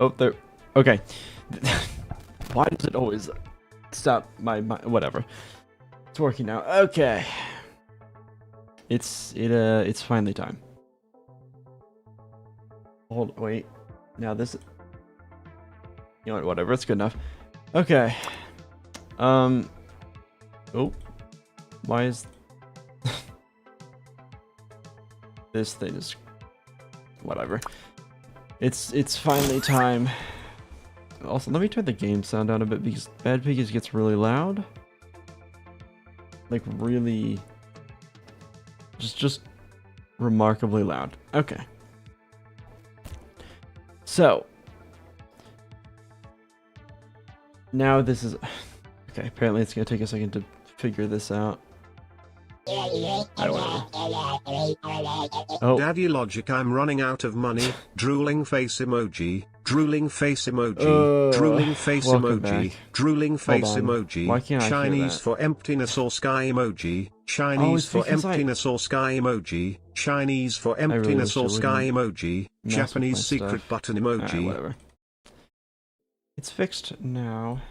Oh, there. Okay. Why does it always stop my whatever? It's working now. Okay. It's finally time. Wait. Now this. You know what? Whatever. It's good enough. Okay. Oh. Why is this thing is whatever? It's finally time. Also, let me turn the game sound down a bit because Bad Piggies gets really loud. Like really just remarkably loud. Okay. So now this is okay, apparently it's gonna take a second to figure this out. Oh. Daddy Logic, I'm running out of money. Drooling face emoji. Drooling face emoji. Drooling face emoji. Back. Drooling face emoji. Why can't I Chinese for emptiness or sky emoji. Chinese for emptiness or sky emoji. Chinese for emptiness or sky emoji. Japanese secret button emoji. Right, whatever. It's fixed now.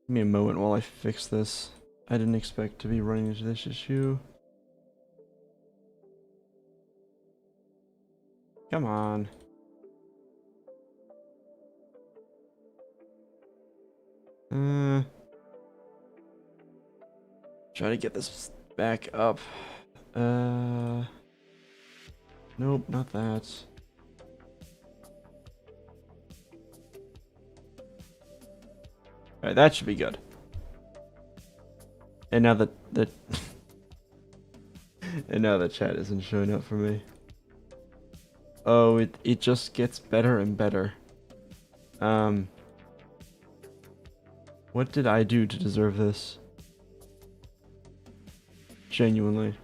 Give me a moment while I fix this. I didn't expect to be running into this issue. Come on. Try to get this back up. Nope, not that. Alright, that should be good. And now the and now the chat isn't showing up for me. Oh, it just gets better and better. What did I do to deserve this? Genuinely.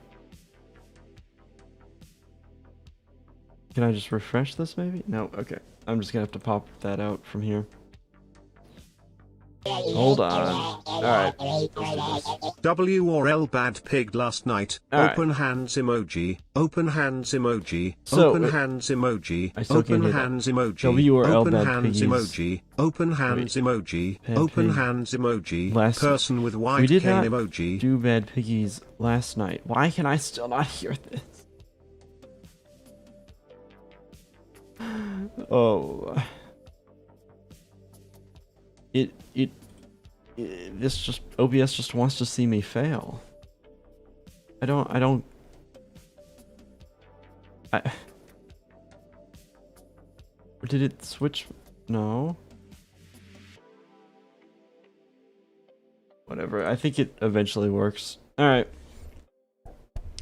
Can I just refresh this maybe? No, okay. I'm just gonna have to pop that out from here. Hold on. Alright. W or L Bad Pig last night. Right. Open hands emoji. Open hands emoji. So, open hands emoji. I still can't Open hear hands that. emoji. W or L open Bad hands Piggies. emoji. Open hands emoji. Bad Open Pig. hands emoji. Last- Person with We white did cane not emoji. do Bad Piggies last night. Why can I still not hear this? Oh. This just, OBS just wants to see me fail. Or did it switch? No. Whatever, I think it eventually works. Alright.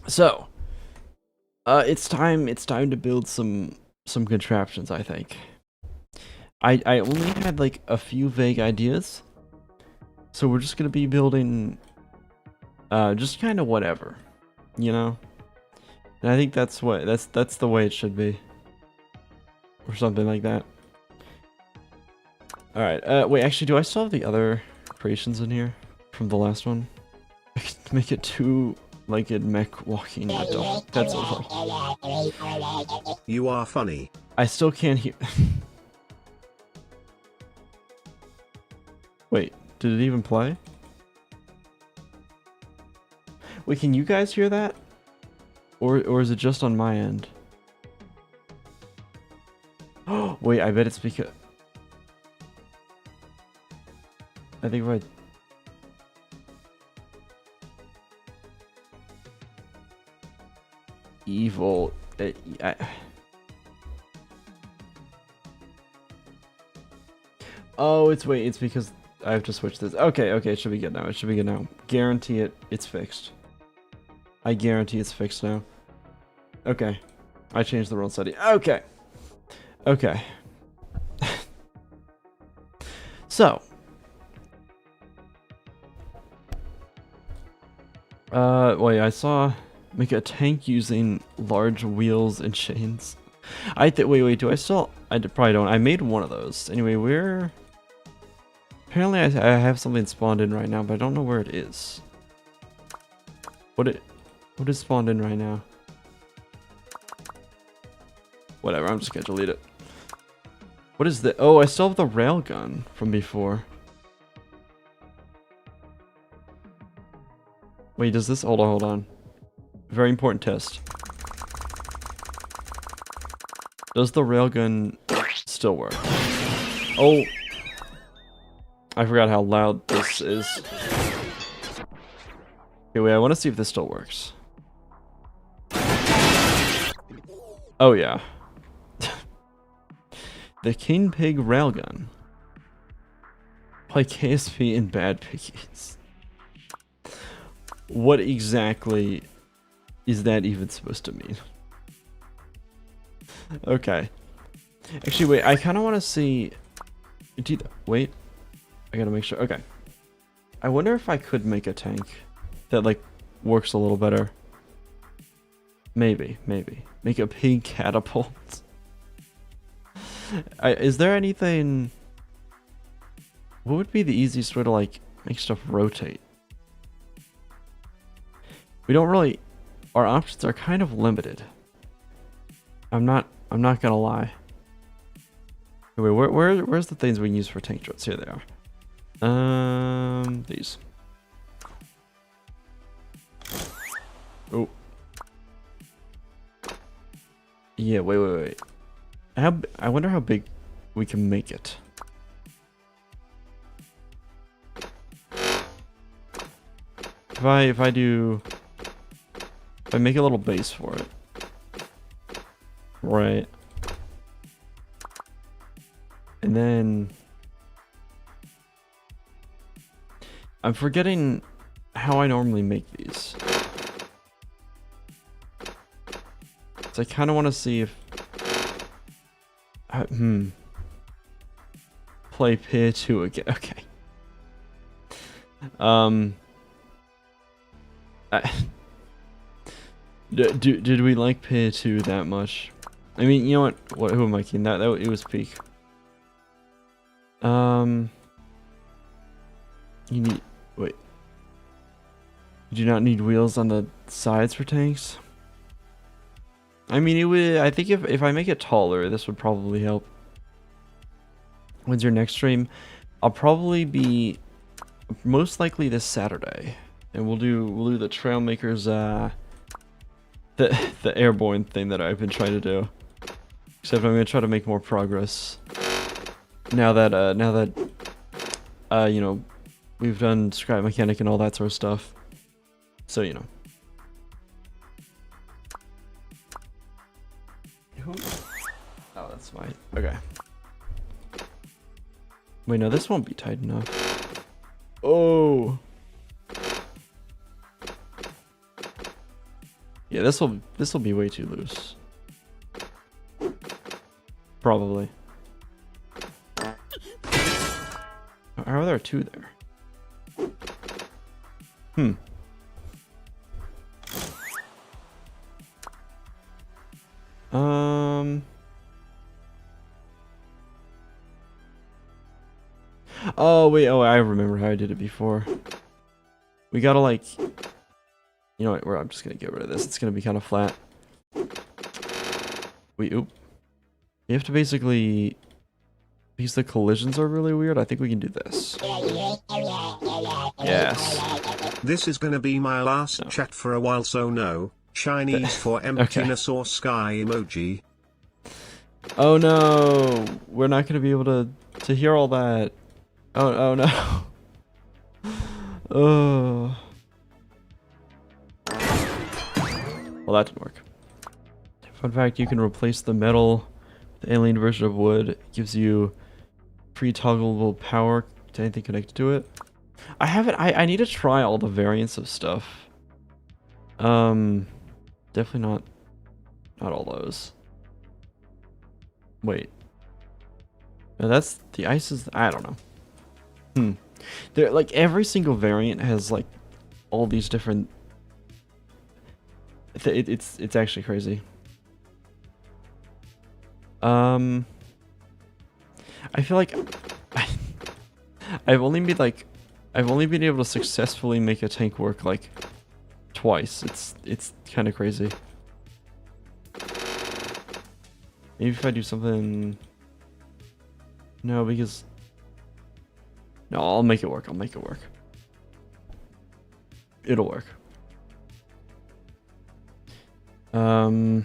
So, it's time to build some contraptions, I think. I only had like a few vague ideas. So we're just gonna be building just kind of whatever, you know? And I think that's the way it should be. Or something like that. Alright, wait, actually, do I still have the other creations in here from the last one? I could make it two-legged mech walking. That's so funny. You are funny. I still can't hear. Wait, did it even play? Wait, can you guys hear that? Or is it just on my end? Oh, wait, I bet it's because... I think if I... Evil... Oh, it's because I have to switch this. Okay, it should be good now. It should be good now. Guarantee it. It's fixed. I guarantee it's fixed now. Okay. I changed the world setting. Okay. Okay. So. Wait, I saw make a tank using large wheels and chains. Wait, do I still? Probably don't. I made one of those. Anyway, where? Apparently I have something spawned in right now, but I don't know where it is. What is spawned in right now? Whatever, I'm just gonna delete it. What is the? Oh, I still have the railgun from before. Wait, does this? Hold on. Very important test. Does the railgun still work? Oh. I forgot how loud this is. Okay, wait, I want to see if this still works. Oh, yeah. The King Pig railgun. Play KSP in Bad Piggies. What exactly is that even supposed to mean? Okay. Actually, wait, I kind of want to see... Wait. I gotta make sure. Okay. I wonder if I could make a tank that, like, works a little better. Maybe. Make a pig catapult. Is there anything... What would be the easiest way to, like, make stuff rotate? We don't really... Our options are kind of limited. I'm not gonna lie. Wait, where's the things we can use for tank drones? Here they are. These. Oh. Yeah, wait. I wonder how big we can make it. If I make a little base for it. Right. And then I'm forgetting how I normally make these. So I kind of want to see if play Pier 2 again. Okay. Did we like Pier 2 that much? I mean, you know what? Who am I kidding? That it was peak. You need... Wait. You do not need wheels on the sides for tanks? I mean, it would... I think if I make it taller, this would probably help. When's your next stream? I'll probably be... Most likely this Saturday. And we'll do the Trailmakers, the airborne thing that I've been trying to do. Except I'm gonna try to make more progress. Now that you know, we've done scrap mechanic and all that sort of stuff. So, you know. Oh, that's fine. Okay. Wait, no, this won't be tight enough. Oh. Yeah, this will be way too loose. Probably. How are there two there? Oh wait, I remember how I did it before. We gotta like, you know what? I'm just gonna get rid of this. It's gonna be kind of flat. You have to basically, because the collisions are really weird. I think we can do this. Yes. This is gonna be my last chat for a while, so no Chinese for emptiness or sky emoji. Oh no, we're not gonna be able to hear all that. Oh no. Oh. Well, that didn't work. Fun fact: you can replace the metal with the alien version of wood. It gives you pre-toggleable power to anything connected to it. I haven't. I need to try all the variants of stuff. Definitely not all those. Wait. No, that's the ice is. I don't know. There, like every single variant has like all these different. It's actually crazy. I feel like I've only been able to successfully make a tank work like twice. It's kind of crazy. Maybe if I do something. No, because no, I'll make it work. I'll make it work. It'll work. I'll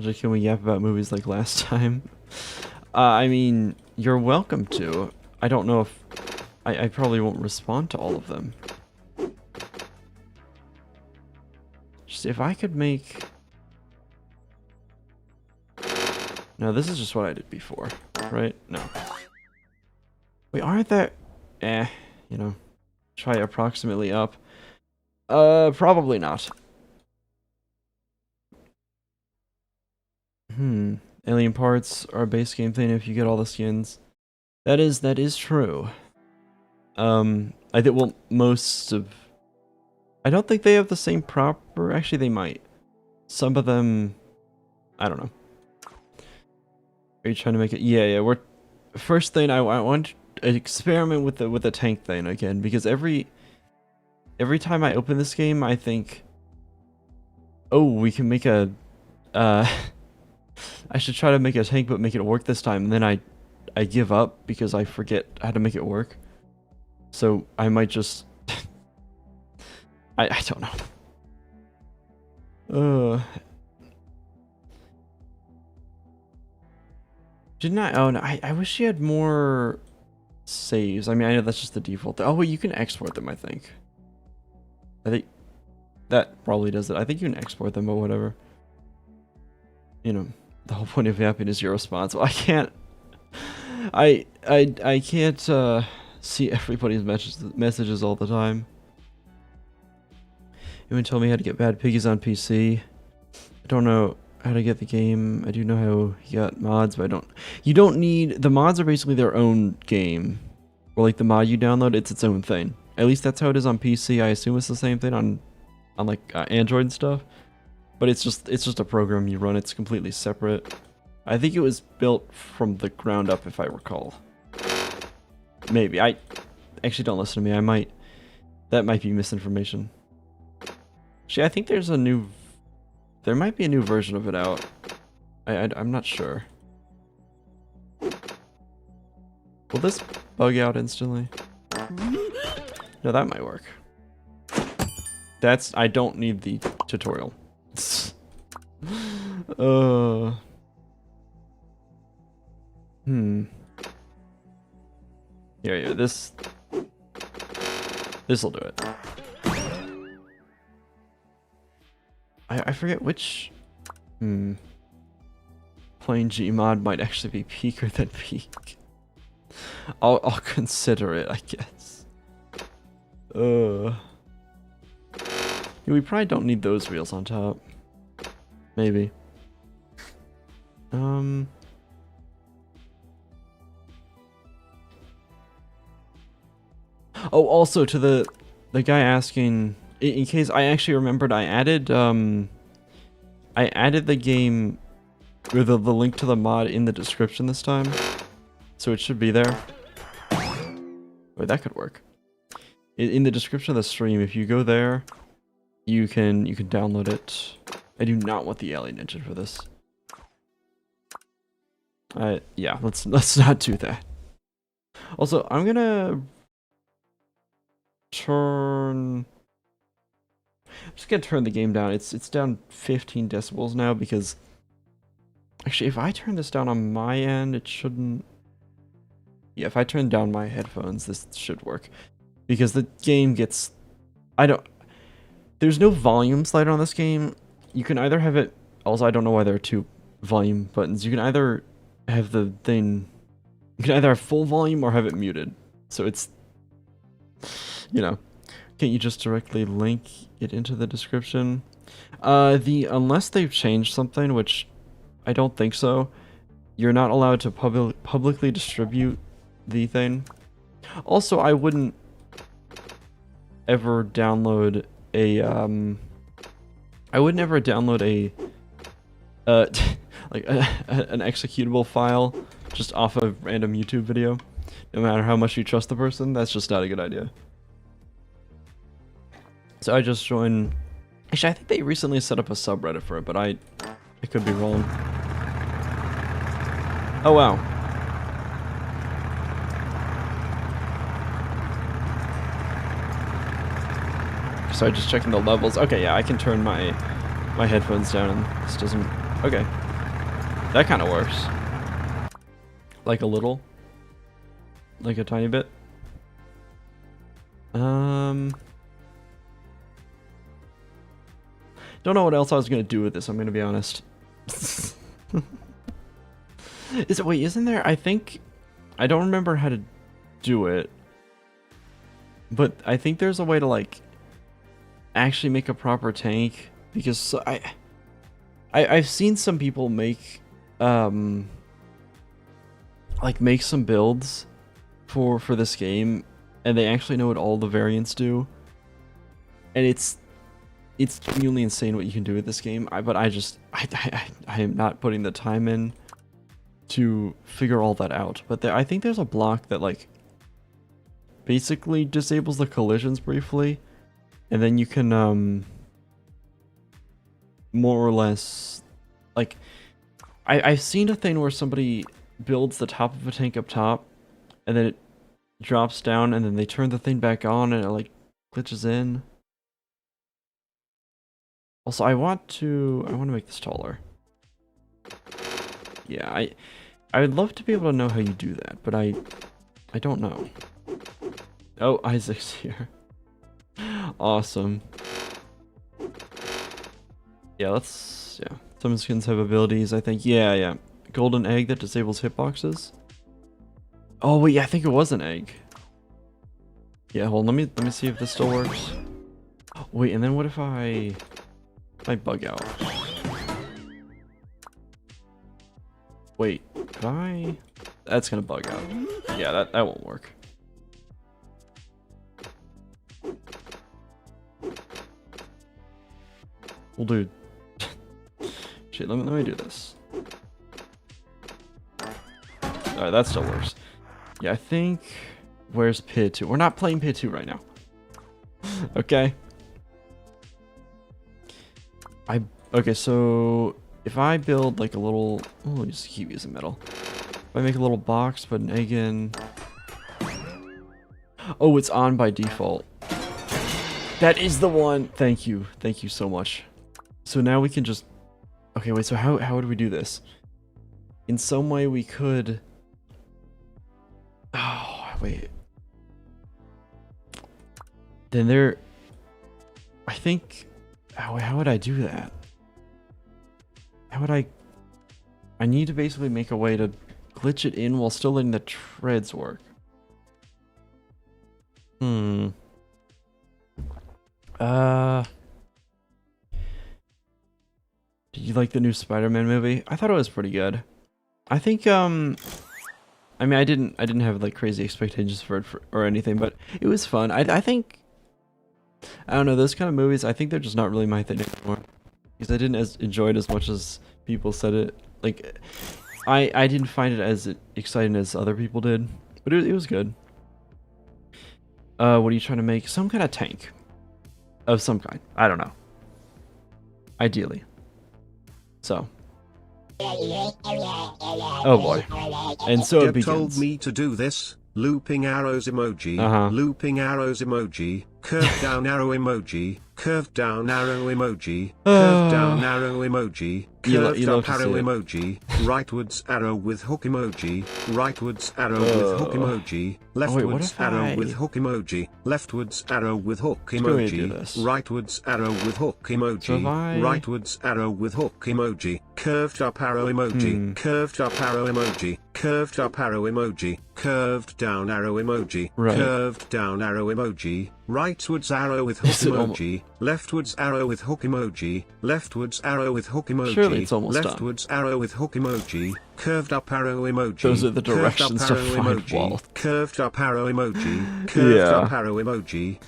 just kill me yap about movies like last time. I mean, you're welcome to. I don't know if I probably won't respond to all of them. Just if I could make. No, this is just what I did before, right? No. Wait, aren't there? You know, try approximately up. Probably not. Alien parts are a base game thing if you get all the skins. That is true. I think, well, most of. I don't think they have the same proper. Actually, they might. Some of them. I don't know. Are you trying to make it? Yeah. We're first thing. I want to experiment with the tank thing again because every time I open this game, I think, oh, we can make a. I should try to make a tank, but make it work this time. And then I give up because I forget how to make it work. So I might just. I don't know. Didn't I? Oh no, I wish she had more saves. I mean, I know that's just the default. Oh wait, you can export them. I think that probably does it. I think you can export them or whatever. You know, the whole point of yapping is your response. Well, I can't. I can't see everybody's messages all the time. Anyone told me how to get Bad Piggies on PC. I don't know how to get the game. I do know how you got mods, but I don't. You don't need the mods are basically their own game, or like the mod you download, it's its own thing. At least that's how it is on PC. I assume it's the same thing on like Android and stuff. But it's just a program you run. It's completely separate. I think it was built from the ground up, if I recall. Maybe I actually don't listen to me. That might be misinformation. Actually, I think there's a new. There might be a new version of it out. I'm not sure. Will this bug out instantly? No, that might work. I don't need the tutorial. Yeah, this'll do it. I forget which plain Gmod might actually be peaker than peak. I'll consider it, I guess. We probably don't need those wheels on top. Maybe. Oh, also to the guy asking, in case I actually remembered, I added the game or the link to the mod in the description this time, so it should be there. Wait, that could work. In the description of the stream, if you go there, you can download it. I do not want the alien engine for this. Yeah, let's not do that. Also, I'm gonna turn. I'm just gonna turn the game down. It's down 15 decibels now because actually, if I turn this down on my end, it shouldn't. Yeah, if I turn down my headphones, this should work because the game gets. There's no volume slider on this game. You can either have it. Also, I don't know why there are two volume buttons. You can either have the thing You can either have full volume or have it muted. So it's, you know, can't you just directly link it into the description? Unless they've changed something, which I don't think so, you're not allowed to publicly distribute the thing. Also, I wouldn't ever download a, I would never download like an executable file just off a random YouTube video, no matter how much you trust the person. That's just not a good idea. So I just joined. Actually, I think they recently set up a subreddit for it, but I could be wrong. Oh wow. So just checking the levels. Okay, yeah, I can turn my headphones down and this doesn't. Okay, that kind of works. Like a little, like a tiny bit. Don't know what else I was gonna do with this. I'm gonna be honest. Wait, isn't there? I think I don't remember how to do it, but I think there's a way to like actually make a proper tank, because I've seen some people make like make some builds for this game, and they actually know what all the variants do, and it's genuinely insane what you can do with this game. But I am not putting the time in to figure all that out. But I think there's a block that like basically disables the collisions briefly, and then you can more or less, like, I've seen a thing where somebody builds the top of a tank up top, and then it drops down, and then they turn the thing back on, and it like glitches in. Also, I want to make this taller. Yeah, I would love to be able to know how you do that, but I don't know. Oh, Isaac's here. Awesome. Yeah, some skins have abilities, I think. Yeah. Golden egg that disables hitboxes. Oh wait, yeah, I think it was an egg. Yeah, hold on, let me see if this still works. Wait, and then what if I bug out? Wait, could I? That's gonna bug out. Yeah, that won't work. Well, dude. Shit, let me do this. Alright, that still works. Yeah, I think... Where's Pit 2? We're not playing Pit 2 right now. Okay. Okay, so... If I build like a little... Oh, just keep using metal. If I make a little box, put an egg in... Oh, it's on by default. That is the one! Thank you. Thank you so much. So now we can just... Okay, wait, so how would we do this? In some way we could... Oh, wait. Then there... I think... How would I do that? How would I need to basically make a way to glitch it in while still letting the treads work. Did you like the new Spider-Man movie? I thought it was pretty good. I think I mean I didn't have like crazy expectations for it or anything, but it was fun. I think I don't know, those kind of movies, I think they're just not really my thing anymore. Because I didn't enjoy it as much as people said it. Like, I didn't find it as exciting as other people did, but it was good. What are you trying to make? Some kind of tank of some kind. I don't know. Ideally. So. Oh boy. And so it begins. Told me to do this. Looping arrows emoji. Looping arrows emoji. curved down arrow emoji, curved down arrow emoji, curved down arrow emoji, curved up arrow emoji, rightwards arrow with hook emoji, rightwards arrow with hook emoji, leftwards arrow with hook emoji, leftwards arrow with hook emoji, rightwards arrow with hook emoji, rightwards arrow with hook emoji, curved up arrow emoji, curved up arrow emoji, curved up arrow emoji, curved down arrow emoji, curved down arrow emoji, rightwards arrow with hook emoji, leftwards arrow with hook emoji, leftwards arrow with hook emoji, surely it's almost leftwards arrow with hook emoji, curved up arrow emoji, those are the directions to find wall. Curved up arrow emoji, curved up arrow emoji.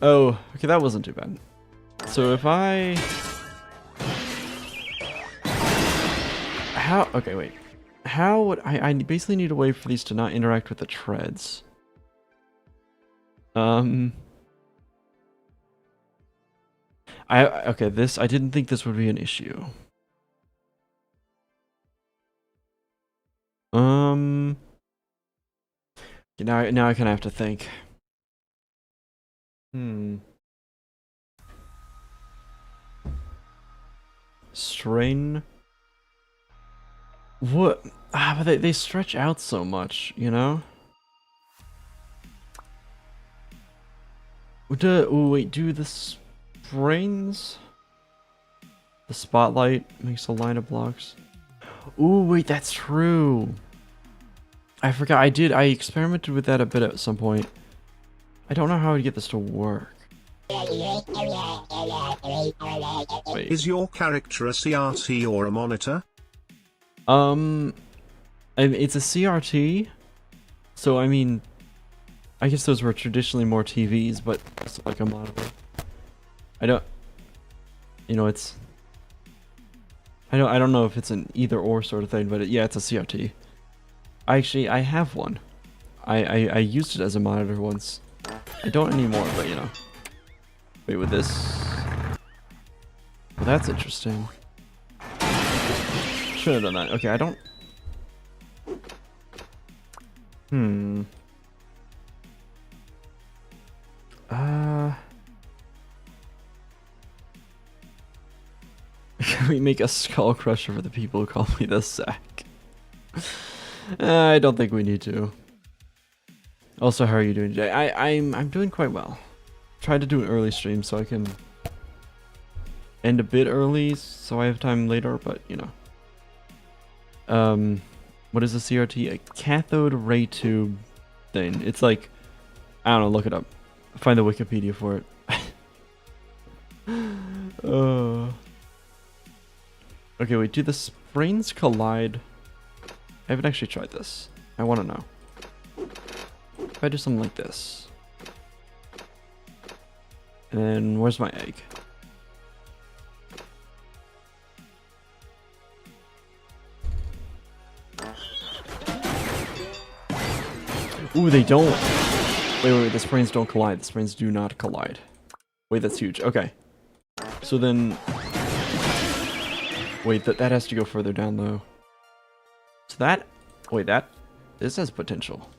Oh, okay, that wasn't too bad. So if I... How... Okay, wait. How would... I basically need a way for these to not interact with the treads. Okay, this... I didn't think this would be an issue. Now I kind of have to think. Strain. What? But they stretch out so much, you know? Wait, do the sprains? The spotlight makes a line of blocks. Ooh, wait, that's true. I forgot, I experimented with that a bit at some point. I don't know how I'd get this to work. Wait. Is your character a CRT or a monitor? It's a CRT, so I mean, I guess those were traditionally more TVs, but it's like a monitor. I don't know if it's an either or sort of thing, but yeah, it's a CRT. I have one. I used it as a monitor once. I don't anymore, but you know. Wait, with this... Well, that's interesting. Should have done that. Okay, I don't... Can we make a skull crusher for the people who call me the sack? I don't think we need to. Also, how are you doing today? I'm doing quite well. Tried to do an early stream so I can end a bit early so I have time later, but you know. What is a CRT? A cathode ray tube thing. It's like, I don't know, look it up. Find the Wikipedia for it. Okay, wait, do the sprains collide? I haven't actually tried this. I want to know. If I do something like this. And then, where's my egg? Ooh, they don't. Wait, the sprains don't collide. The sprains do not collide. Wait, that's huge. Okay. So then... Wait, that has to go further down, though. So that... Wait, this has potential.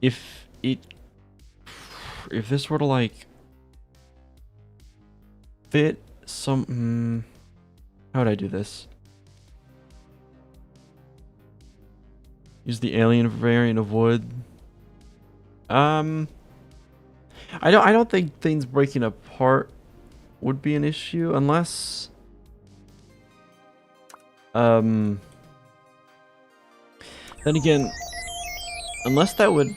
If this were to, like... fit some... how would I do this? Use the alien variant of wood. I don't think things breaking apart would be an issue unless then again, unless that would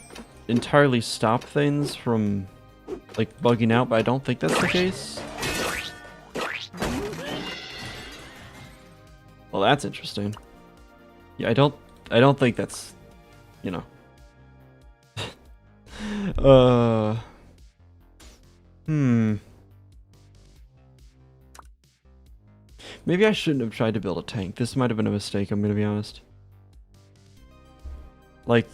entirely stop things from like bugging out, but I don't think that's the case. Well, that's interesting. Yeah, I don't think that's, you know. Maybe I shouldn't have tried to build a tank. This might have been a mistake, I'm gonna be honest. Like...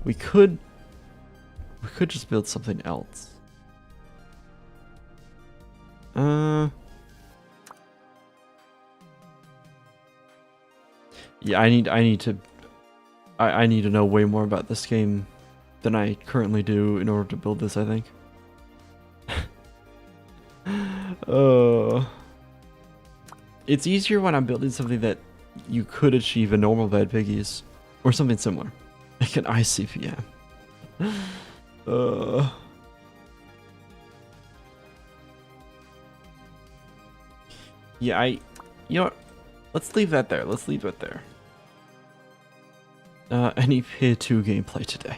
We could just build something else. Yeah, I need to I need to know way more about this game than I currently do in order to build this, I think. It's easier when I'm building something that you could achieve in normal Bad Piggies. Or something similar. Like an ICPM. Yeah, you know what? Let's leave that there. Let's leave it there. Any P2 gameplay today?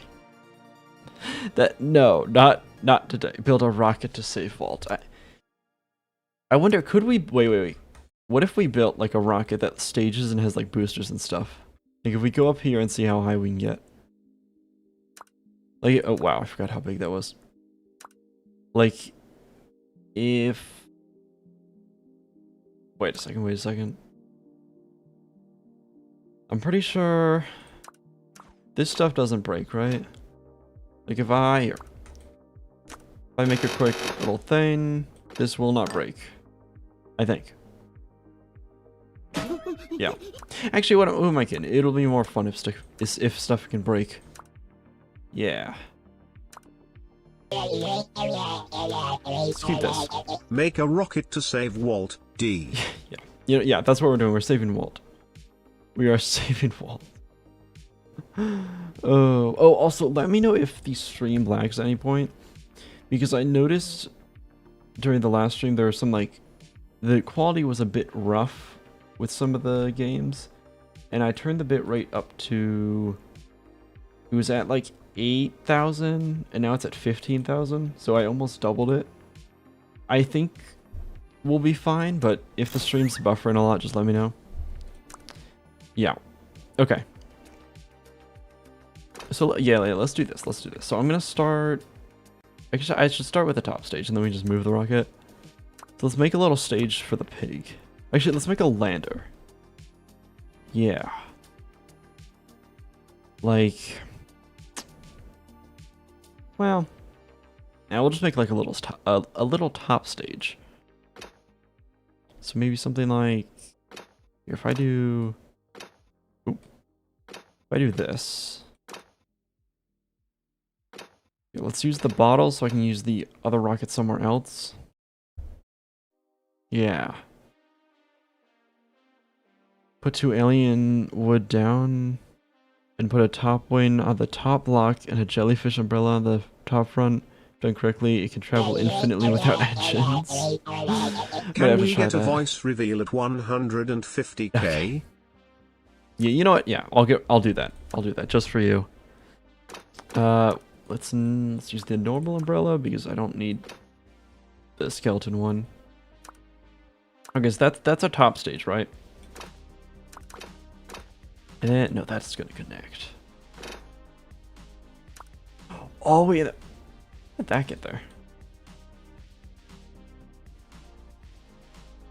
No, not today. Build a rocket to save Vault. I wonder, could we wait. What if we built like a rocket that stages and has like boosters and stuff? Like if we go up here and see how high we can get. Like, oh wow, I forgot how big that was. Like if wait a second. I'm pretty sure this stuff doesn't break, right? Like if I make a quick little thing, this will not break. I think. Yeah. Actually, who am I kidding? It'll be more fun if stuff can break. Yeah. Let's keep this. Make a rocket to save Walt, D. Yeah. Yeah, that's what we're doing. We're saving Walt. We are saving Walt. Oh, also, let me know if the stream lags at any point. Because I noticed during the last stream there was some, like, the quality was a bit rough with some of the games. And I turned the bitrate up to... It was at, like, 8,000, and now it's at 15,000. So I almost doubled it. I think we'll be fine, but if the stream's buffering a lot, just let me know. Yeah. Okay. So yeah, let's do this. So I'm gonna start. Actually, I should start with the top stage, and then we just move the rocket. So let's make a little stage for the pig. Actually, let's make a lander. Yeah. Like. Well. Now we'll just make like a little top stage. So maybe something like. If I do. If I do this. Let's use the bottle so I can use the other rocket somewhere else. Yeah. Put 2 alien wood down. And put a top wing on the top block and a jellyfish umbrella on the top front. Done correctly, it can travel infinitely without engines. Can we get a voice reveal at 150k? Yeah, you know what? Yeah, I'll do that. I'll do that just for you. Let's use the normal umbrella because I don't need the skeleton one. Okay, so that's our top stage, right? And then no, that's gonna connect. Oh wait, how did that get there?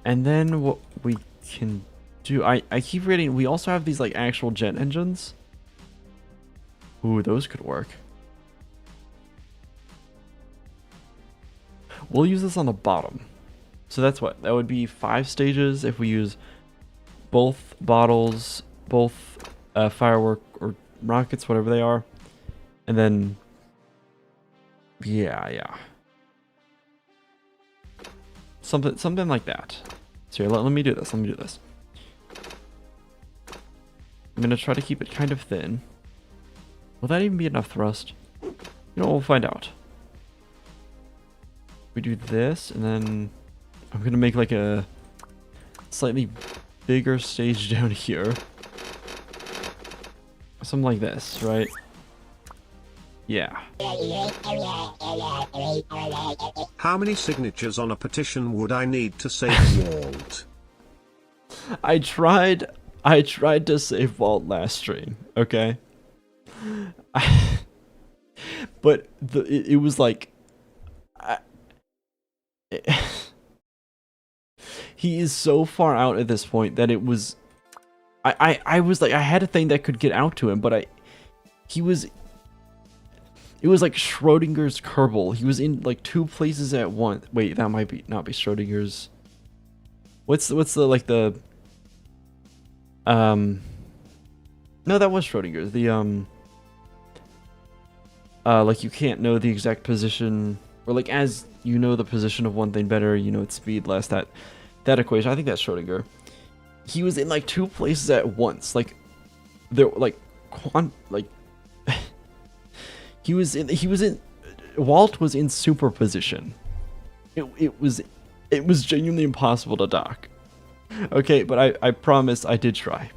And then what we can do, I keep reading. We also have these like actual jet engines. Ooh, those could work. We'll use this on the bottom. So that's what? That would be 5 stages if we use both bottles, both firework or rockets, whatever they are. And then, yeah. Something like that. So here, let me do this. I'm gonna try to keep it kind of thin. Will that even be enough thrust? You know, we'll find out. We do this, and then I'm gonna make like a slightly bigger stage down here. Something like this, right? Yeah. How many signatures on a petition would I need to save Walt? I tried to save Walt last stream, okay? But it was like he is so far out at this point that it was I was like, I had a thing that could get out to him, but it was like Schrodinger's Kerbal. He was in like 2 places at once. Wait, that might not be Schrodinger's. What's the like the No, that was Schrodinger. The like you can't know the exact position, or like as you know the position of one thing better, you know its speed less. That equation. I think that's Schrodinger. He was in like two places at once. Like there, like he was in. Walt was in superposition. It was genuinely impossible to dock. Okay, but I promise I did try.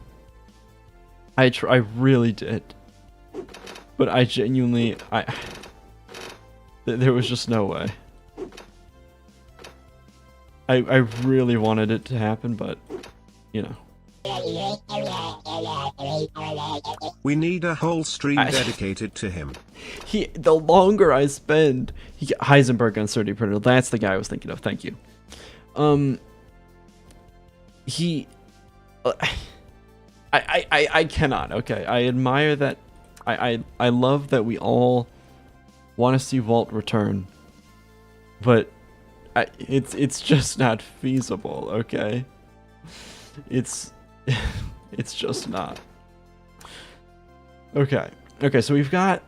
I really did. But I genuinely there was just no way. I really wanted it to happen, but you know. We need a whole stream dedicated to him. The longer I spend, Heisenberg on 3D printer. That's the guy I was thinking of. Thank you. I cannot. Okay, I admire that. I love that we all want to see Walt return, but it's just not feasible. Okay, it's just not. Okay, so we've got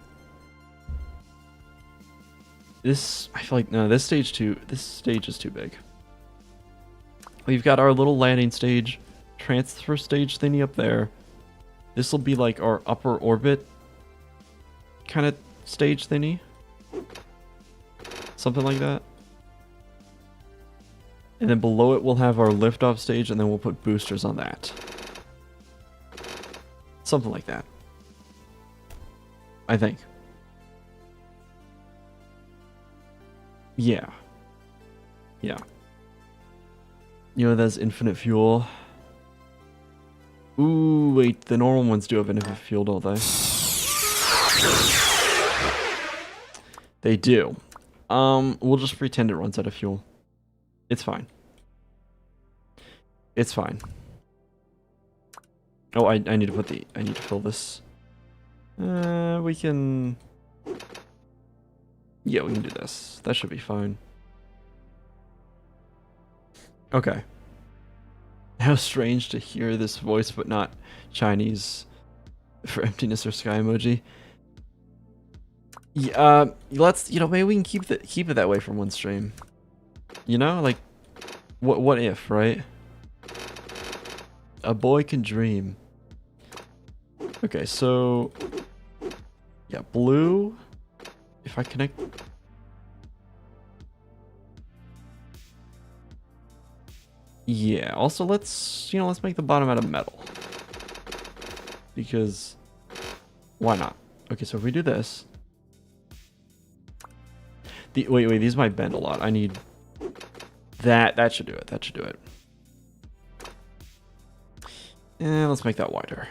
this. I feel like no, this stage is too big. We've got our little landing stage, transfer stage thingy up there. This will be like our upper orbit kind of stage thingy. Something like that. And then below it we'll have our liftoff stage, and then we'll put boosters on that. Something like that. I think. Yeah. Yeah. You know, that's infinite fuel. Ooh, wait, the normal ones do have infinite fuel, don't they? They do. We'll just pretend it runs out of fuel. It's fine. It's fine. Oh, I need to fill this. We can... Yeah, we can do this. That should be fine. Okay. How strange to hear this voice, but not Chinese for emptiness or sky emoji. Yeah, let's, maybe we can keep it that way from one stream. Like, what if, right? A boy can dream. Okay, so yeah, blue. If I connect. Yeah, also let's make the bottom out of metal. Because why not? Okay, so if we do this. Wait, these might bend a lot. I need that should do it. That should do it. And let's make that wider.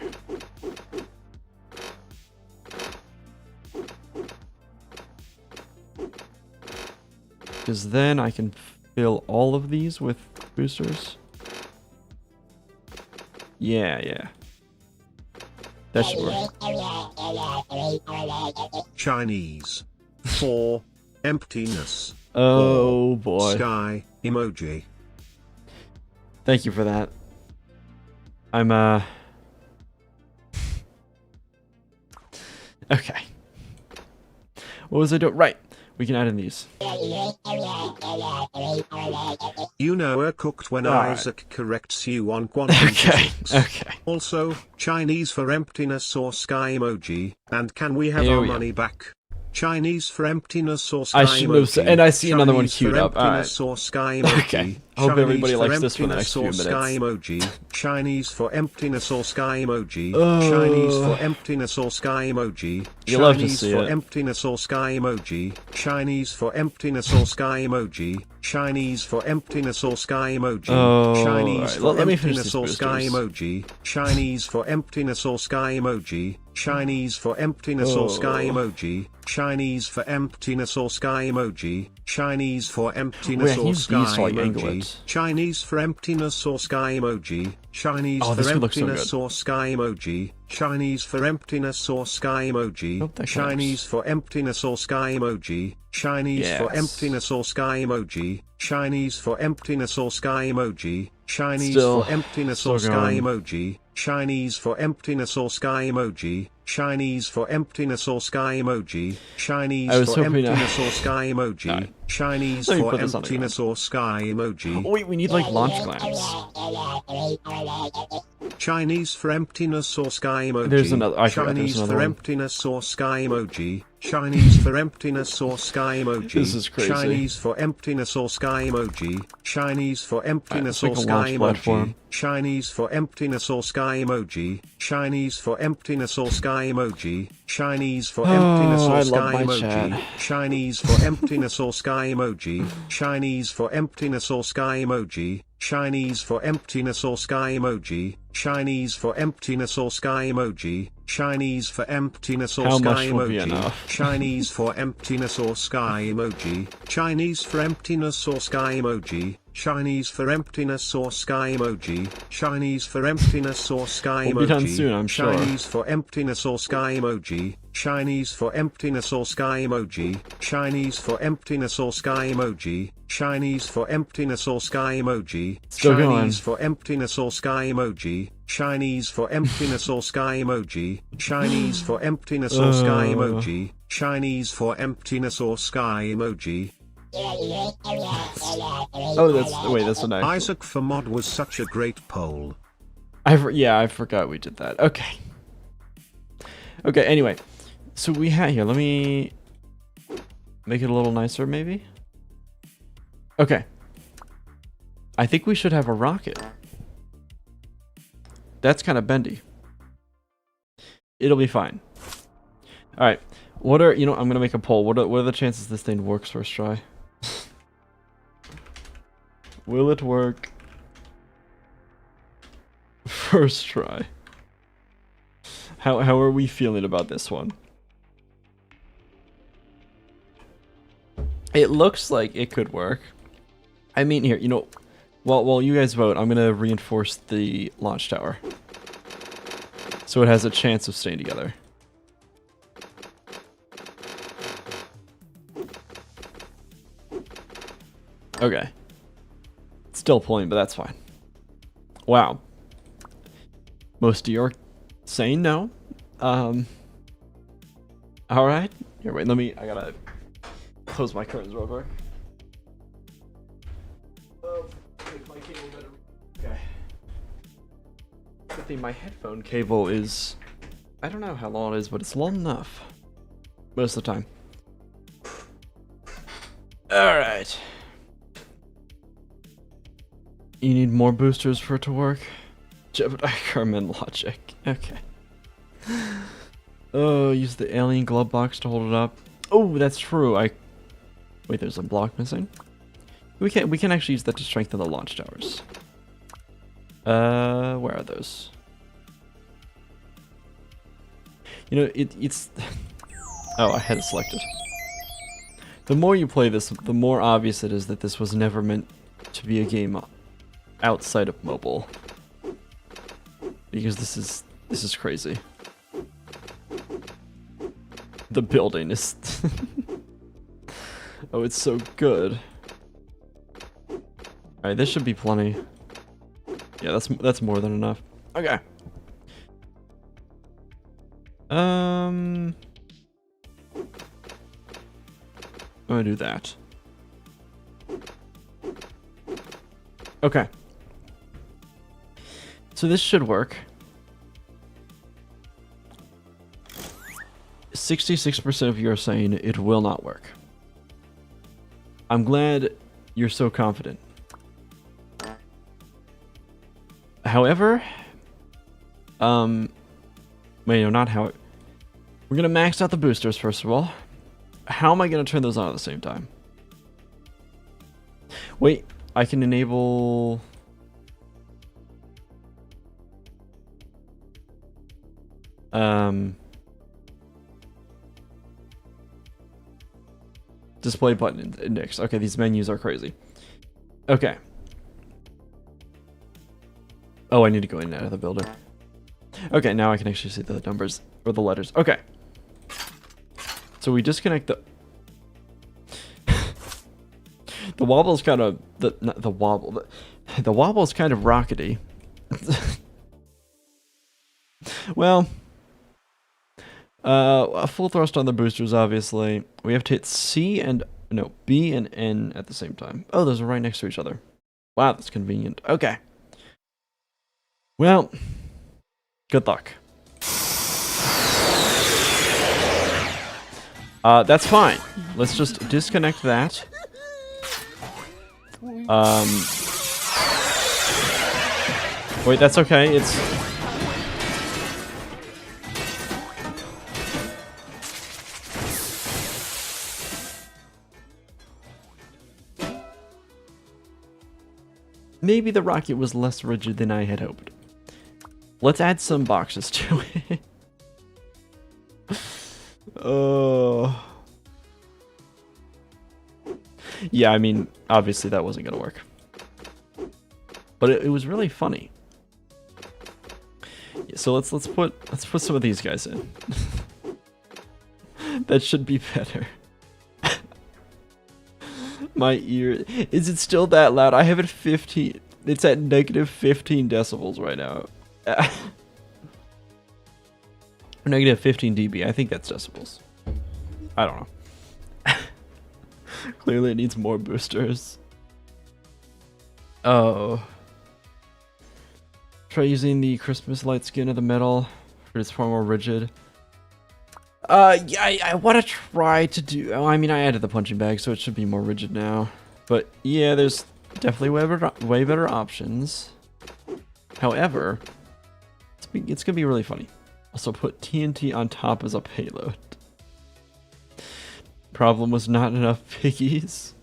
Because then I can fill all of these with boosters. Yeah. That should work. Chinese. For emptiness. Oh boy. Sky emoji. Thank you for that. I'm okay. What was I doing? Right. We can add in these. You know are cooked when Isaac corrects you on quantum physics. Okay. Also, Chinese for emptiness or sky emoji, and can we have our money back? Chinese for emptiness or sky emoji. I shouldn't have said, and I see another one queued up. Emptiness or sky emoji. Okay. Hope everybody likes this for the next few minutes. Sky emoji. Chinese for emptiness or sky emoji. Chinese for emptiness or sky emoji. You love to Chinese see for it. emptiness or sky emoji. Chinese for emptiness or sky emoji. Chinese for emptiness or sky emoji. Chinese for emptiness or sky emoji. Chinese for emptiness or sky emoji. Chinese for emptiness or sky emoji. Chinese for emptiness or sky emoji. Chinese for emptiness or sky emoji. Chinese for emptiness or sky emoji. Chinese for emptiness or sky emoji. Chinese for emptiness or sky emoji. Chinese for emptiness or sky emoji. Chinese for emptiness or sky emoji. Chinese for emptiness or sky emoji. Chinese Still, for emptiness still or sky going. emoji. Chinese for emptiness or sky emoji. Chinese for emptiness or sky emoji. Chinese I was for hoping emptiness or sky emoji. Alright. Chinese Let me for put this on the ground. emptiness or sky emoji. Oh wait, we need like launch clamps. Chinese for emptiness or sky emoji. There's another. I forgot there's Chinese another for one. emptiness or sky emoji. Chinese for emptiness or sky emoji. This is crazy. Chinese for emptiness or sky emoji. Chinese for emptiness Alright, or let's make a launch sky platform. emoji. Chinese for emptiness or sky emoji. Chinese for emptiness or sky emoji. Chinese for emptiness Oh, or I love sky my emoji. chat. Chinese for emptiness or sky emoji. Chinese for emptiness or sky emoji. Chinese for emptiness or sky emoji. Chinese for emptiness or sky emoji. Chinese for emptiness or How sky much will be emoji. enough? Chinese for emptiness or sky emoji. Chinese for emptiness or sky emoji. Chinese for emptiness or sky emoji. Chinese for emptiness or sky emoji. We'll be done soon, I'm sure. Chinese for emptiness or sky emoji. Chinese for emptiness or sky emoji. Chinese for emptiness or sky emoji. Chinese for emptiness or sky emoji. Still going. Chinese for emptiness or sky emoji. Chinese for emptiness or sky emoji. Chinese for emptiness or sky emoji. Chinese for emptiness or sky emoji. Oh, that's a nice. Isaac for mod was such a great poll. Yeah, I forgot we did that. Okay. Okay. Anyway, so we had here. Let me make it a little nicer, maybe. Okay. I think we should have a rocket. That's kind of bendy. It'll be fine. All right. What are I'm gonna make a poll. What are the chances this thing works first try? Will it work? First try. How are we feeling about this one? It looks like it could work. I mean, here, while you guys vote, I'm gonna reinforce the launch tower, so it has a chance of staying together. Okay. Still pulling, but that's fine. Wow. Most of you are saying no. Alright. Here, wait, I gotta close my curtains real quick. Make my cable better. Okay. Good thing my headphone cable is... I don't know how long it is, but it's long enough. Most of the time. Alright. You need more boosters for it to work? Gemini Carmen logic. Okay. Oh, use the alien glove box to hold it up. Oh, that's true. Wait, there's a block missing. We can actually use that to strengthen the launch towers. Where are those? It's oh, I had it selected. The more you play this, the more obvious it is that this was never meant to be a game outside of mobile. Because this is crazy. The building is oh, it's so good. Alright, this should be plenty. Yeah, that's more than enough. Okay. I'm gonna do that. Okay. So this should work. 66% of you are saying it will not work. I'm glad you're so confident. However, wait, no, not how. We're gonna max out the boosters first of all. How am I gonna turn those on at the same time? Wait, I can enable. Display button index. Okay, these menus are crazy. Okay. Oh, I need to go in and out of the building. Okay, now I can actually see the numbers or the letters. Okay. So we disconnect the the wobble is kind of not the wobble. The wobble's kind of rockety. Well, a full thrust on the boosters, obviously. We have to hit B and N at the same time. Oh, those are right next to each other. Wow, that's convenient. Okay. Well, good luck. That's fine. Let's just disconnect that. Wait, that's okay. It's... Maybe the rocket was less rigid than I had hoped. Let's add some boxes to it. Oh. Yeah, I mean, obviously that wasn't gonna work. But it was really funny. Yeah, so let's put some of these guys in. That should be better. My ear, is it still that loud? I have it 15. It's at negative 15 decibels right now. Negative 15 dB. I think that's decibels. I don't know. Clearly it needs more boosters. Oh. Try using the Christmas light skin of the metal. It's far more rigid. Yeah, I want to try to do... Oh, I mean, I added the punching bag, so it should be more rigid now. But, yeah, there's definitely way better options. However, it's going to be really funny. Also, put TNT on top as a payload. Problem was not enough piggies.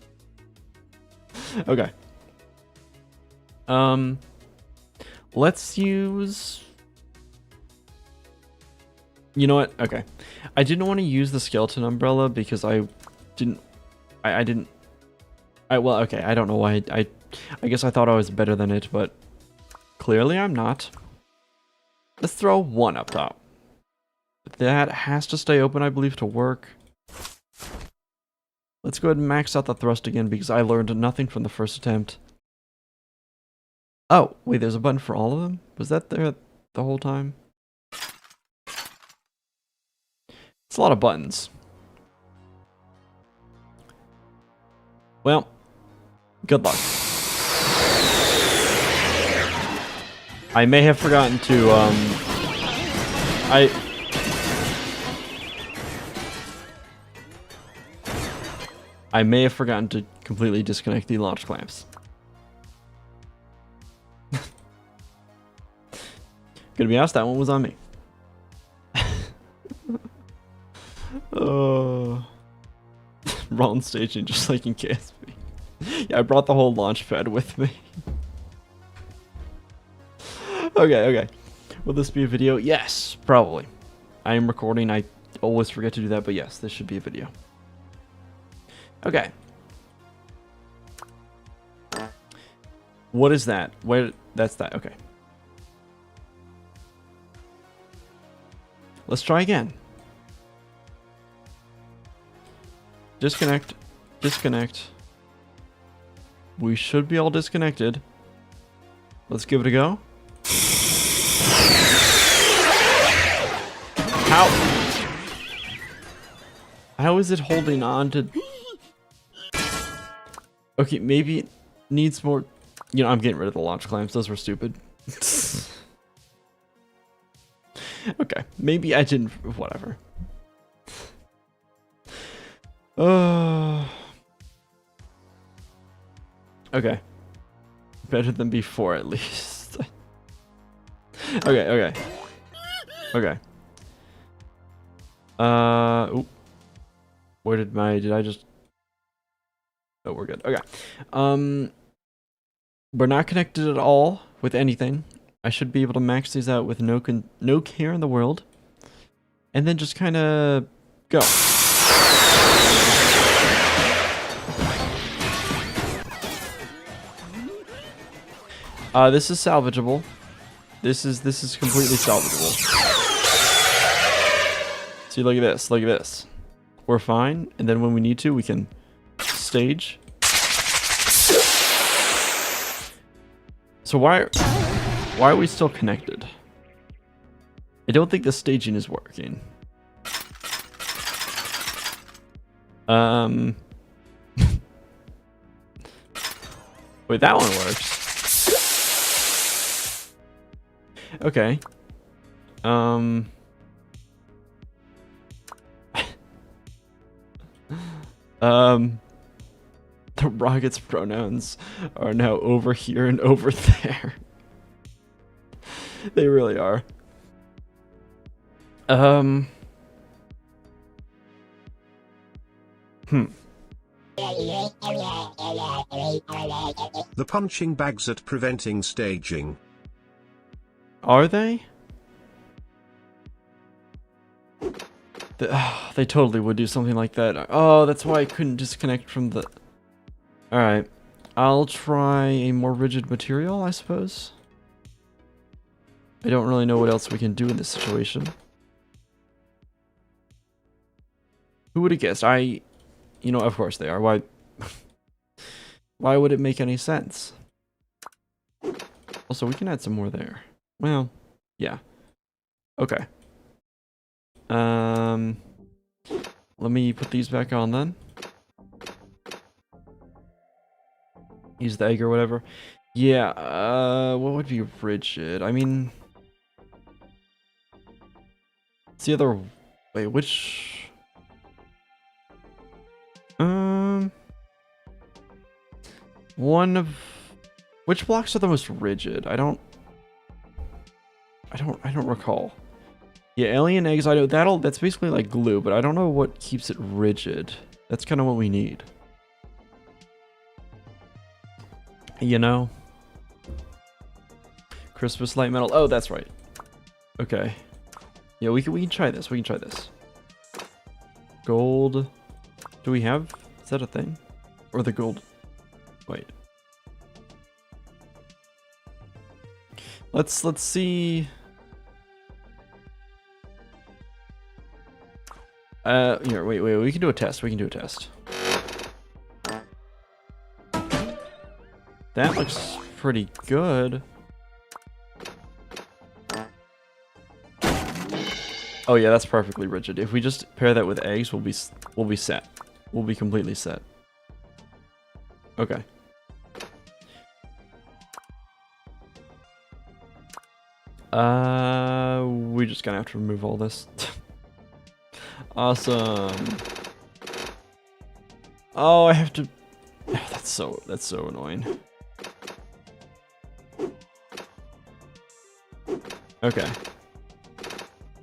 Okay. Let's use... You know what? Okay. I didn't want to use the skeleton umbrella because I didn't... Well, okay. I don't know why. I guess I thought I was better than it, but clearly I'm not. Let's throw one up top. That has to stay open, I believe, to work. Let's go ahead and max out the thrust again because I learned nothing from the first attempt. Oh, wait, there's a button for all of them? Was that there the whole time? It's a lot of buttons. Well, good luck. I may have forgotten to, I may have forgotten to completely disconnect the launch clamps. Gonna be honest, that one was on me. Oh. Wrong staging, just like in KSP. Yeah, I brought the whole launch pad with me. Okay. Will this be a video? Yes, probably. I am recording. I always forget to do that, but yes, this should be a video. Okay. What is that? Where? That's that. Okay. Let's try again. Disconnect. Disconnect. We should be all disconnected. Let's give it a go. How is it holding on to... Okay, maybe it needs more... You know, I'm getting rid of the launch clamps. Those were stupid. Okay, maybe I didn't... Whatever. Okay. Better than before, at least. Okay. Oop. Where did I just... Oh, we're good. Okay. We're not connected at all with anything. I should be able to max these out with no care in the world. And then just kind of go. This is salvageable. This is completely salvageable. See, look at this. Look at this. We're fine, and then when we need to, we can stage. So why are we still connected? I don't think the staging is working. Wait, that one works. Okay. The rocket's pronouns are now over here and over there. They really are. The punching bags at preventing staging. Are they? They totally would do something like that. Oh, that's why I couldn't disconnect from the... Alright. I'll try a more rigid material, I suppose. I don't really know what else we can do in this situation. Who would have guessed? You know, of course they are. Why? Why would it make any sense? Also, we can add some more there. Well, yeah. Okay. Let me put these back on then. Use the egg or whatever. Yeah, what would be rigid? I mean... It's the other... Wait, which... One of... Which blocks are the most rigid? I don't recall. Yeah, alien eggs, I know that's basically like glue, but I don't know what keeps it rigid. That's kind of what we need. You know? Christmas light metal. Oh, that's right. Okay. Yeah, we can try this. We can try this. Gold. Do we have... Is that a thing? Or the gold... Wait. Let's see... Here, wait, we can do a test. We can do a test. That looks pretty good. Oh yeah, that's perfectly rigid. If we just pair that with eggs, we'll be set. We'll be completely set. Okay. We're just gonna have to remove all this. Awesome. Oh, I have to... That's so annoying. Okay.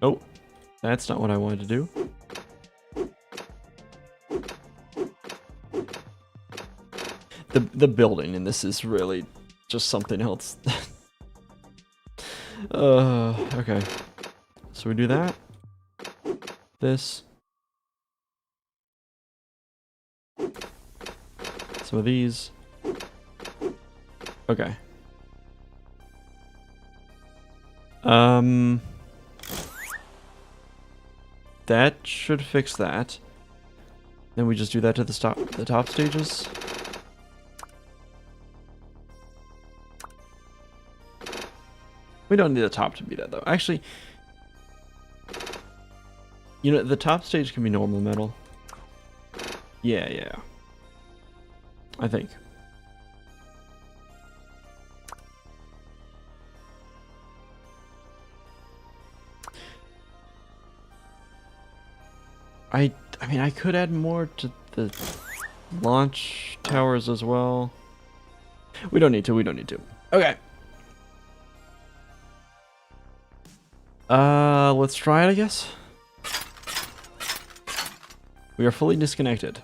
Oh, that's not what I wanted to do. The building in this is really just something else. Okay. So we do that. This. Some of these. Okay. That should fix that. Then we just do that to the top stages. We don't need the top to be that though. Actually, you know, the top stage can be normal metal. Yeah. I think. I mean, I could add more to the launch towers as well. We don't need to. Okay. Let's try it, I guess. We are fully disconnected.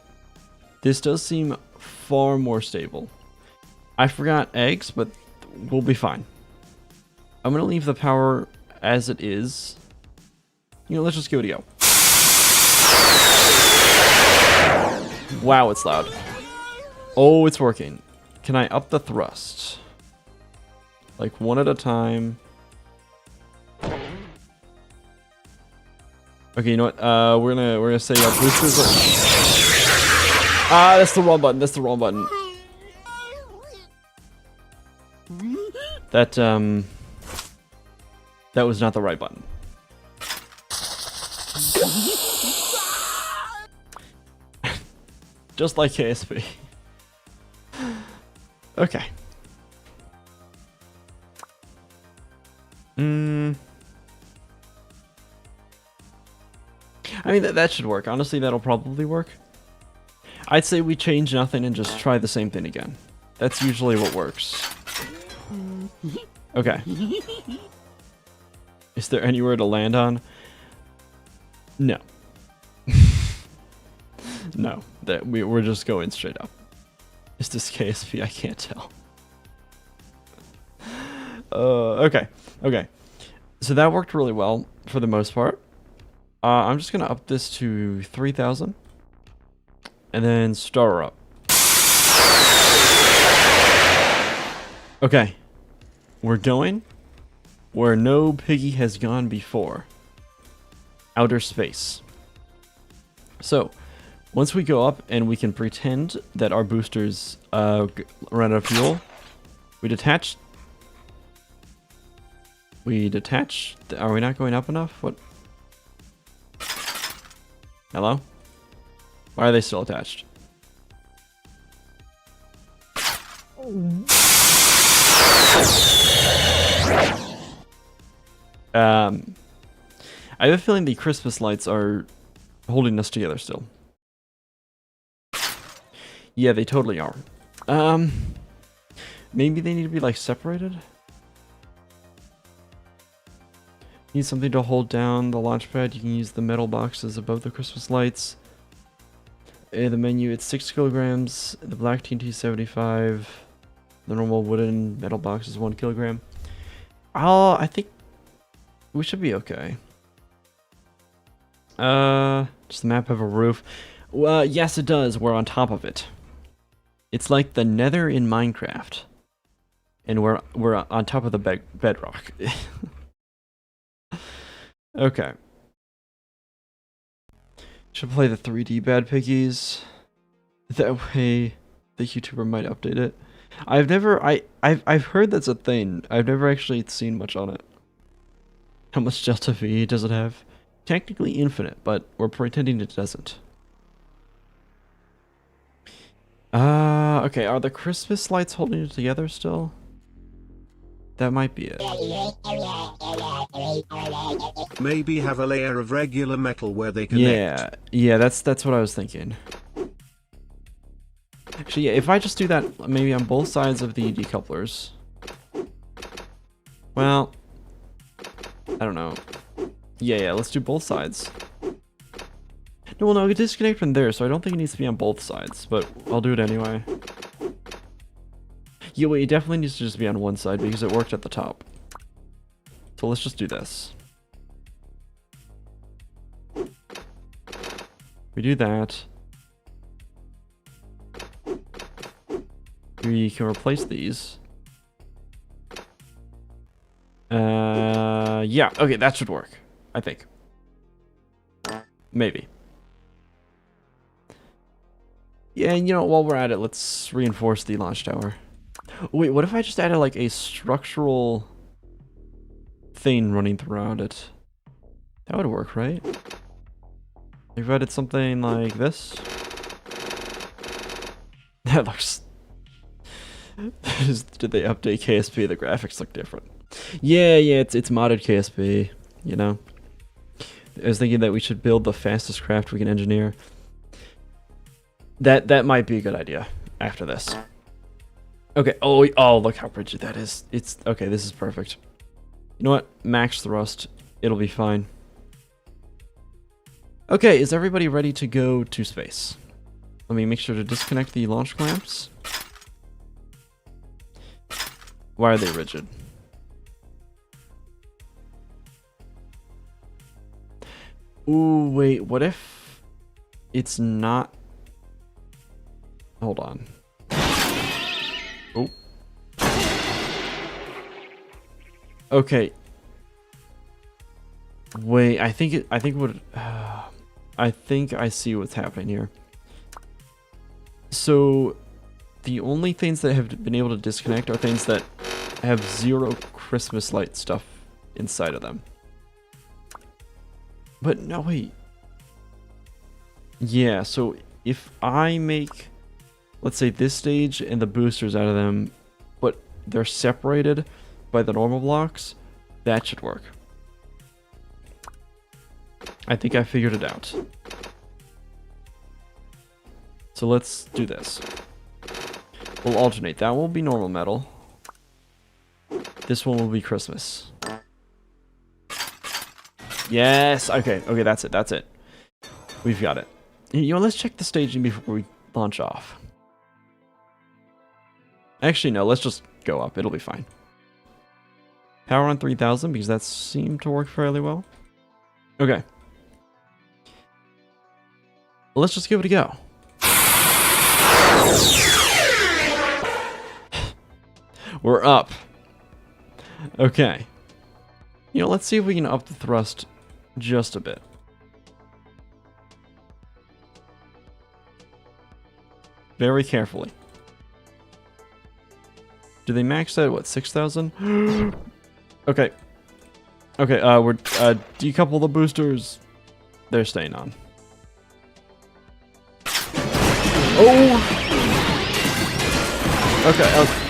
This does seem far more stable. I forgot eggs, but we'll be fine. I'm gonna leave the power as it is. You know, let's just give it a go. Wow, it's loud. Oh, it's working. Can I up the thrust? Like one at a time. Okay, you know what? We're gonna say boosters. That's the wrong button. That was not the right button. Just like KSP. Okay. I mean, that should work. Honestly, that'll probably work. I'd say we change nothing and just try the same thing again. That's usually what works. Okay. Is there anywhere to land on? No. No. We're just going straight up. Is this KSP? I can't tell. Okay. Okay. So that worked really well for the most part. I'm just going to up this to 3,000. And then start her up. Okay. We're going where no piggy has gone before. Outer space. So, once we go up and we can pretend that our boosters run out of fuel, we detach. We detach. Are we not going up enough? What? Hello? Why are they still attached? I have a feeling the Christmas lights are holding us together still. Yeah, they totally are. Maybe they need to be like separated? Need something to hold down the launch pad. You can use the metal boxes above the Christmas lights. The menu, it's 6 kilograms. The black TNT 75. The normal wooden metal box is 1 kilogram. I think we should be okay. Does the map have a roof? Well, yes it does. We're on top of it. It's like the Nether in Minecraft. And we're on top of the bedrock. Okay. Should play the 3D Bad Piggies. That way the YouTuber might update it. I've heard that's a thing. I've never actually seen much on it. How much Delta V does it have? Technically infinite, but we're pretending it doesn't. Okay, are the Christmas lights holding it together still? That might be it. Maybe have a layer of regular metal where they connect. Yeah, that's what I was thinking. Actually, yeah, if I just do that maybe on both sides of the decouplers. Well, I don't know. Yeah, let's do both sides. No, well, no, disconnect from there, so I don't think it needs to be on both sides, but I'll do it anyway. Yeah, wait, it definitely needs to just be on one side because it worked at the top. So let's just do this. We do that. We can replace these. Yeah, okay, that should work. I think. Maybe. Yeah, and you know, while we're at it, let's reinforce the launch tower. Wait, what if I just added like a structural thing running throughout it? That would work, right? If I added something like this. That looks... Did they update KSP? The graphics look different. Yeah, it's modded KSP, you know? I was thinking that we should build the fastest craft we can engineer. That might be a good idea after this. Okay, oh, look how rigid that is. It's, okay, this is perfect. You know what? Max thrust. It'll be fine. Okay, is everybody ready to go to space? Let me make sure to disconnect the launch clamps. Why are they rigid? Ooh, wait, what if it's not... Hold on. Oh. Okay. Wait, I think I see what's happening here. So the only things that have been able to disconnect are things that have 0 Christmas light stuff inside of them. But no, wait. Yeah, so if I make, let's say, this stage and the boosters out of them, but they're separated by the normal blocks, that should work. I think I figured it out. So let's do this. We'll alternate. That will be normal metal. This one will be Christmas. Yes! Okay, okay, that's it, that's it. We've got it. You know, let's check the staging before we launch off. Actually, no, let's just go up. It'll be fine. Power on 3000, because that seemed to work fairly well. Okay. Let's just give it a go. We're up. Okay. You know, let's see if we can up the thrust just a bit. Very carefully. Do they max out at what, 6,000? Okay. Okay, we're decouple the boosters. They're staying on. Oh! Okay, okay.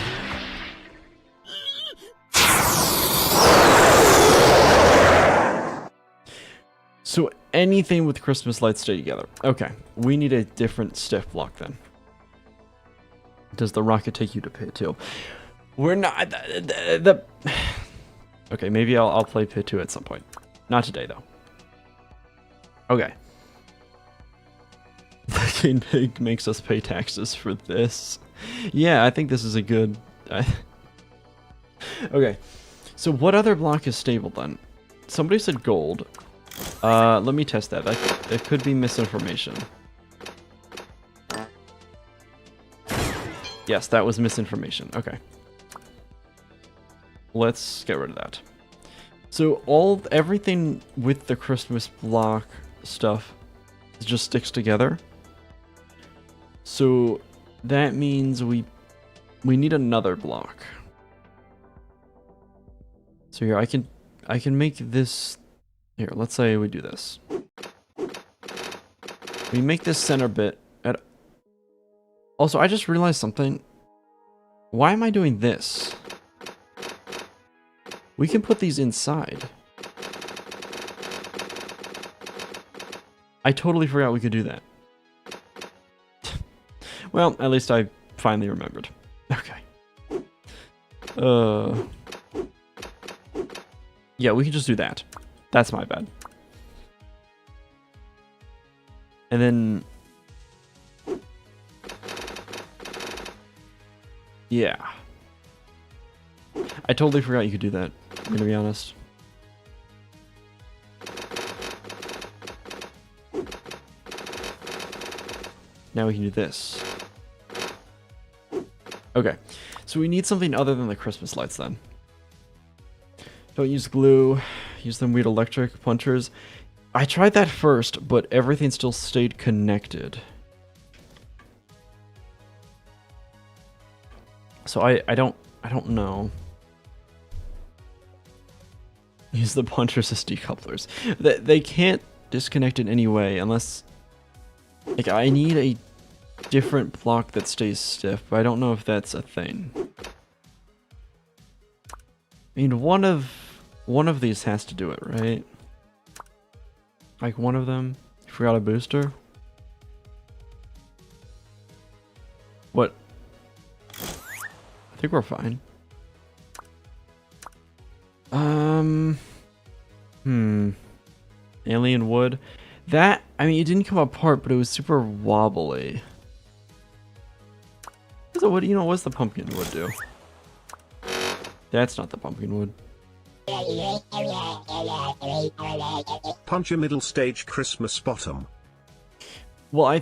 So anything with Christmas lights stay together. Okay, we need a different stiff block then. Does the rocket take you to pit 2? We're not Okay, maybe I'll play pit 2 at some point. Not today though. Okay. King Pig makes us pay taxes for this. Yeah, I think this is a good... Okay, so what other block is stable then? Somebody said gold. Let me test that. It could be misinformation. Yes, that was misinformation. Okay. Let's get rid of that. So everything with the Christmas block stuff just sticks together. So that means we need another block. So here I can make this here, let's say we do this. We make this center bit at also, I just realized something. Why am I doing this? We can put these inside. I totally forgot we could do that. Well, at least I finally remembered. Okay. Yeah, we can just do that. That's my bad. And then... yeah. I totally forgot you could do that, I'm gonna be honest. Now we can do this. Okay, so we need something other than the Christmas lights then. Don't use glue, use them weird electric punchers. I tried that first, but everything still stayed connected. So I don't know. Use the punchers as decouplers. They can't disconnect in any way unless... like, I need a different block that stays stiff, but I don't know if that's a thing. I mean, one of these has to do it, right? Like one of them? You forgot a booster? What? I think we're fine. Alien wood. That, I mean, it didn't come apart, but it was super wobbly. So what, you know, what's the pumpkin wood do? That's not the pumpkin wood. Punch a middle stage Christmas bottom. Well,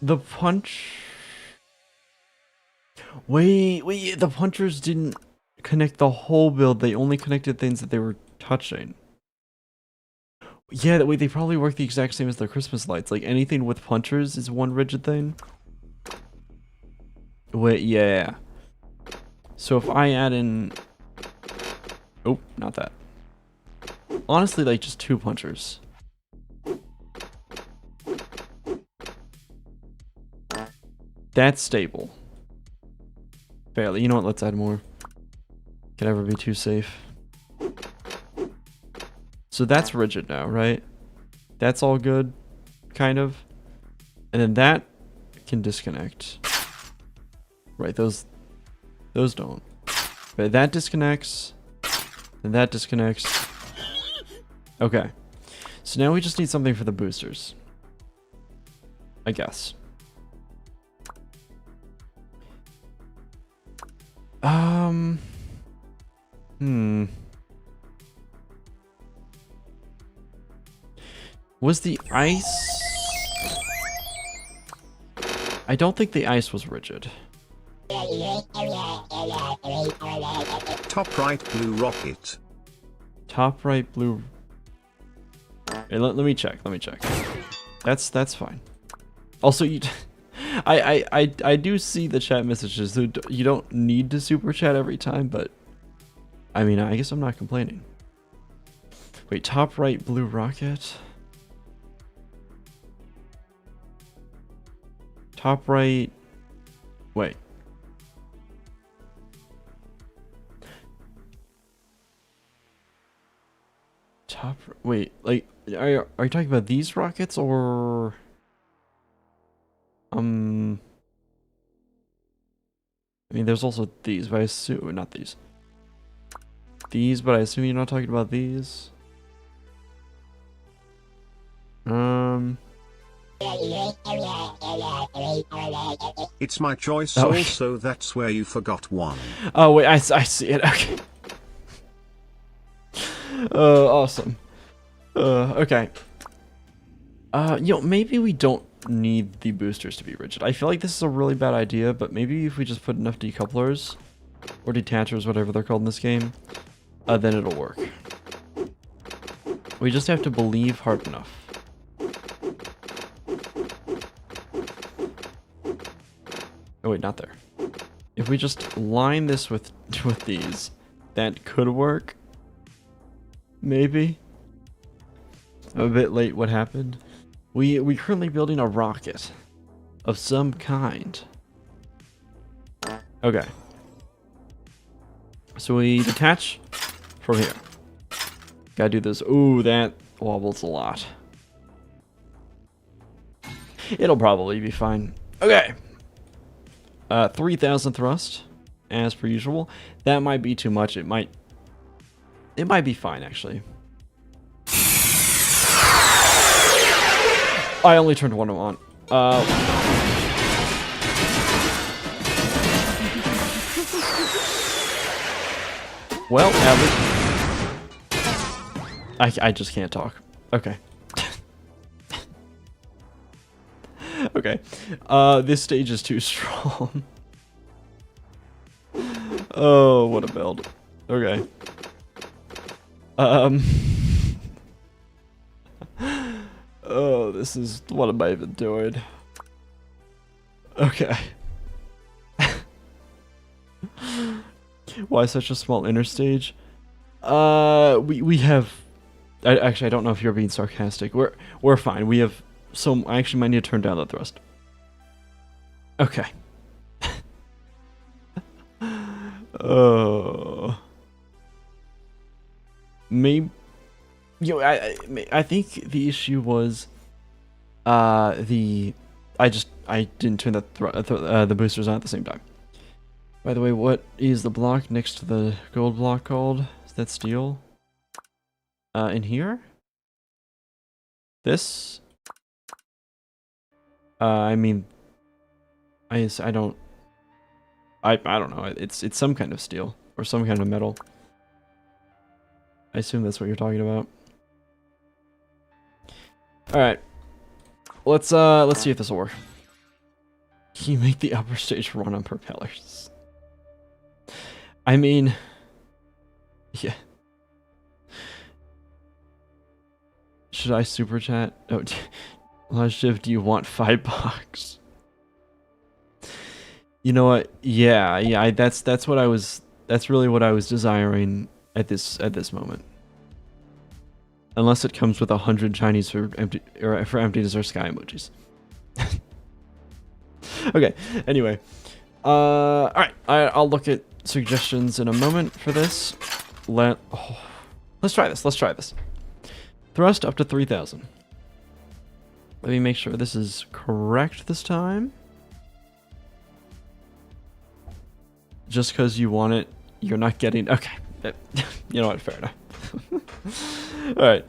the punch... Wait, the punchers didn't connect the whole build. They only connected things that they were touching. Yeah, that way they probably work the exact same as the Christmas lights. Like, anything with punchers is one rigid thing. Wait, yeah. So if I add in... Oh, not that. Honestly, like, just 2 punchers. That's stable. Fairly. You know what? Let's add more. Can never be too safe. So that's rigid now, right? That's all good, kind of. And then that can disconnect. Right, those don't. Right, that disconnects. And that disconnects. Okay. So now we just need something for the boosters. I guess. Was the ice... I don't think the ice was rigid. Top right blue rocket. Top right blue... Hey, let me check, That's fine. Also, you... I do see the chat messages. So you don't need to super chat every time, but... I mean, I guess I'm not complaining. Wait, top right blue rocket? Top right... Wait. Wait, like, are you talking about these rockets, or... I mean, there's also these, but I assume... Not these. These, but I assume you're not talking about these. It's my choice, oh. Also that's where you forgot one. Oh wait, I see it. Okay. Awesome. Okay. Maybe we don't need the boosters to be rigid. I feel like this is a really bad idea, but maybe if we just put enough decouplers or detachers, whatever they're called in this game, then it'll work. We just have to believe hard enough. Oh wait, not there. If we just line this with these, that could work. Maybe. A bit late, what happened? We currently building a rocket of some kind. Okay. So we detach from here. Gotta do this. Ooh, that wobbles a lot. It'll probably be fine. Okay. 3,000 thrust, as per usual. That might be too much. It might be fine, actually. I only turned one on. Well, I just can't talk. Okay. Okay. This stage is too strong. Oh, what a build. Okay. Oh, this is... What am I even doing? Okay. Why such a small inner stage? We have... Actually, I don't know if you're being sarcastic. We're fine. We have... So, I actually might need to turn down the thrust. Okay. Oh. Maybe... I think the issue was... I didn't turn the boosters on at the same time. By the way, what is the block next to the gold block called? Is that steel? In here? This? I mean, I don't know. It's some kind of steel or some kind of metal. I assume that's what you're talking about. All right, let's see if this will work. Can you make the upper stage run on propellers? I mean, yeah. Should I super chat? Oh, Last Shift, do you want $5? You know what? Yeah, yeah. That's what I was. That's really what I was desiring at this moment. Unless it comes with 100 Chinese for empty dessert sky emojis. Okay. Anyway, all right. I'll look at suggestions in a moment for this. Let's try this. Let's try this. Thrust up to 3,000. Let me make sure this is correct this time. Just because you want it, you're not getting... Okay. You know what? Fair enough. Alright.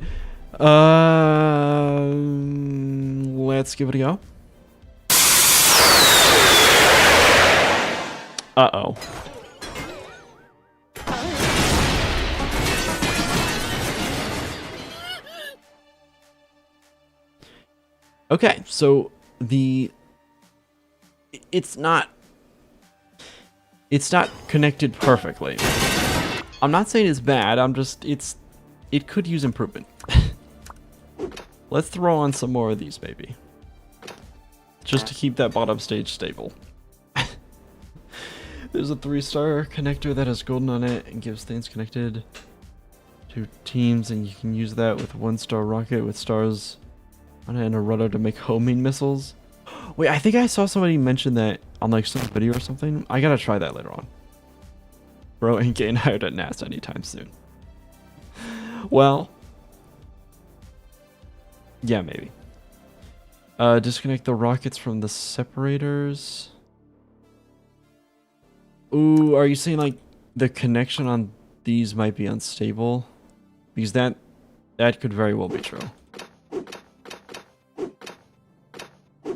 Let's give it a go. Uh-oh. Okay, so it's not connected perfectly. I'm not saying it's bad, it could use improvement. Let's throw on some more of these, maybe. Just to keep that bottom stage stable. There's a 3-star connector that has golden on it and gives things connected to teams, and you can use that with 1-star rocket with stars on it and a rudder to make homing missiles. Wait, I think I saw somebody mention that on like some video or something. I gotta try that later on. Bro ain't getting hired at NASA anytime soon. Well, yeah, maybe. Disconnect the rockets from the separators. Ooh, are you saying like the connection on these might be unstable? Because that could very well be true.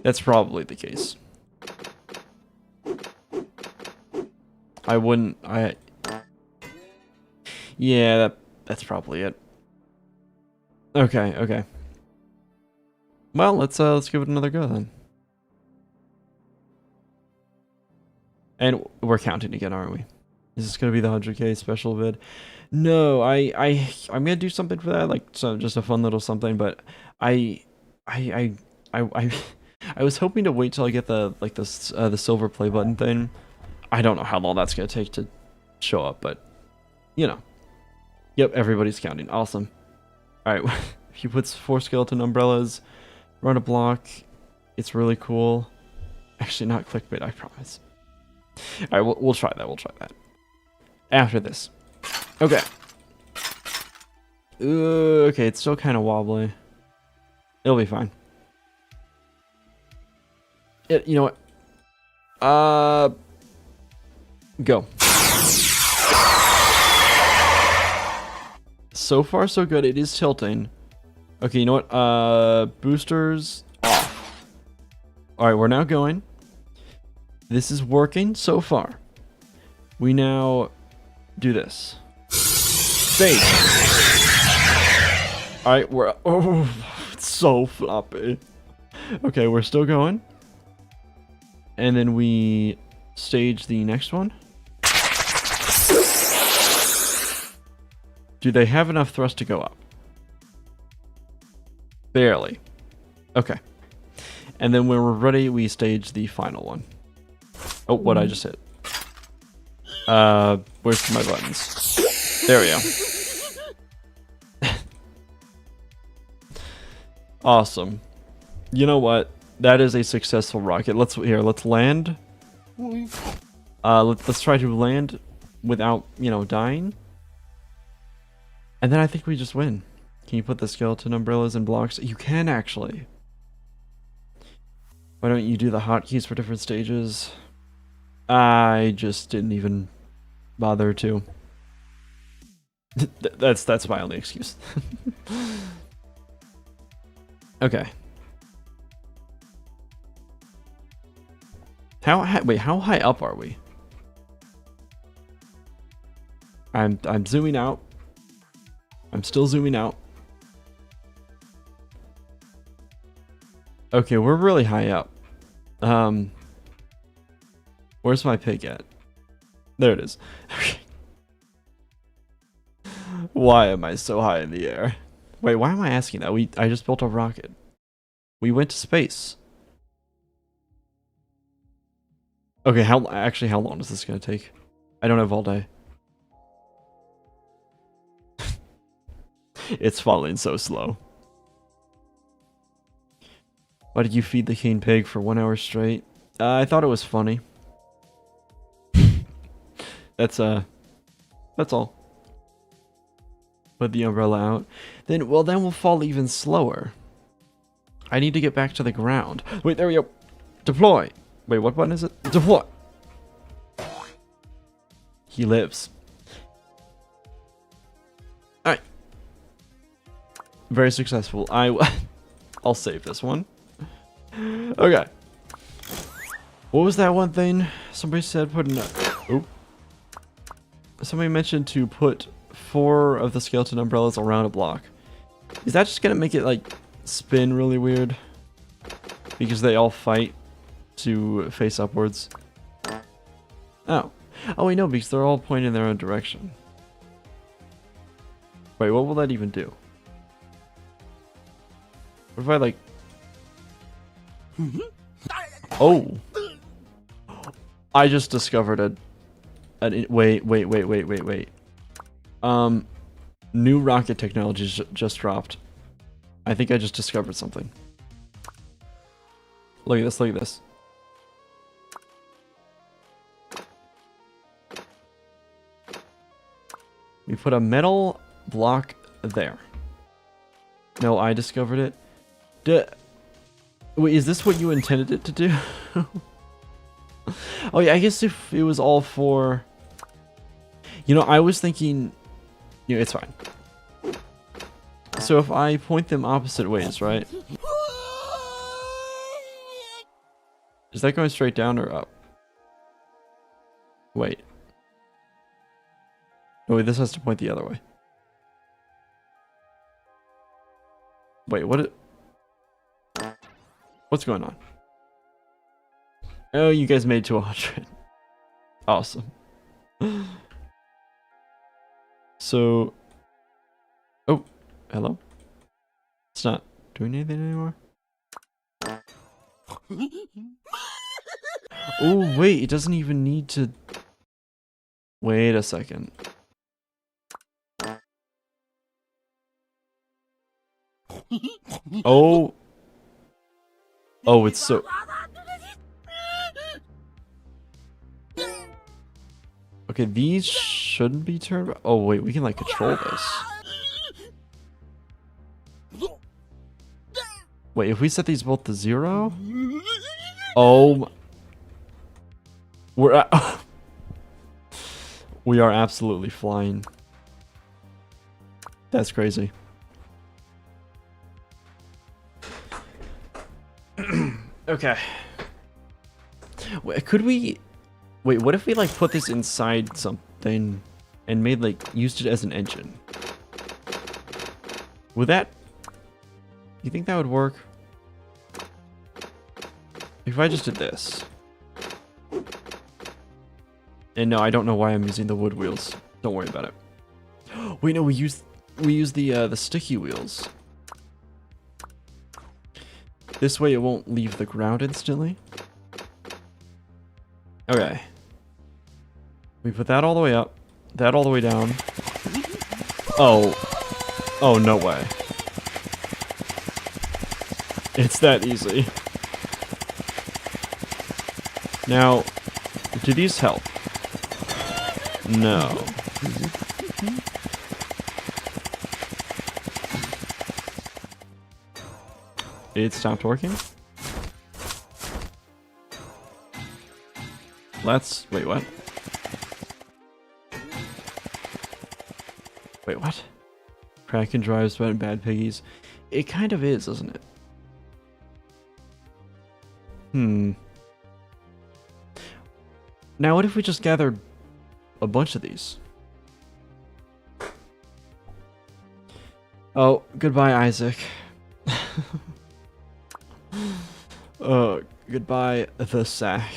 That's probably the case. Yeah, that's probably it. Okay, okay. Well, let's give it another go then. And we're counting again, aren't we? Is this gonna be the 100K special vid? No, I'm gonna do something for that, like just a fun little something. But I was hoping to wait till I get the silver play button thing. I don't know how long that's gonna take to show up, but you know. Yep, everybody's counting. Awesome. All right, if you put 4 skeleton umbrellas, run a block, it's really cool. Actually, not clickbait, I promise. All right, we'll try that. We'll try that after this. Okay. Okay, it's still kind of wobbly. It'll be fine. You know what? Go. So far, so good. It is tilting. Okay, you know what? Boosters off. All right, we're now going. This is working so far. We now do this. Stage. All right, we're... Oh, it's so floppy. Okay, we're still going. And then we stage the next one. Do they have enough thrust to go up? Barely. Okay. And then when we're ready, we stage the final one. Oh, what I just hit. Where's my buttons? There we go. Awesome. You know what? That is a successful rocket. Let's land. Let's try to land without, dying. And then I think we just win. Can you put the skeleton umbrellas and blocks? You can actually. Why don't you do the hotkeys for different stages? I just didn't even bother to. That's my only excuse. Okay. Wait, how high up are we? I'm zooming out. I'm still zooming out. Okay, we're really high up. Where's my pig at? There it is. Okay. Why am I so high in the air? Wait, why am I asking that? I just built a rocket. We went to space. Okay, how long is this gonna take? I don't have all day. It's falling so slow. Why did you feed the king pig for 1 hour straight? I thought it was funny. That's all. Put the umbrella out. Then we'll fall even slower. I need to get back to the ground. Wait, there we go. Deploy. Wait, what button is it? Deploy. He lives. Alright. Very successful. I'll save this one. Okay. What was that one thing? Somebody said put in a... Oop. Somebody mentioned to put 4 of the skeleton umbrellas around a block. Is that just gonna make it, like, spin really weird? Because they all fight to face upwards. Oh. Oh, wait, no, because they're all pointing in their own direction. Wait, what will that even do? What if I, like... Oh! I just discovered wait. New rocket technology just dropped. I think I just discovered something. Look at this, look at this. We put a metal block there. No, I discovered it. Wait, is this what you intended it to do? Oh yeah, I guess if it was all for... You know, I was thinking... You know, it's fine. So if I point them opposite ways, right? Is that going straight down or up? Wait. Oh, wait, this has to point the other way. Wait, what's going on? Oh, you guys made it to 100. Awesome. So... Oh, hello? It's not doing anything anymore? Oh, wait, it doesn't even need to... Wait a second. Oh. Oh, it's so... Okay, these shouldn't be turned back. Oh, wait, we can, like, control this. Wait, if we set these both to 0? Oh. We're at... We are absolutely flying. That's crazy. Okay. Wait, could we... Wait, what if we, like, put this inside something and made, like, used it as an engine? Would that... You think that would work? If I just did this. And no, I don't know why I'm using the wood wheels. Don't worry about it. Wait, no, we use the sticky wheels. This way it won't leave the ground instantly. Okay. We put that all the way up. That all the way down. Oh. Oh, no way. It's that easy. Now, do these help? No. It stopped working? Wait, what? Wait, what? Kraken drives Bad Piggies. It kind of is, isn't it? Now, what if we just gathered a bunch of these? Oh, goodbye, Isaac. Goodbye, the sack.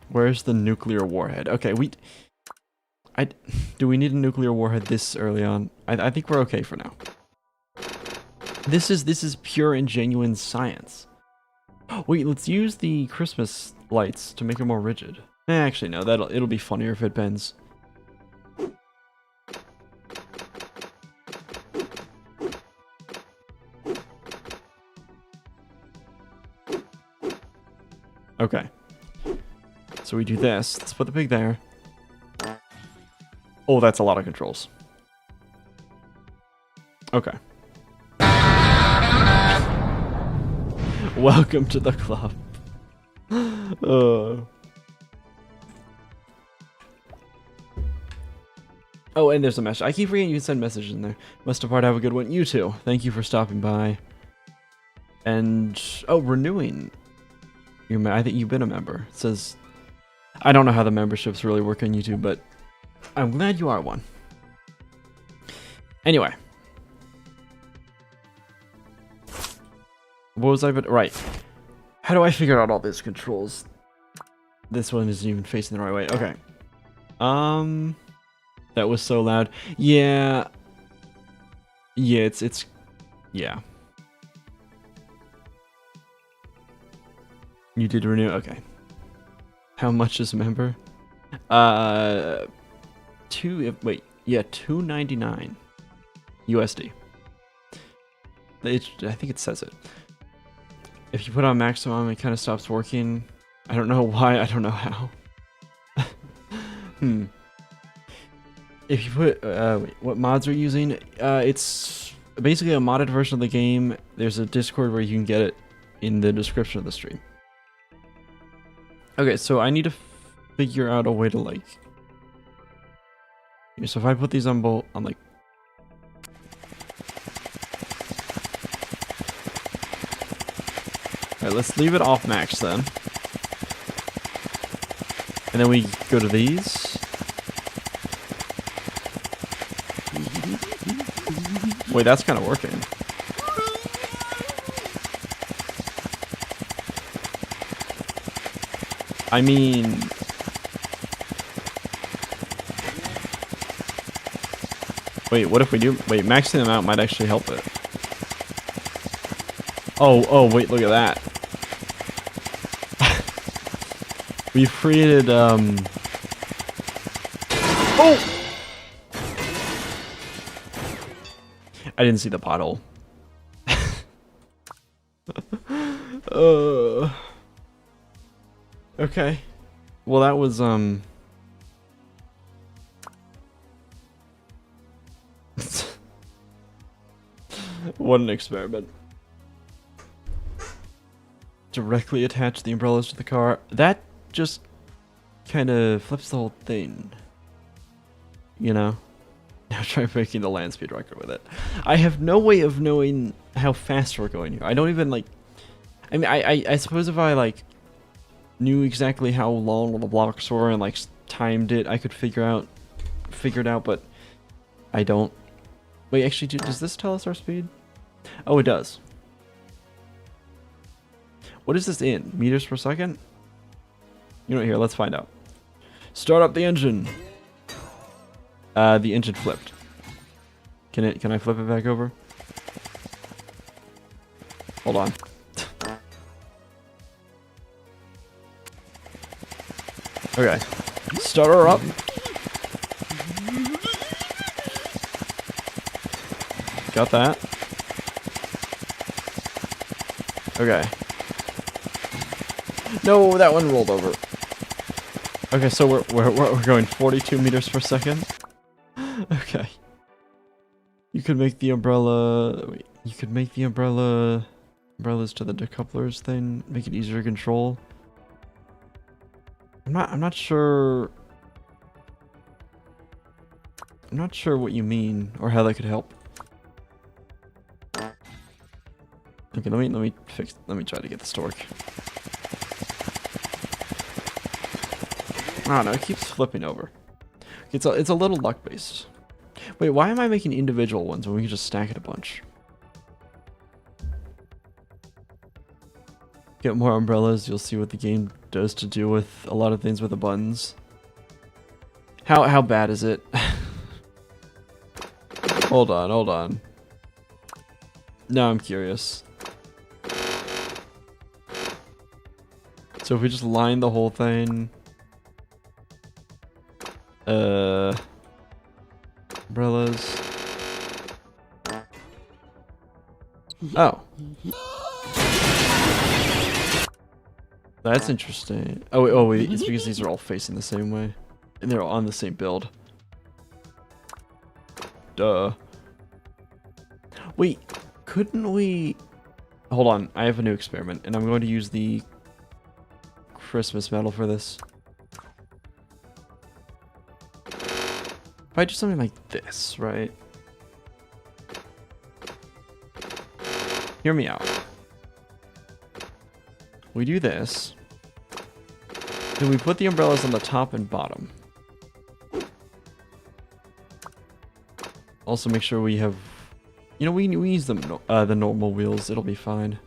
Where's the nuclear warhead? Okay, do we need a nuclear warhead this early on? I think we're okay for now. This is pure and genuine science. Wait, let's use the Christmas lights to make it more rigid. Actually, no, it'll be funnier if it bends. Okay. So we do this. Let's put the pig there. Oh, that's a lot of controls. Okay. Welcome to the club. Oh, and there's a message. I keep forgetting you can send messages in there. Must depart, have a good one. You too. Thank you for stopping by. And, oh, renewing. I think you've been a member. It says, I don't know how the memberships really work on YouTube, but I'm glad you are one. Anyway. What was I, right. How do I figure out all these controls? This one isn't even facing the right way. Okay. That was so loud. Yeah. Yeah, it's yeah. You did renew, okay. How much is a member? $2.99 USD. I think it says it. If you put on maximum, it kind of stops working. I don't know why, I don't know how. If you put, wait, what mods are you using? It's basically a modded version of the game. There's a Discord where you can get it in the description of the stream. Okay, so I need to figure out a way to, like... So if I put these on both, I'm like... Alright, let's leave it off max then. And then we go to these. Wait, that's kind of working. I mean... Wait, what if we do... Wait, maxing them out might actually help it. Oh, wait, look at that. We've created, Oh! I didn't see the pothole. Okay. Well, that was, what an experiment. Directly attach the umbrellas to the car. That just kind of flips the whole thing. You know? Now try breaking the land speed record with it. I have no way of knowing how fast we're going here. I don't even, like... I mean, I suppose if I, like, knew exactly how long the blocks were and, like, timed it, I could figure it out, but I don't. Wait, actually, does this tell us our speed? Oh, it does. What is this in? Meters per second? You know what, here, let's find out. Start up the engine. The engine flipped. Can I flip it back over? Hold on. Okay. Start her up. Got that. Okay. No, that one rolled over. Okay, so we're going 42 meters per second. Okay. You could make the umbrella. Wait, you could make the umbrellas to the decouplers thing. Make it easier to control. I'm not sure. I'm not sure what you mean or how that could help. Okay, let me try to get this to work. I don't know, it keeps flipping over. It's a little luck based. Wait, why am I making individual ones when we can just stack it a bunch? Get more umbrellas, you'll see what the game does to do with a lot of things with the buttons. How bad is it? Hold on. Now I'm curious. So if we just line the whole thing, umbrellas. Oh, that's interesting. Oh wait, it's because these are all facing the same way, and they're on the same build. Duh. Wait, couldn't we? Hold on, I have a new experiment, and I'm going to use the Christmas metal for this. If I do something like this, right? Hear me out. We do this. Then we put the umbrellas on the top and bottom. Also make sure we have... You know, we use the normal wheels. It'll be fine.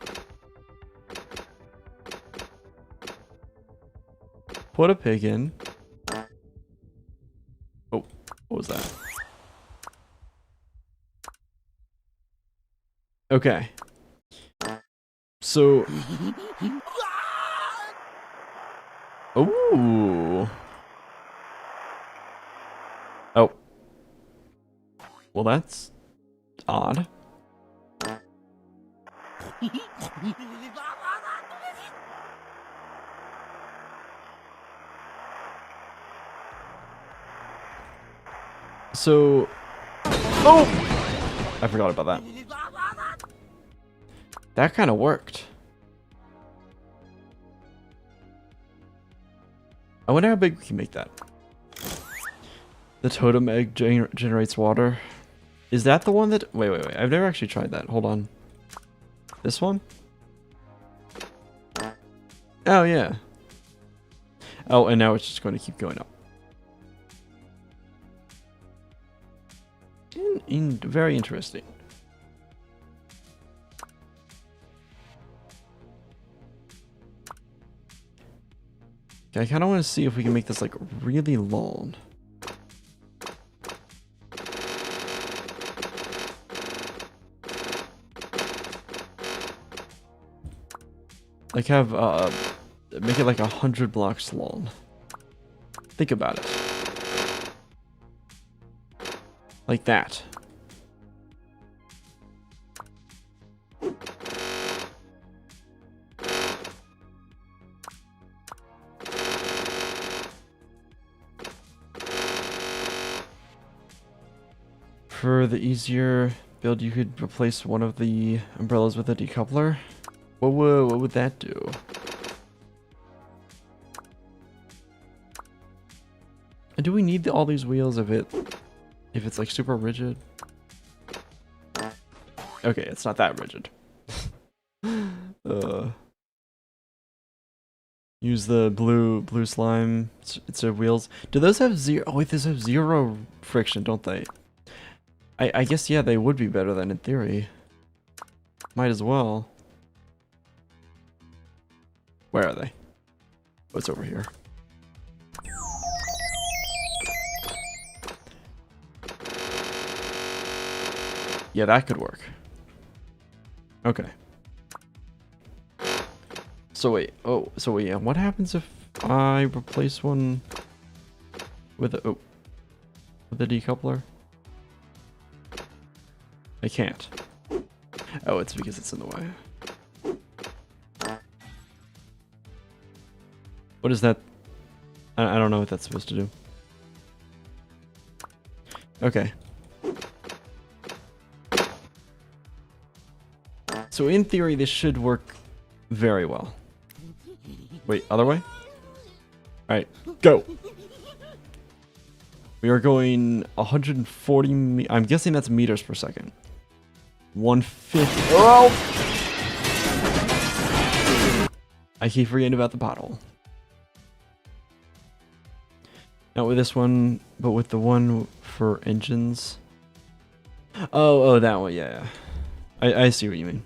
Put a pig in. Oh, what was that? Okay. So... Ooh. Oh. Well, that's odd. So... Oh! I forgot about that. That kind of worked. I wonder how big we can make that. The totem egg generates water. Is that the one that... Wait. I've never actually tried that. Hold on. This one? Oh, yeah. Oh, and now it's just going to keep going up. Very interesting. Okay, I kind of want to see if we can make this like really long. Like have make it like 100 blocks long. Think about it. Like that. For the easier build, you could replace one of the umbrellas with a decoupler. What would that do? And do we need all these wheels if it's like super rigid? Okay, it's not that rigid. Use the blue slime instead of wheels. Do those have zero? Oh wait, those have zero friction, don't they? I guess yeah, they would be better than in theory. Might as well. Where are they? What's over here? Yeah, that could work. Okay. So wait, yeah, what happens if I replace one with a decoupler? I can't. Oh, it's because it's in the way. What is that? I don't know what that's supposed to do. Okay. So in theory, this should work very well. Wait, other way? Alright, go! We are going 140 I'm guessing that's meters per second. 150. Oh! I keep forgetting about the pothole. Not with this one, but with the one for engines. Oh, that one, yeah. I see what you mean.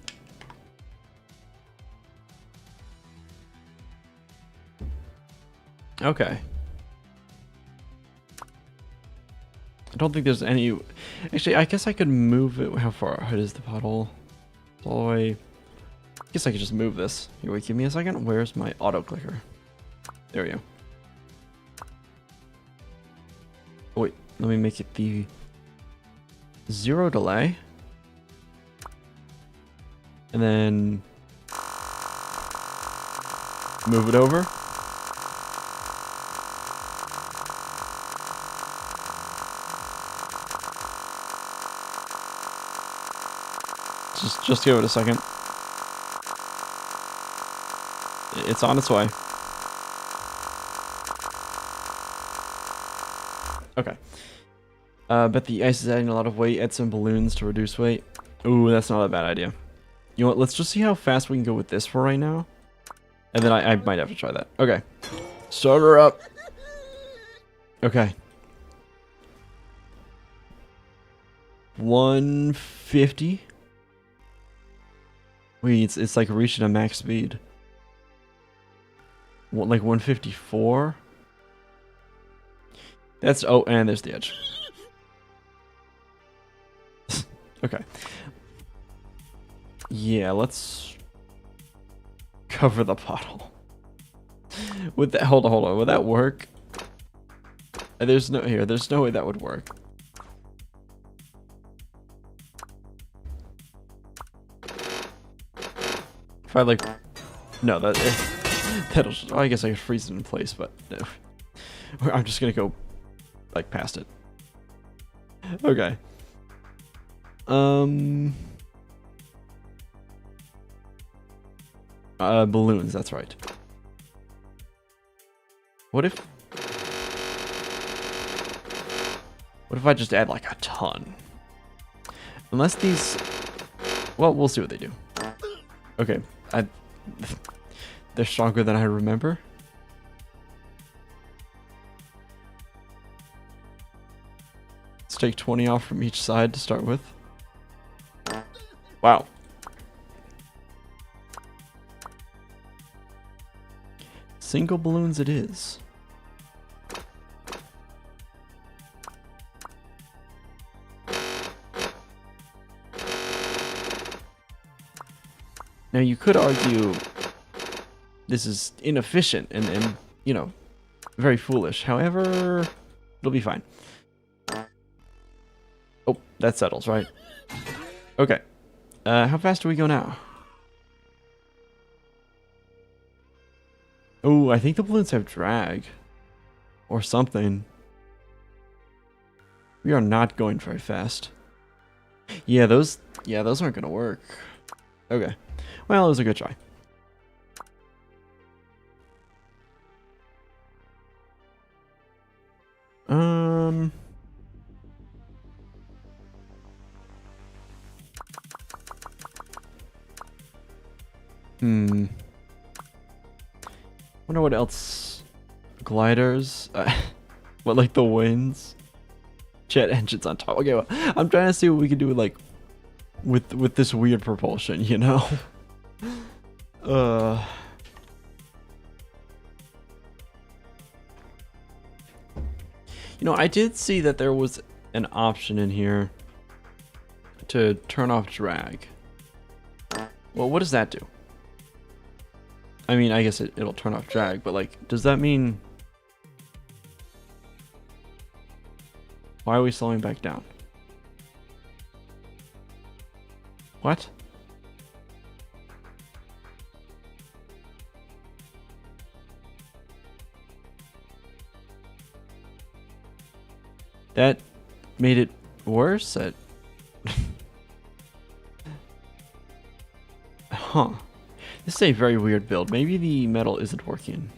Okay. I don't think there's any... Actually, I guess I could move it. How far ahead is the pothole? All the way Guess I could just move this. Here, wait, give me a second. Where's my auto clicker? There we go. Oh, wait, let me make it the 0 delay. And then move it over. Just give it a second. It's on its way. Okay. Bet the ice is adding a lot of weight. Add some balloons to reduce weight. Ooh, that's not a bad idea. You know what? Let's just see how fast we can go with this for right now. And then I might have to try that. Okay. Start her up. Okay. 150. Wait, it's like reaching a max speed. What, like 154? That's, oh, and there's the edge. Okay. Yeah, let's cover the pothole. Would that, hold on, would that work? There's no way that would work. If I like, no, that'll, I guess I could freeze it in place, but no. I'm just gonna go like past it. Okay. Balloons, that's right. What if I just add like a ton? Unless these, well, we'll see what they do. Okay, they're stronger than I remember. Let's take 20 off from each side to start with. Wow. Single balloons it is. Now you could argue this is inefficient and you know, very foolish. However, it'll be fine. Oh, that settles, right? Okay. How fast do we go now? Oh, I think the balloons have drag. Or something. We are not going very fast. Yeah, those aren't gonna work. Okay. Well, it was a good try. Wonder what else. Gliders. What, like the winds? Jet engines on top. Okay, well, I'm trying to see what we can do like with this weird propulsion, you know? You know, I did see that there was an option in here to turn off drag. Well, what does that do? I mean, I guess it'll turn off drag, but like, does that mean... Why are we slowing back down? What? That made it worse? Huh. This is a very weird build. Maybe the metal isn't working.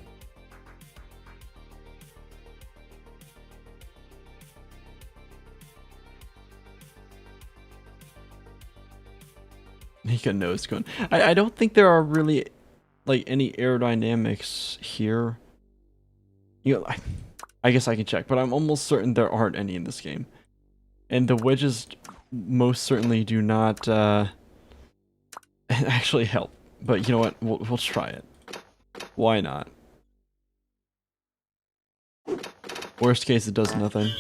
Make a nose cone. I don't think there are really like any aerodynamics here. You know, I guess I can check, but I'm almost certain there aren't any in this game. And the wedges most certainly do not actually help. But you know what? We'll try it. Why not? Worst case, it does nothing.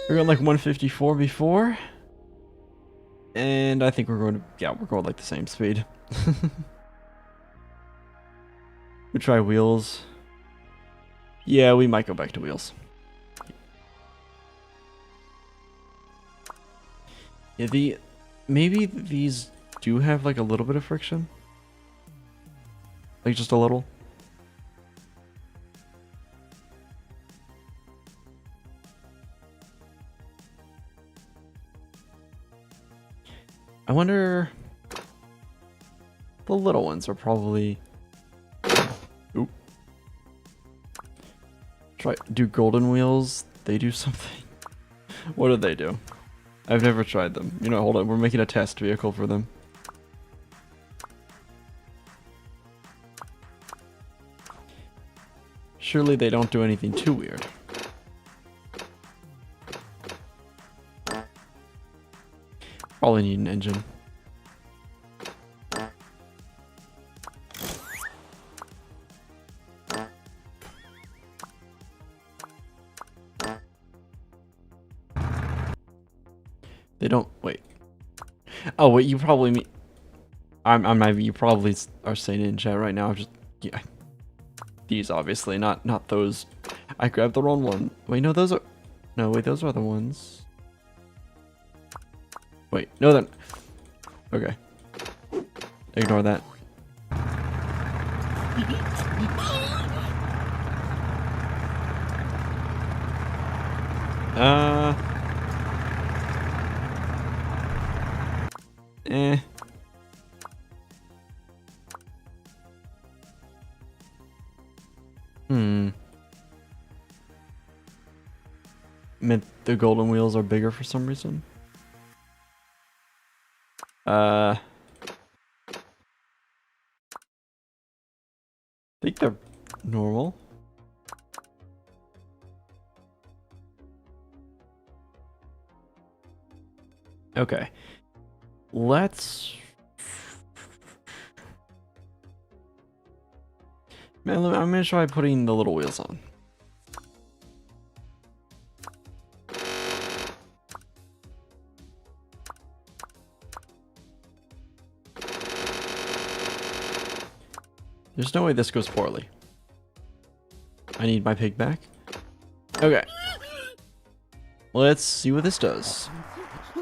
We were on like 154 before. And I think we're going to, yeah, we're going like the same speed. We try wheels. Yeah, we might go back to wheels. Yeah, maybe these do have like a little bit of friction. Like just a little. I wonder, the little ones are probably, oop. Do golden wheels, they do something? What do they do? I've never tried them. You know, hold on, we're making a test vehicle for them. Surely they don't do anything too weird. Probably need an engine. They don't, wait. Oh, wait, you probably mean, you probably are saying it in chat right now. Just, yeah. These, obviously, not those. I grabbed the wrong one. Wait, no, those are, no, wait, those are the ones. Wait, no, then, okay. Ignore that. Eh. Meant the golden wheels are bigger for some reason. I think they're normal. Okay. Let's... Man, I'm gonna try putting the little wheels on. There's no way this goes poorly. I need my pig back. Okay. Let's see what this does.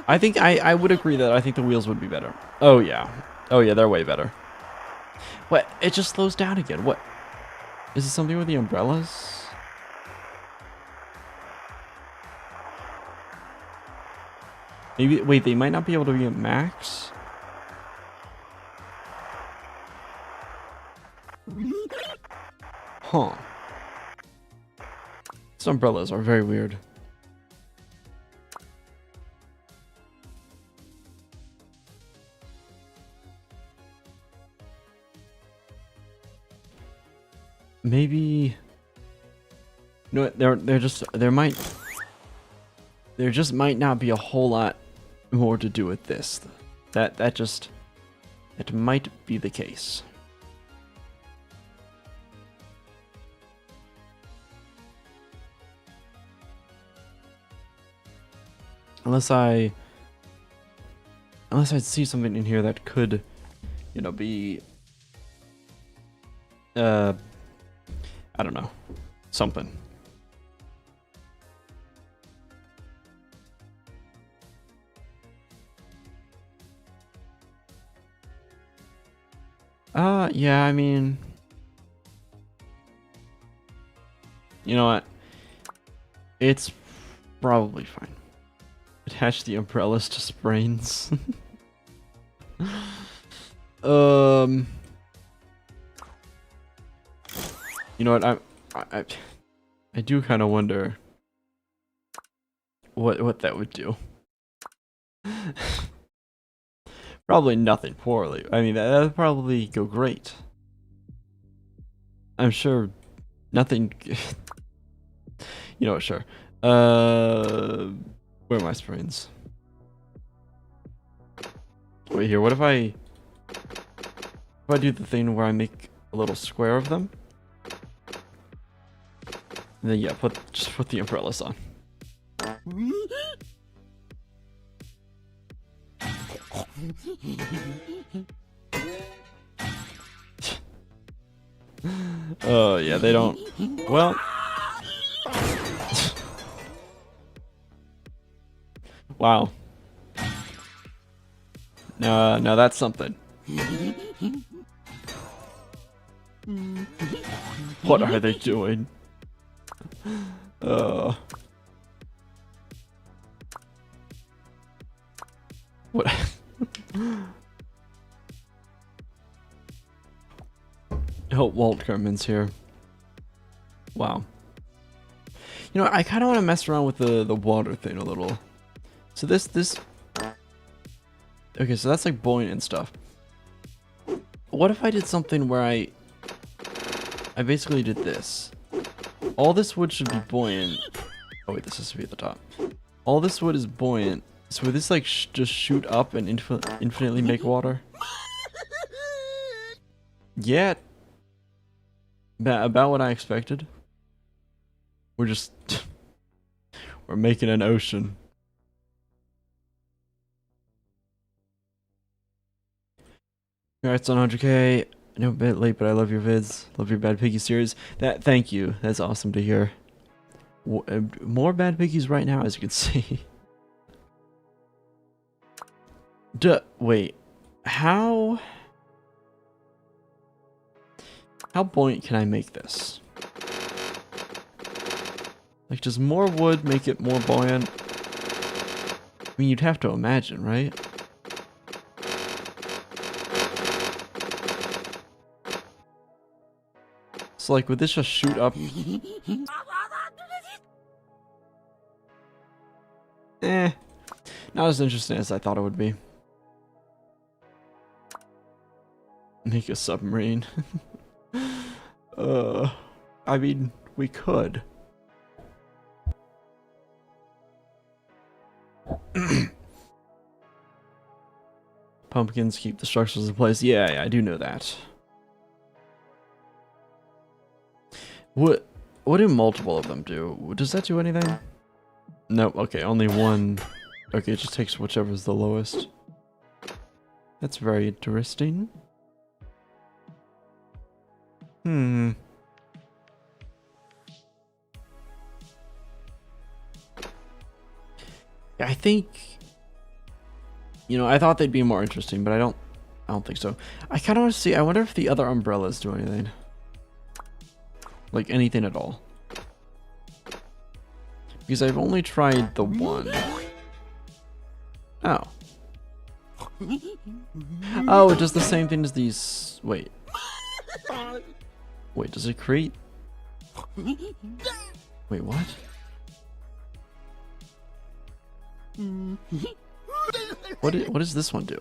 I think I would agree that I think the wheels would be better. Oh yeah. Oh yeah, they're way better. What? It just slows down again. What? Is it something with the umbrellas? Maybe, wait, they might not be able to be at max? Huh. These umbrellas are very weird. Maybe... No, there just might not be a whole lot more to do with this. That might be the case. Unless I see something in here that could, you know, be I don't know, something. Yeah, I mean, you know what? It's probably fine. Attach the umbrellas to sprains. You know what? I do kind of wonder what that would do. Probably nothing poorly. I mean, that would probably go great. I'm sure nothing. You know what? Sure. Where are my sprains? Wait here. What if I do the thing where I make a little square of them? And then yeah, just put the umbrellas on. Oh, yeah, they don't... Well... Wow. Now that's something. What are they doing? What? I hope Walt Kerman's here. Wow. You know, I kind of want to mess around with the water thing a little. So this... Okay, so that's like buoyant and stuff. What if I did something where I basically did this? All this wood should be buoyant. Oh wait, this has to be at the top. All this wood is buoyant. So would this like just shoot up and infinitely make water? Yeah. About what I expected. We're just... we're making an ocean. Congrats on 100k. I know a bit late, but I love your vids. Love your Bad Piggy series. Thank you. That's awesome to hear. More Bad Piggies right now, as you can see. Wait. How buoyant can I make this? Like, does more wood make it more buoyant? I mean, you'd have to imagine, right? So, like, would this just shoot up? Not as interesting as I thought it would be. Make a submarine. I mean, we could. Pumpkins keep the structures in place. Yeah, I do know that. What do multiple of them do? Does that do anything? Nope, okay, only one. Okay, it just takes whichever's the lowest. That's very interesting. I think, you know, I thought they'd be more interesting, but I don't think so. I kind of want to see. I wonder if the other umbrellas do anything, like anything at all, because I've only tried the one. Oh. Oh, it does the same thing as these. Wait, does it create? Wait, what? What does this one do?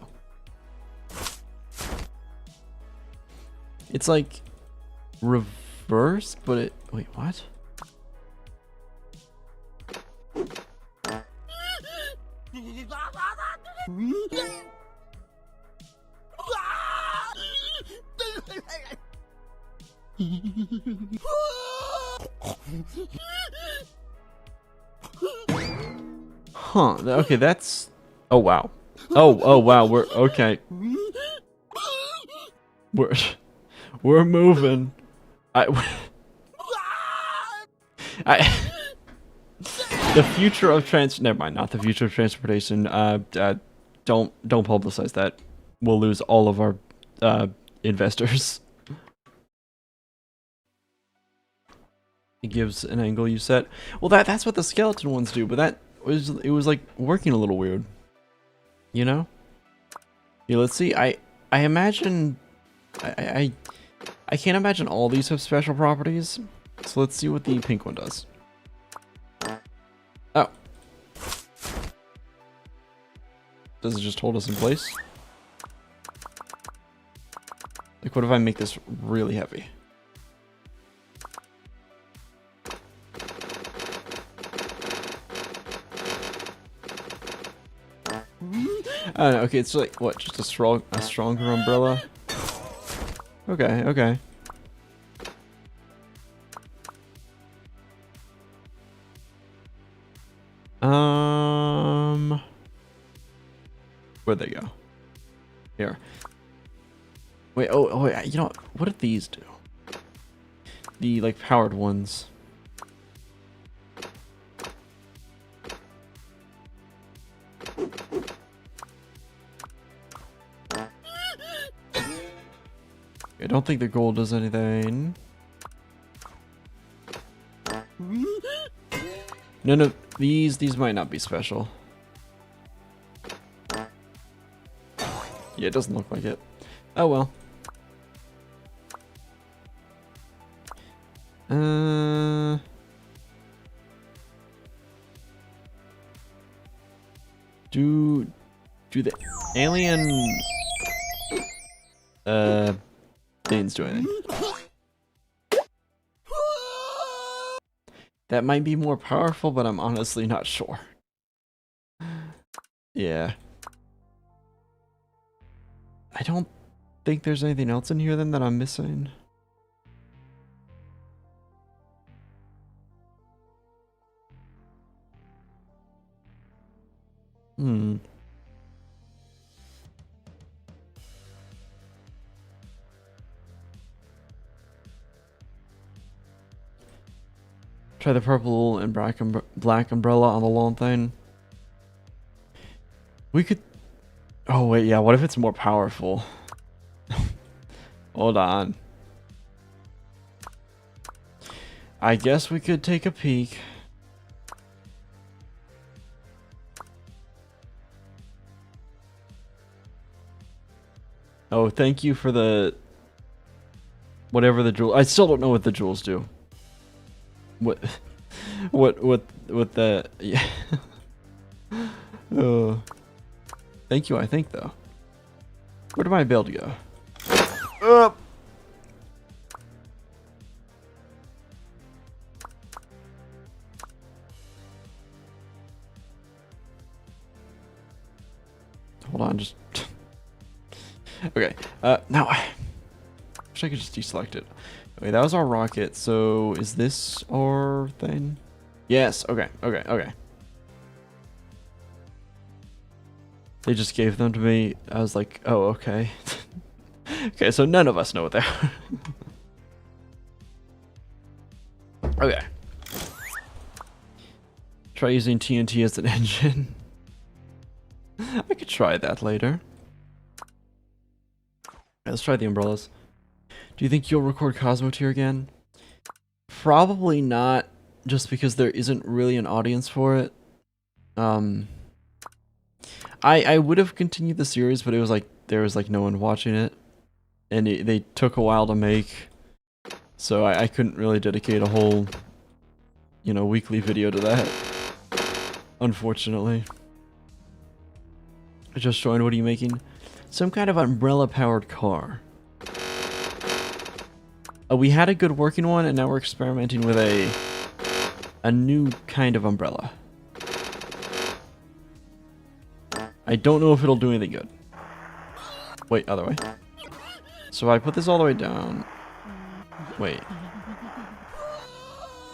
It's like reversed, but it... Wait, what? Huh, okay, that's... Oh, wow. Oh, wow, we're... Okay. We're moving. The future of never mind, not the future of transportation. Don't publicize that. We'll lose all of our investors. It gives an angle you set. Well, that's what the skeleton ones do, but it was like working a little weird. You know? Yeah, let's see. I imagine I can't imagine all these have special properties. So let's see what the pink one does. Oh. Does it just hold us in place? Like, what if I make this really heavy? I don't know, okay, it's like, what, just a stronger umbrella? Okay, okay. Where'd they go? Here. Wait, oh wait, you know what did these do? The like powered ones. I don't think the gold does anything. No, these might not be special. Yeah, it doesn't look like it. Oh well. Do the alien things do anything? That might be more powerful, but I'm honestly not sure. Yeah. I don't think there's anything else in here then that I'm missing. Try the purple and black umbrella on the lawn thing. We could... Oh wait, yeah, what if it's more powerful? Hold on. I guess we could take a peek. Oh, thank you for the... Whatever the jewel... I still don't know what the jewels do. What the... Yeah. Thank you, I think, though. Where did my build go? Hold on, just... Okay, now... I wish I could just deselect it. Okay, that was our rocket, so is this our thing? Yes, okay. They just gave them to me. I was like, oh, okay. Okay, so none of us know what they are. Okay. Try using TNT as an engine. I could try that later. Let's try the umbrellas. Do you think you'll record Cosmo Tier again? Probably not, just because there isn't really an audience for it. I would have continued the series, but it was like there was like no one watching it, and they took a while to make, so I couldn't really dedicate a whole, you know, weekly video to that. Unfortunately. I just joined. What are you making? Some kind of umbrella-powered car. We had a good working one, and now we're experimenting with a new kind of umbrella. I don't know if it'll do anything good. Wait, other way. So I put this all the way down. Wait.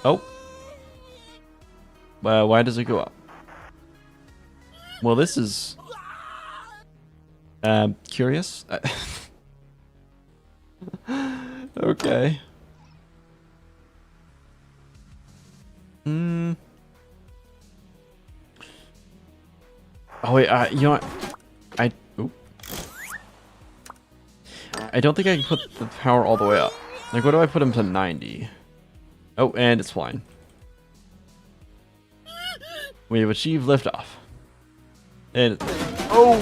Oh. Why does it go up? Well, this is... curious? Okay. Oh wait, you know what? I don't think I can put the power all the way up. Like, what do I put him to 90? Oh, and it's flying. We have achieved liftoff. And oh.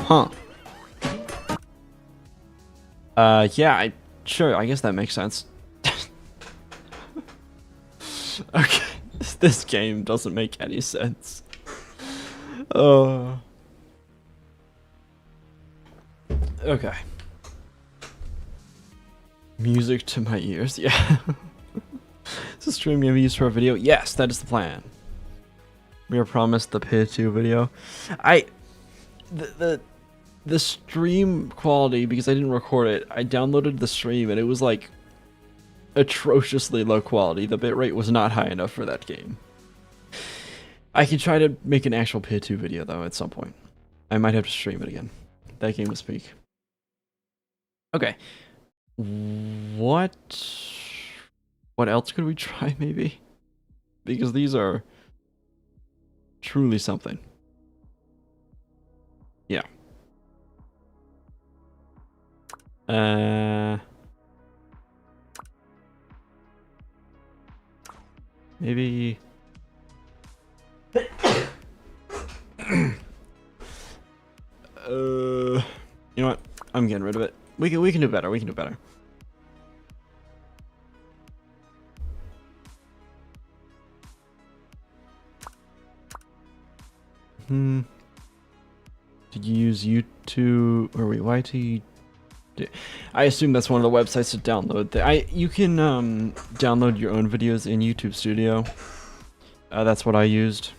Huh. Yeah, sure, I guess that makes sense. Okay, this game doesn't make any sense. Okay. Music to my ears, yeah. Is this stream you have used for a video? Yes, that is the plan. We were promised the Pit 2 video. The stream quality, because I didn't record it, I downloaded the stream and it was like atrociously low quality. The bitrate was not high enough for that game. I can try to make an actual Pit 2 video though at some point. I might have to stream it again. That game was peak. Okay. What else could we try maybe? Because these are truly something. Yeah. Maybe you know what? I'm getting rid of it. We can do better. We can do better. Did you use YouTube or wait, YT? I assume that's one of the websites to download. You can download your own videos in YouTube Studio. That's what I used,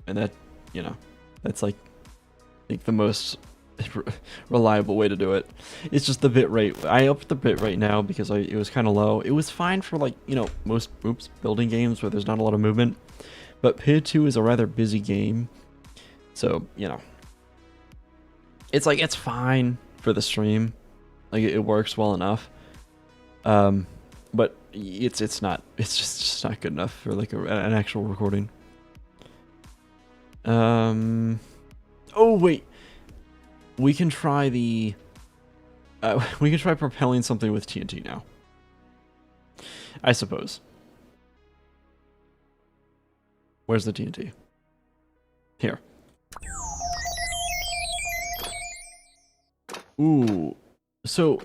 and that, you know, that's like I think the most reliable way to do it. It's just the bit rate. I upped the bit rate now because it was kind of low. It was fine for, like, you know, most building games where there's not a lot of movement, but Pit 2 is a rather busy game, so, you know, it's like, it's fine for the stream. Like, it works well enough, but it's just not good enough for like an actual recording. Oh wait, we can try the we can try propelling something with TNT now, I suppose. Where's the TNT? Here. Ooh. So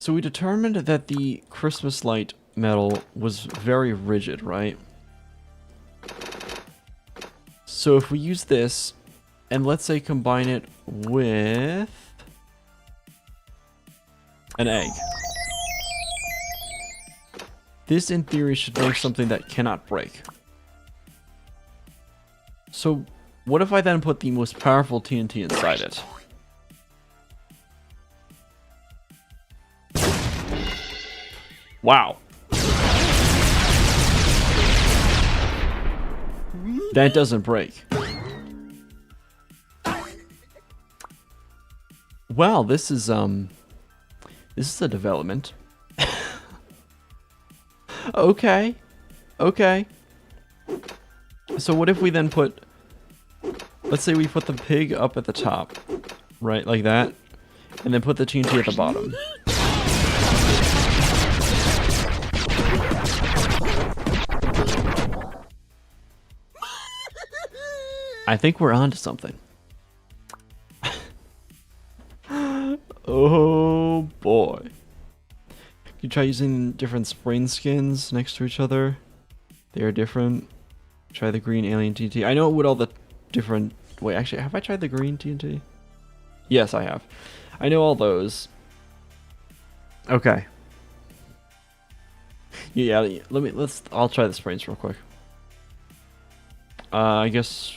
we determined that the Christmas light metal was very rigid, right? So if we use this, and let's say combine it with an egg. This, in theory, should make something that cannot break. So what if I then put the most powerful TNT inside it? Wow. That doesn't break. Wow, this is a development. Okay. Okay. So what if we then put, let's say we put the pig up at the top, right, like that, and then put the TNT at the bottom. I think we're onto something. Oh boy. You try using different spring skins next to each other. They are different. Try the green alien TNT. I know what all the different... Wait, actually, have I tried the green TNT? Yes, I have. I know all those. Okay. Yeah, I'll try the springs real quick. I guess...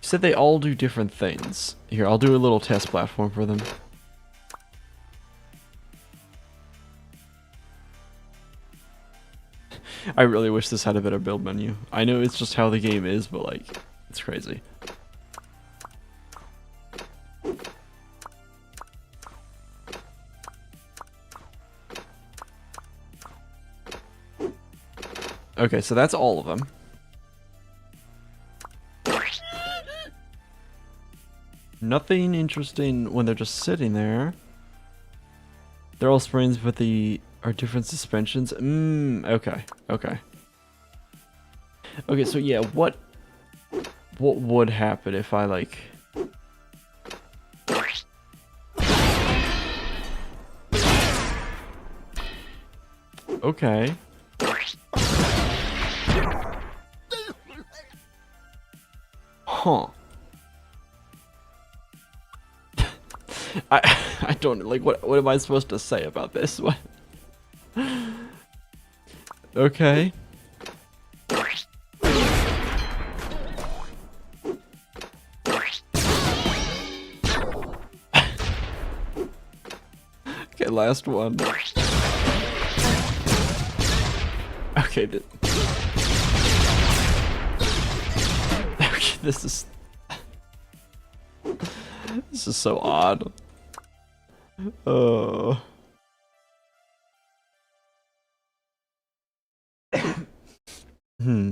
You said they all do different things. Here, I'll do a little test platform for them. I really wish this had a better build menu. I know it's just how the game is, but like, it's crazy. Okay, so that's all of them. Nothing interesting when they're just sitting there. They're all springs, but are different suspensions. Okay, okay. Okay, so yeah, what would happen if I like... Okay. Huh. I don't, like, what am I supposed to say about this? What? Okay. Okay, last one. Okay, okay, this is so odd. Hmm.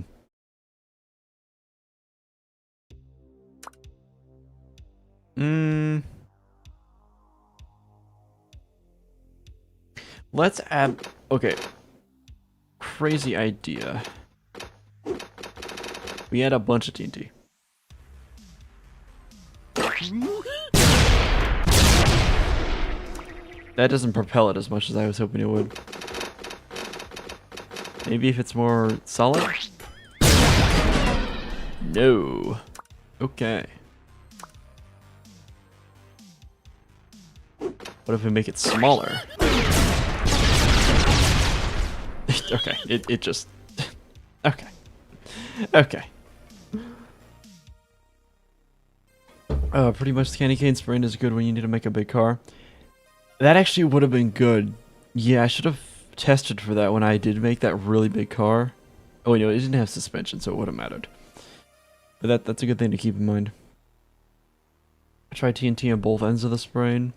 Let's add. Okay. Crazy idea. We add a bunch of TNT. That doesn't propel it as much as I was hoping it would. Maybe if it's more solid? No. Okay. What if we make it smaller? Okay, it just... Okay. Okay. Pretty much the candy cane sprint is good when you need to make a big car. That actually would have been good. Yeah, I should have tested for that when I did make that really big car. Oh, you know, it didn't have suspension, so it would have mattered. But that's a good thing to keep in mind. Try TNT on both ends of the sprain.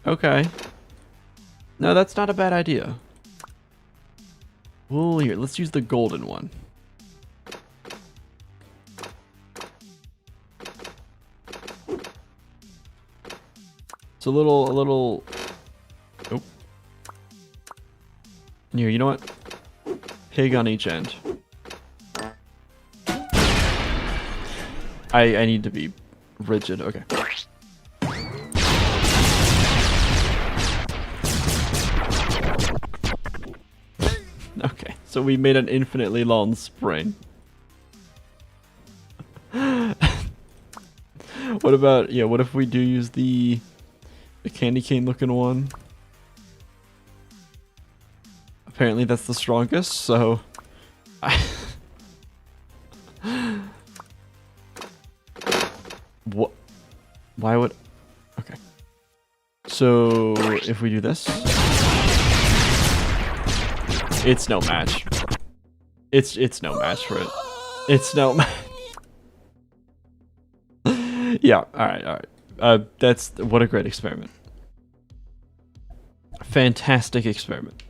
Okay. No, that's not a bad idea. Well, here, let's use the golden one. It's a little... Oh. Here, you know what? Pig on each end. I need to be rigid, okay. Okay, so we made an infinitely long spring. What about, yeah, what if we do use the candy cane looking one? Apparently that's the strongest, so... What? Why would... Okay. So, if we do this... It's no match. It's no match for it. It's no match. Yeah, alright. That's... What a great experiment. Fantastic experiment.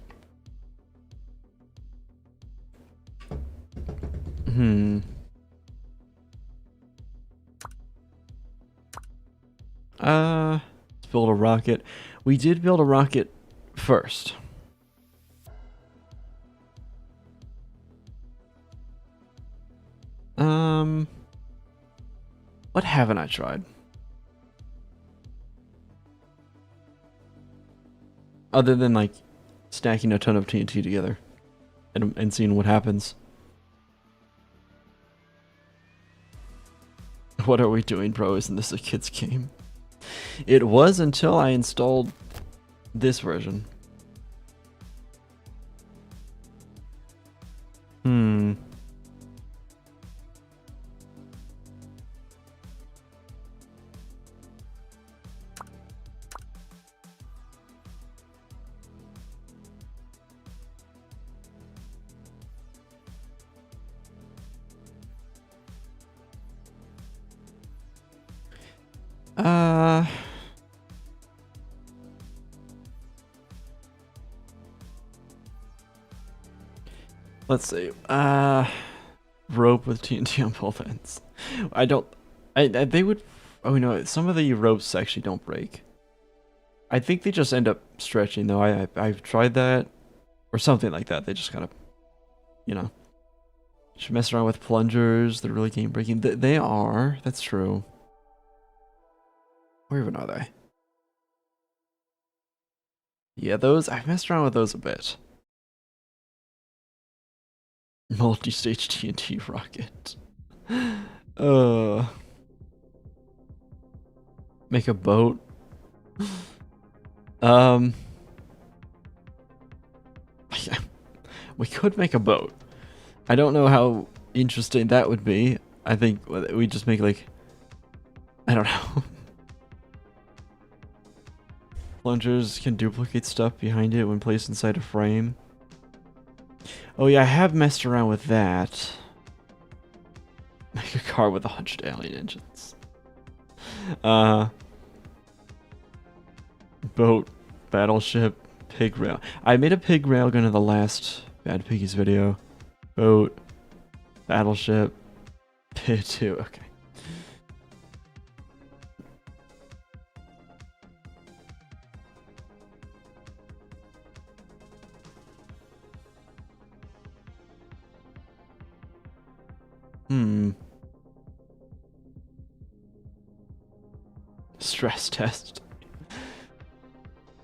Let's build a rocket. We did build a rocket first. What haven't I tried? Other than, like, stacking a ton of TNT together and seeing what happens. What are we doing, bro? Isn't this a kid's game? It was until I installed this version. Let's see. Rope with TNT on both ends. They would... Oh, no, some of the ropes actually don't break. I think they just end up stretching, though. I've tried that. Or something like that. They just kind of... You know. Should mess around with plungers. They're really game breaking. They are. That's true. Where even are they? Yeah, those... I've messed around with those a bit. Multi-stage TNT rocket. Make a boat. We could make a boat. I don't know how interesting that would be. I think we just make like, I don't know. Plungers can duplicate stuff behind it when placed inside a frame. Oh yeah, I have messed around with that. Make a car with 100 alien engines. Boat, battleship, pig rail. I made a pig railgun in the last Bad Piggies video. Boat, battleship, pig too. Okay. Stress test.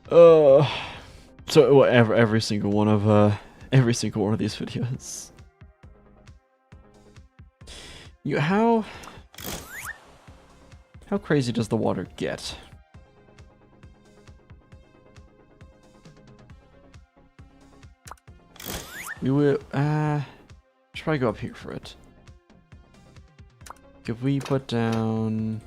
So every single one of these videos. How crazy does the water get? We will should probably go up here for it. If we put down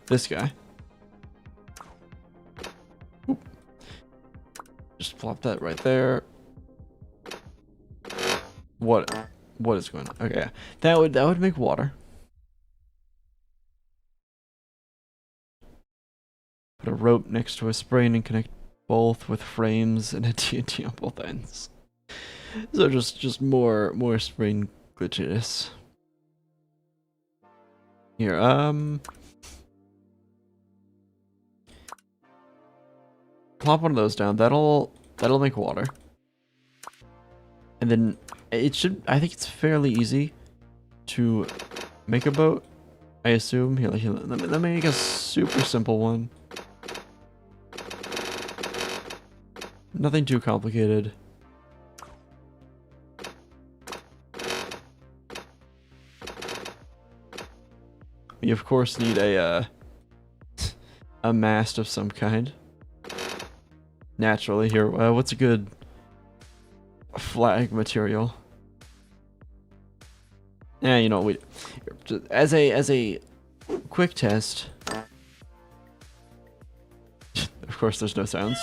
this guy. Oop. Just plop that right there. What is going on? Okay, that would make water. Put a rope next to a spring and connect both with frames and a TNT on both ends. So just more spring glitches. Here, plop one of those down. That'll make water. And then it should. I think it's fairly easy to make a boat. I assume. Here, let me make a super simple one. Nothing too complicated. We of course need a mast of some kind. Naturally, here. What's a good flag material? Yeah, you know, as a quick test. Of course, there's no sounds.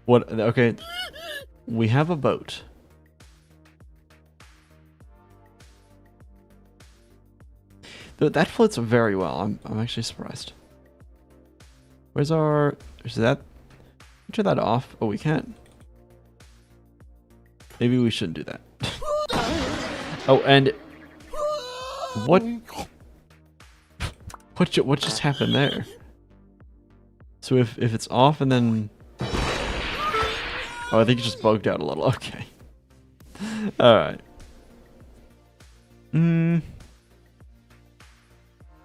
What? Okay, we have a boat. That floats very well. I'm actually surprised. Where's our? Is that? Turn that off. Oh, we can't. Maybe we shouldn't do that. Oh, and what just happened there? So if it's off and then, oh, I think it just bugged out a little. Okay. All right.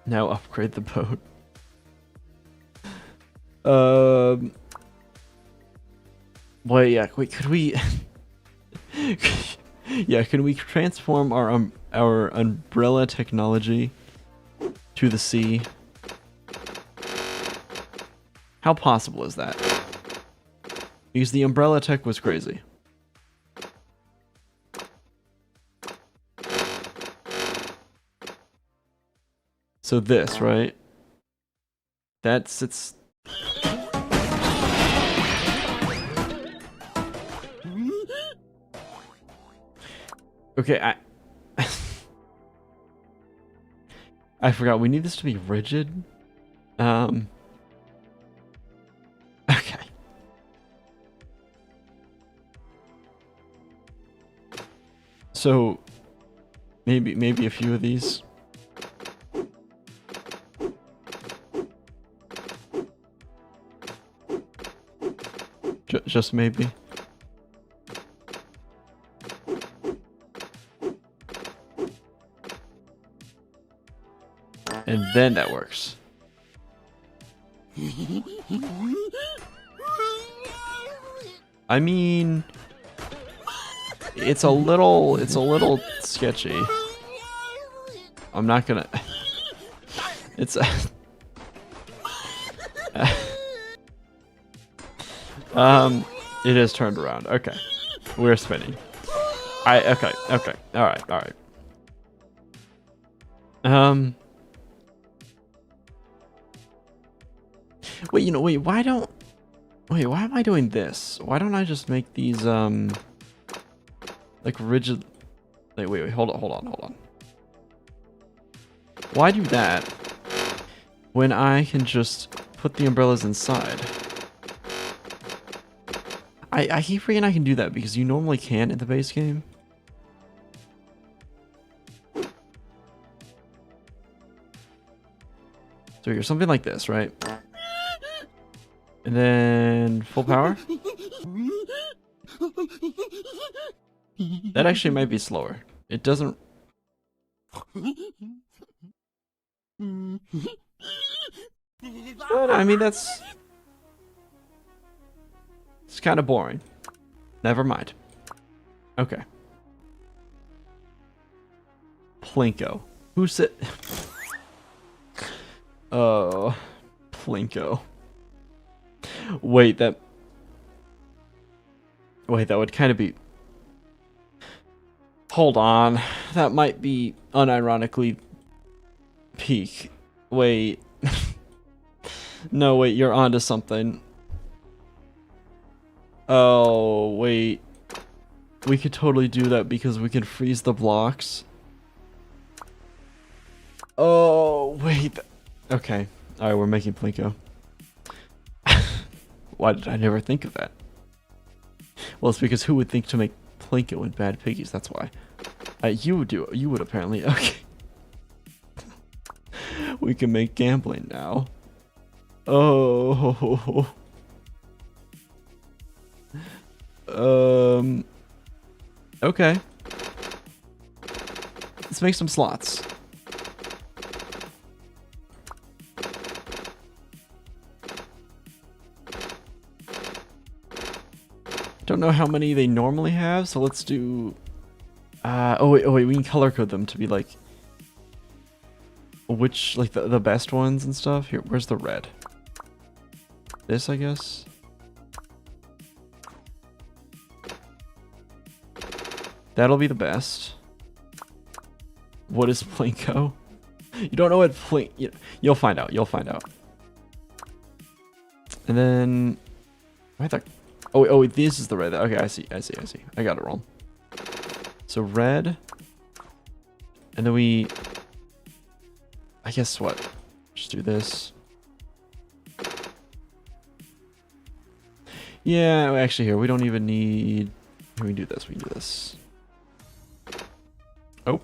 Now upgrade the boat. Well, yeah. Wait, could we? Yeah, can we transform our umbrella technology to the sea? How possible is that? Because the umbrella tech was crazy. So this, right? It's okay, I forgot we need this to be rigid. Okay. So maybe a few of these. Just maybe. And then that works. I mean, it's a little sketchy. I'm not gonna. It's. It is turned around. Okay. We're spinning. Okay. Alright. Wait, why am I doing this? Why don't I just make these, like rigid... Wait, hold on. Why do that when I can just put the umbrellas inside? I keep forgetting I can do that because you normally can't in the base game. So here's something like this, right? And then full power. That actually might be slower. It doesn't... But, I mean, it's kind of boring. Never mind. Okay. Plinko. Who said... Oh, Plinko. Wait, that would kind of be... Hold on. That might be unironically peak. Wait. No, wait, you're onto something. Oh, wait. We could totally do that because we can freeze the blocks. Oh, wait. Okay. Alright, we're making Plinko. Why did I never think of that? Well, it's because who would think to make Plinko in Bad Piggies? That's why. You would apparently. Okay. We can make gambling now. Oh. Okay. Let's make some slots. Don't know how many they normally have, so let's do... oh wait, we can color code them to be like... Which, like, the best ones and stuff? Here, where's the red? This, I guess? That'll be the best. What is Plinko? You don't know what Plink... You'll find out, And then... I thought... Oh, this is the red. Okay, I see. I got it wrong. So red. And then we... I guess what? Just do this. Yeah, actually here, we don't even need... We can do this. Oh.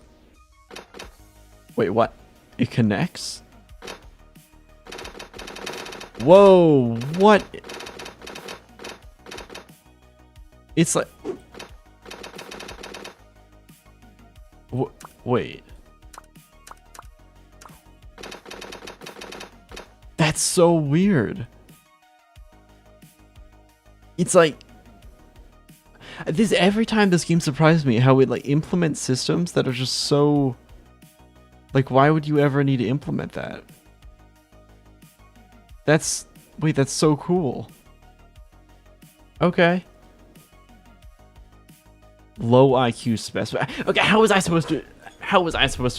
Wait, what? It connects? Whoa, what? It's like... Wait. That's so weird. It's like... Every time this game surprises me how it like implements systems that are just so... Like, why would you ever need to implement that? Wait, that's so cool. Okay. Low IQ specify. Okay, how was I supposed to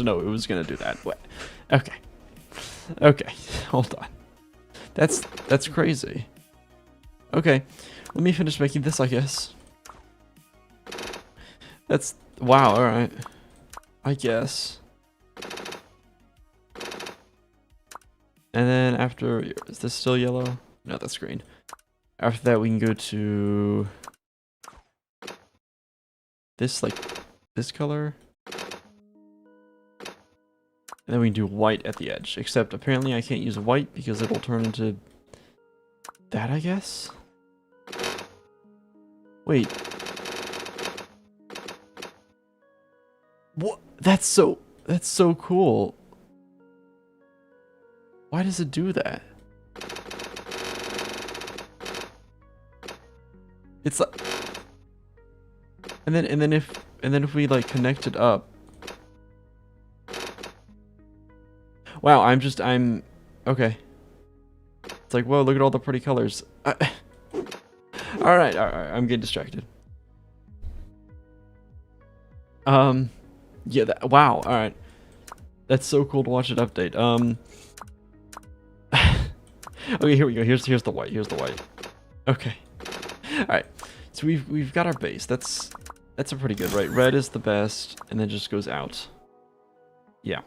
know it was gonna do that? What? Okay, hold on. That's crazy. Okay, let me finish making this, I guess. Wow. All right, I guess. And then after, is this still yellow? No, that's green. After that, we can go to this, like this color. And then we can do white at the edge. Except apparently I can't use white because it'll turn into that, I guess? Wait. What? That's so cool. Why does it do that? It's like... And then if we like connect it up. Wow, I'm okay. It's like, whoa, look at all the pretty colors. All right, I'm getting distracted. Yeah, wow, all right. That's so cool to watch it update. Okay, here we go. Here's the white. Here's the white. Okay. All right. So we've got our base. That's a pretty good, right? Red is the best, and then just goes out. Yeah.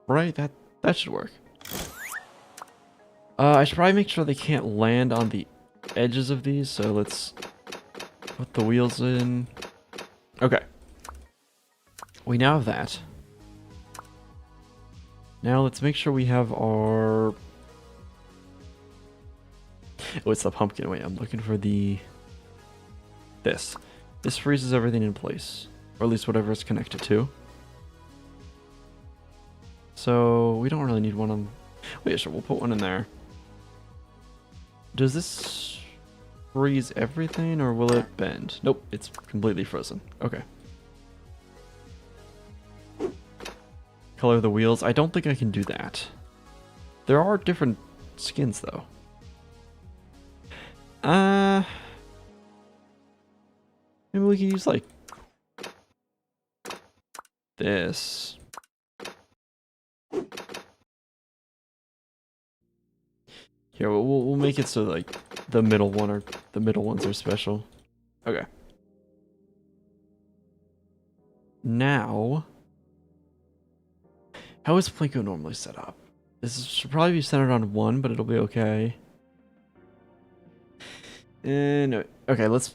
Right. That should work. I should probably make sure they can't land on the edges of these. So let's put the wheels in. Okay. We now have that. Now let's make sure we have our... Oh, it's the pumpkin. Wait, I'm looking for this. This freezes everything in place. Or at least whatever it's connected to. So we don't really need one on... Wait, sure, we'll put one in there. Does this freeze everything or will it bend? Nope, it's completely frozen. Okay. Color the wheels. I don't think I can do that. There are different skins though. Maybe we can use like this. Here, we'll make it so like the middle ones are special. Okay. Now, how is Plinko normally set up? This should probably be centered on 1, but it'll be okay. And okay, let's.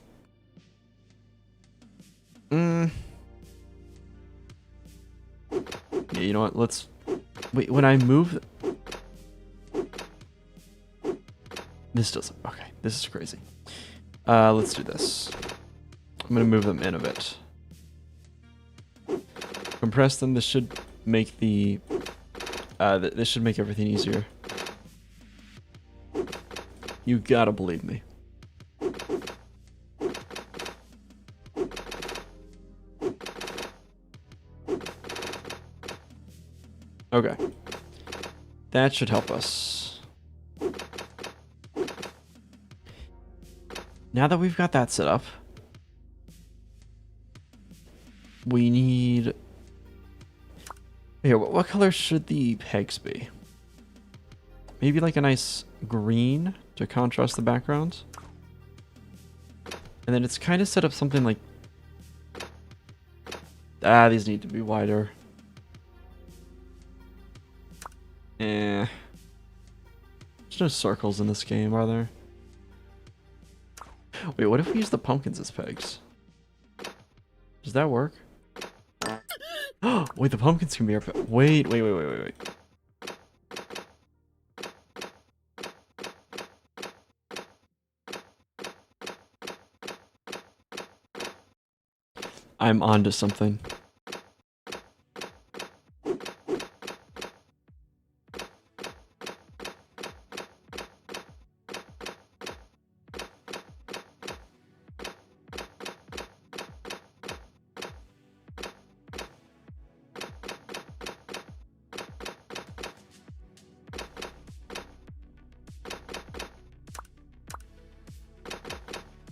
Yeah, you know what? Let's wait. When I move, this doesn't. Okay, this is crazy. Let's do this. I'm gonna move them in a bit. Compress them. This should make the. This should make everything easier. You gotta believe me. Okay. That should help us. Now that we've got that set up, we need... Here, what color should the pegs be? Maybe like a nice green to contrast the background. And then it's kind of set up something like... these need to be wider. There's no circles in this game, are there? Wait, what if we use the pumpkins as pegs? Does that work? Wait, the pumpkins can be our peg. Wait. I'm onto something.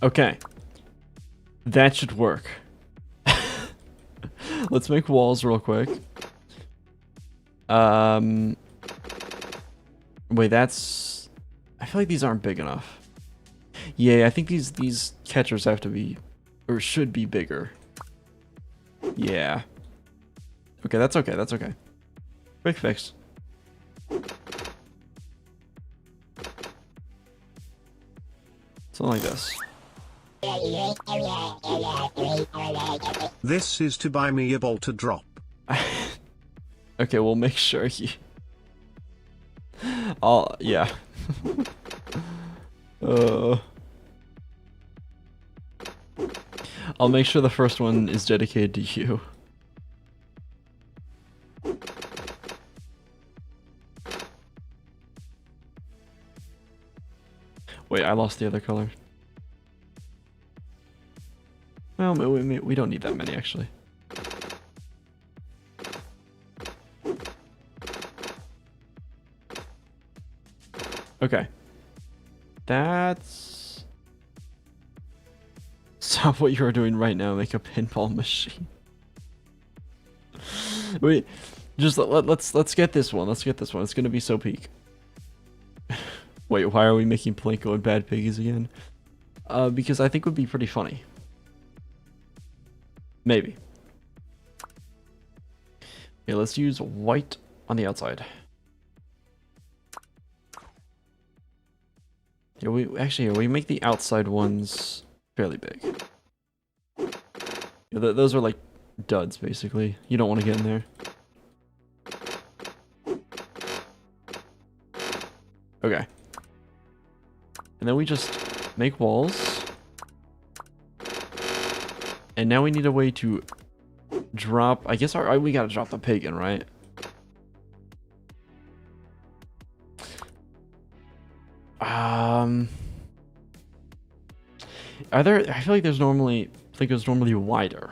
Okay. That should work. Let's make walls real quick. Wait, that's... I feel like these aren't big enough. Yeah, I think these catchers have to be... Or should be bigger. Yeah. Okay, that's okay, that's okay. Quick fix. Something like this. This is to buy me a ball to drop. Okay, we'll make sure he... yeah. I'll make sure the first one is dedicated to you. Wait, I lost the other color. Well, we don't need that many, actually. Okay. That's... Stop what you are doing right now. Make a pinball machine. Wait, just let's get this one. Let's get this one. It's gonna be so peak. Wait, why are we making Plinko and Bad Piggies again? Because I think it would be pretty funny. Maybe. Okay, let's use white on the outside. Yeah, we make the outside ones fairly big. Yeah, those are like duds, basically. You don't want to get in there. Okay. And then we just make walls. And now we need a way to drop... I guess we gotta drop the pig in, right? Are there... I feel like there's normally... Plinko's normally wider.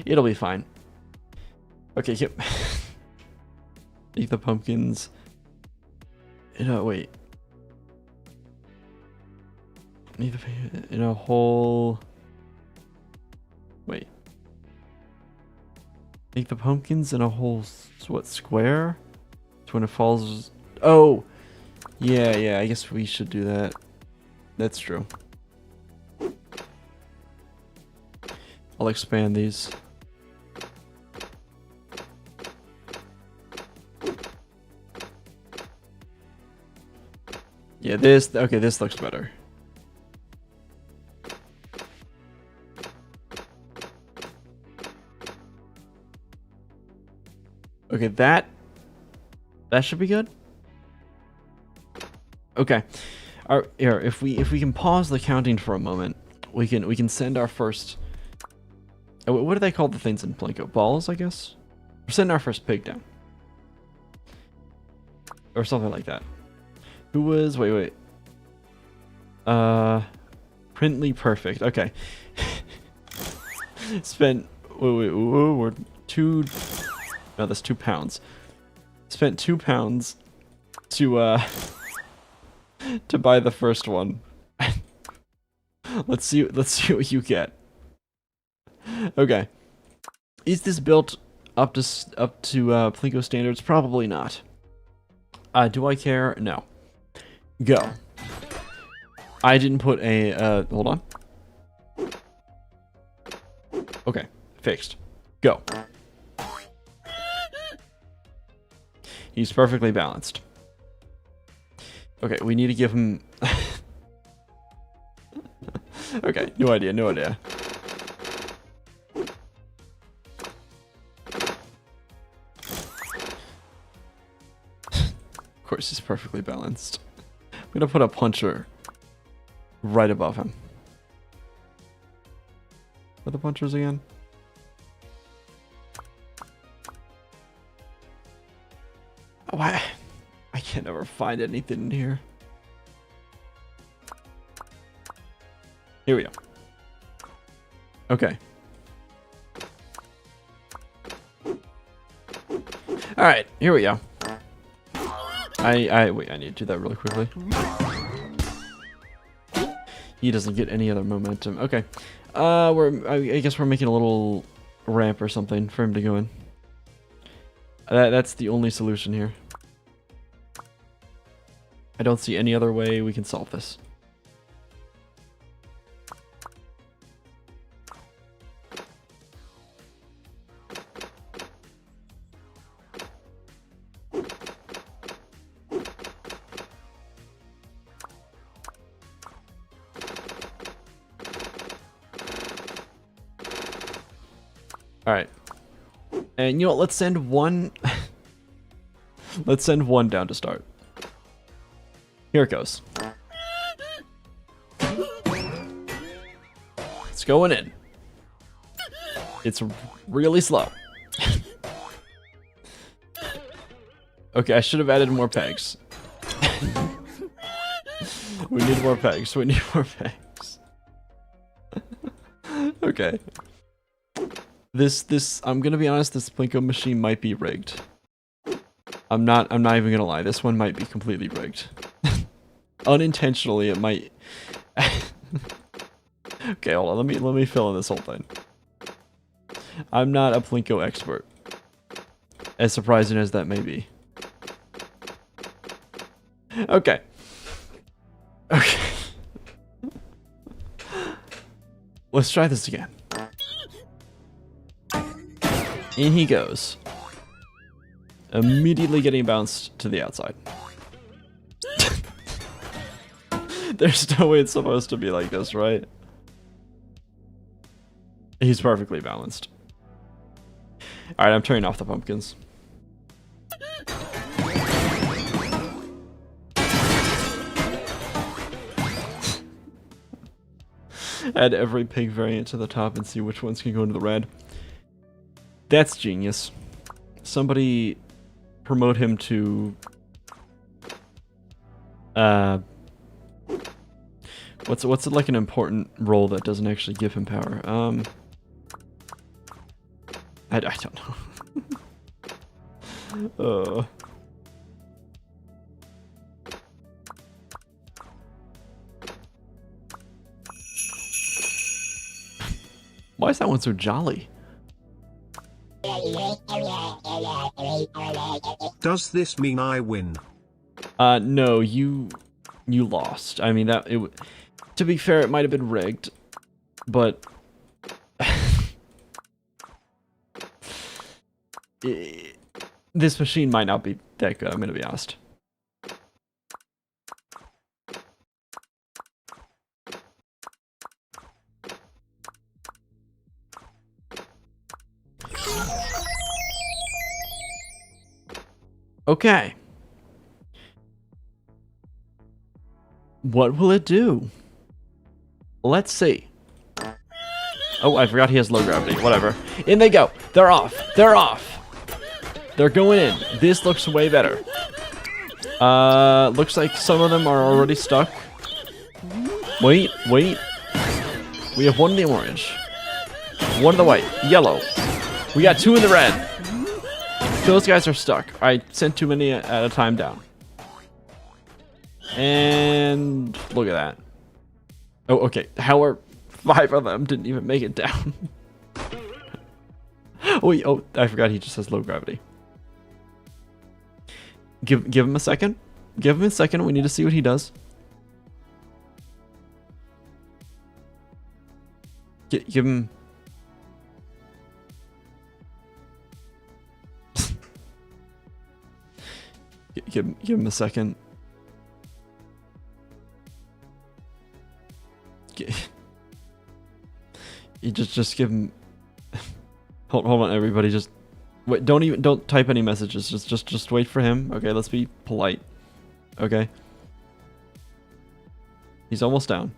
It'll be fine. Okay, yep. Eat the pumpkins. Wait. In a hole... Wait. Make the pumpkins in a whole... What, square? So when it falls... Oh! Yeah, I guess we should do that. That's true. I'll expand these. Yeah, okay, this looks better. Okay, that should be good. Okay. Here, if we can pause the counting for a moment, we can send our first... What do they call the things in Plinko? Balls, I guess? We're sending our first pig down. Or something like that. Who was... Wait. Printly perfect. Okay. Spent... Wait. We're 2... No, that's 2 pounds. Spent 2 pounds to buy the first one. Let's see what you get. Okay. Is this built up to Plinko standards? Probably not. Do I care? No. Go. I didn't put a hold on. Okay, fixed. Go. He's perfectly balanced. Okay, we need to give him... Okay, no idea. Of course, he's perfectly balanced. I'm gonna put a puncher right above him. What are the punchers again? Oh, I can never find anything in here. Here we go. Okay. Alright, here we go. Wait, I need to do that really quickly. He doesn't get any other momentum. Okay. I guess we're making a little ramp or something for him to go in. That's the only solution here. I don't see any other way we can solve this. Alright. And you know what, let's send one... Let's send one down to start. Here it goes. It's going in. It's really slow. Okay, I should have added more pegs. We need more pegs. Okay. This I'm gonna be honest, this Plinko machine might be rigged. I'm not even gonna lie, this one might be completely rigged. unintentionally, it might... Okay, hold on. Let me fill in this whole thing. I'm not a Plinko expert. As surprising as that may be. Okay. Okay. Let's try this again. In he goes. Immediately getting bounced to the outside. There's no way it's supposed to be like this, right? He's perfectly balanced. Alright, I'm turning off the pumpkins. Add every pig variant to the top and see which ones can go into the red. That's genius. Somebody promote him to... What's like an important role that doesn't actually give him power? I don't know. Why is that one so jolly? Does this mean I win? No, you lost. I mean, to be fair, it might have been rigged, but this machine might not be that good, I'm gonna be honest. Okay. What will it do? Let's see. Oh, I forgot he has low gravity. Whatever. In they go. They're off. They're off. They're going in. This looks way better. Looks like some of them are already stuck. Wait. We have one in the orange. One in the white. Yellow. We got two in the red. Those guys are stuck. I sent too many at a time down. And look at that. Oh, okay. How are 5 of them didn't even make it down? Oh, I forgot he just has low gravity. Give him a second. Give him a second. We need to see what he does. Give him... give him a second. You just give him... hold on, everybody. Just wait. Don't type any messages. Just wait for him. Okay, let's be polite. Okay. He's almost down.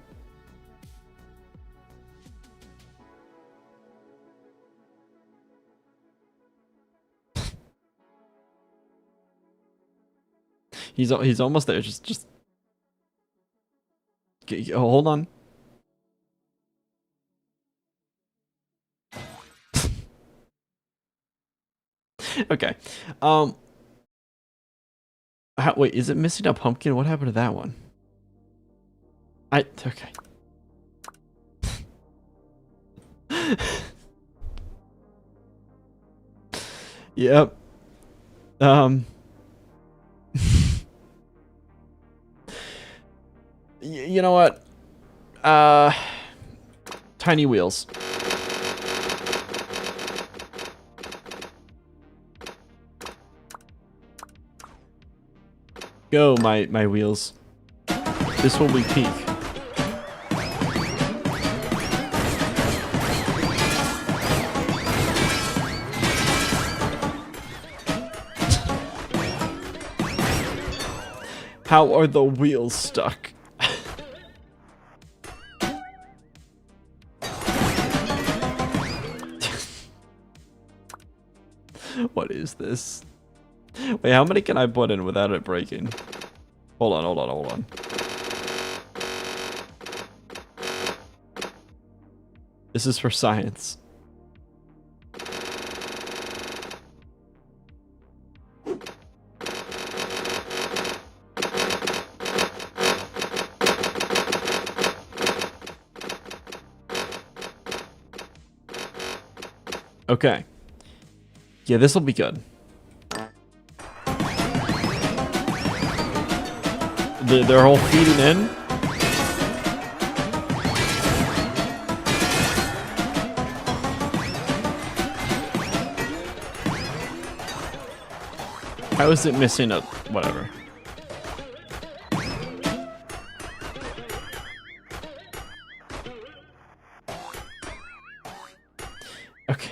He's almost there. Just hold on. Okay. Wait, is it missing a pumpkin? What happened to that one? Okay. Yep. You know what? Tiny wheels. Go, my wheels. This will be peak. How are the wheels stuck? What is this? Wait, how many can I put in without it breaking? Hold on. This is for science. Okay. Yeah, this will be good. They're all feeding in. How is it missing a whatever? Okay.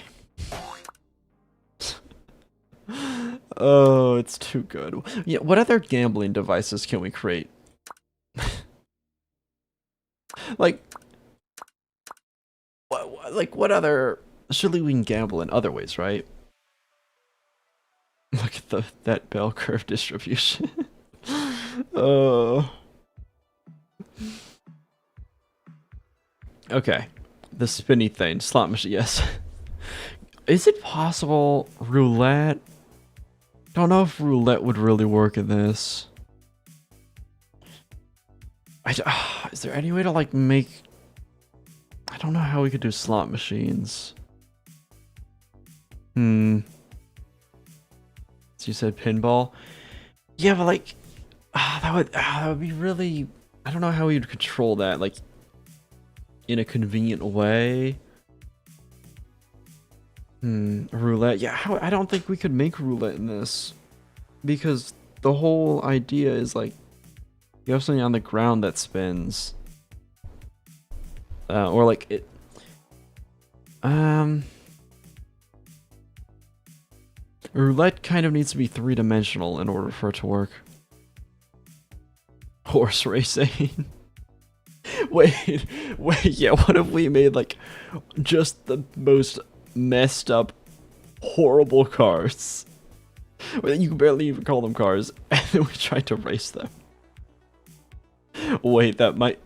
Oh, it's too good. Yeah, what other gambling devices can we create? Like what other? Surely we can gamble in other ways, right? Look at that bell curve distribution. Oh. Okay. The spinny thing, slot machine. Yes. Is it possible roulette? Don't know if roulette would really work in this. Is there any way to like make? I don't know how we could do slot machines. So you said pinball? Yeah, but like, that would be really. I don't know how we would control that, like, in a convenient way. Roulette. Yeah, I don't think we could make roulette in this, because the whole idea is like, you have something on the ground that spins, or like it. Roulette kind of needs to be three-dimensional in order for it to work. Horse racing. wait, yeah, what if we made like just the most messed up, horrible cars? You can barely even call them cars, and then we tried to race them. Wait, that might...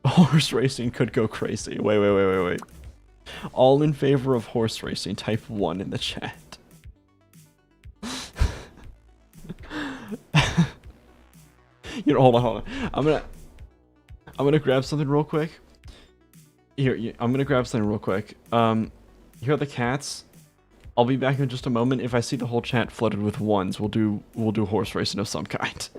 Horse racing could go crazy. Wait. All in favor of horse racing, type 1 in the chat. Hold on. I'm gonna grab something real quick. Here, I'm gonna grab something real quick. Here are the cats. I'll be back in just a moment. If I see the whole chat flooded with ones, we'll do horse racing of some kind.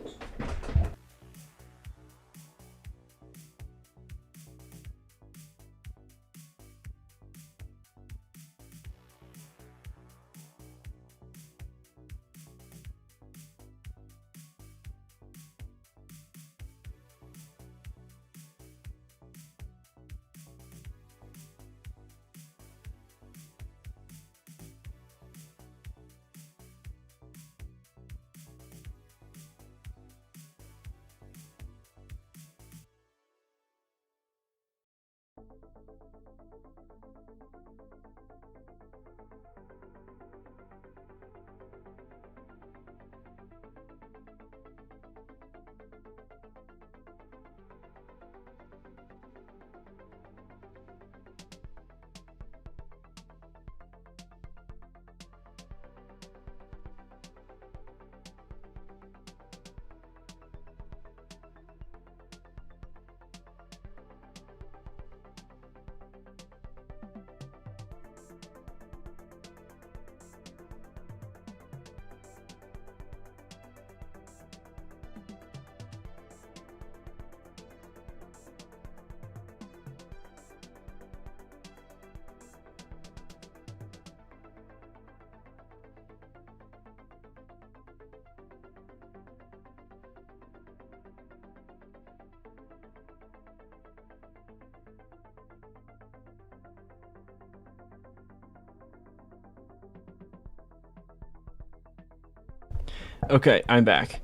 Okay, I'm back.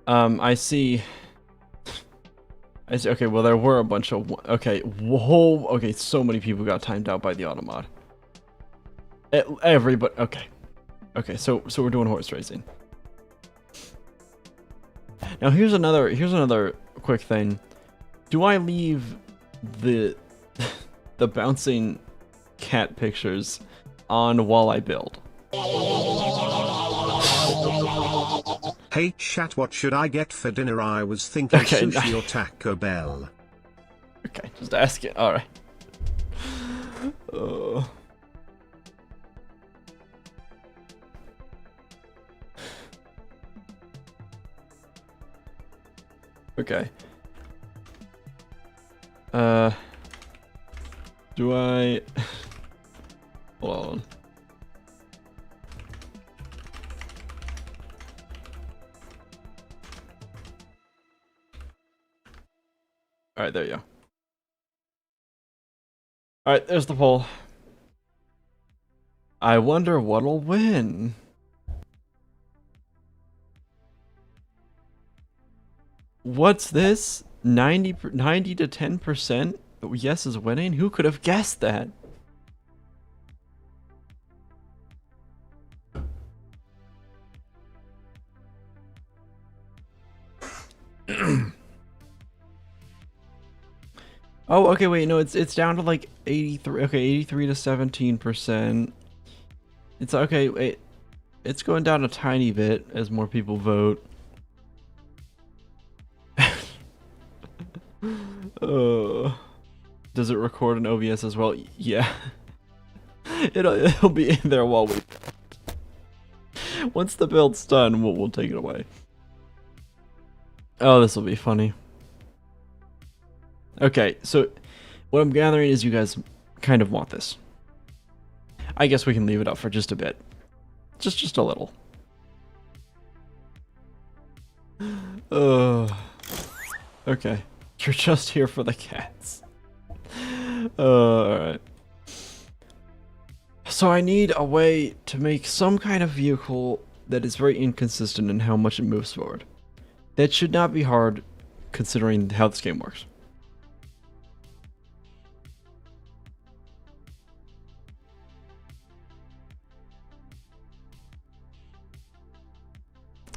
I see. Okay, well, there were a bunch of... Okay, whoa. Okay, so many people got timed out by the automod. Everybody... Okay. Okay, so we're doing horse racing. Now, here's another quick thing. Do I leave the the bouncing cat pictures on while I build? Hey chat, what should I get for dinner? I was thinking Okay, sushi or Taco Bell. Okay, just ask it. Alright. Okay. Do I... Hold on. Alright, there you go. Alright, there's the poll. I wonder what'll win. What's this? 90 to 10%? Yes is winning? Who could have guessed that? Oh, okay, wait, no, it's down to like 83. Okay, 83 to 17%. It's okay, wait. It's going down a tiny bit as more people vote. Does it record in OBS as well? Yeah. It'll be in there while we... Once the build's done, we'll take it away. Oh, this will be funny. Okay, so what I'm gathering is you guys kind of want this. I guess we can leave it up for just a bit. Just a little. Okay. You're just here for the cats. Alright. So I need a way to make some kind of vehicle that is very inconsistent in how much it moves forward. That should not be hard considering how this game works.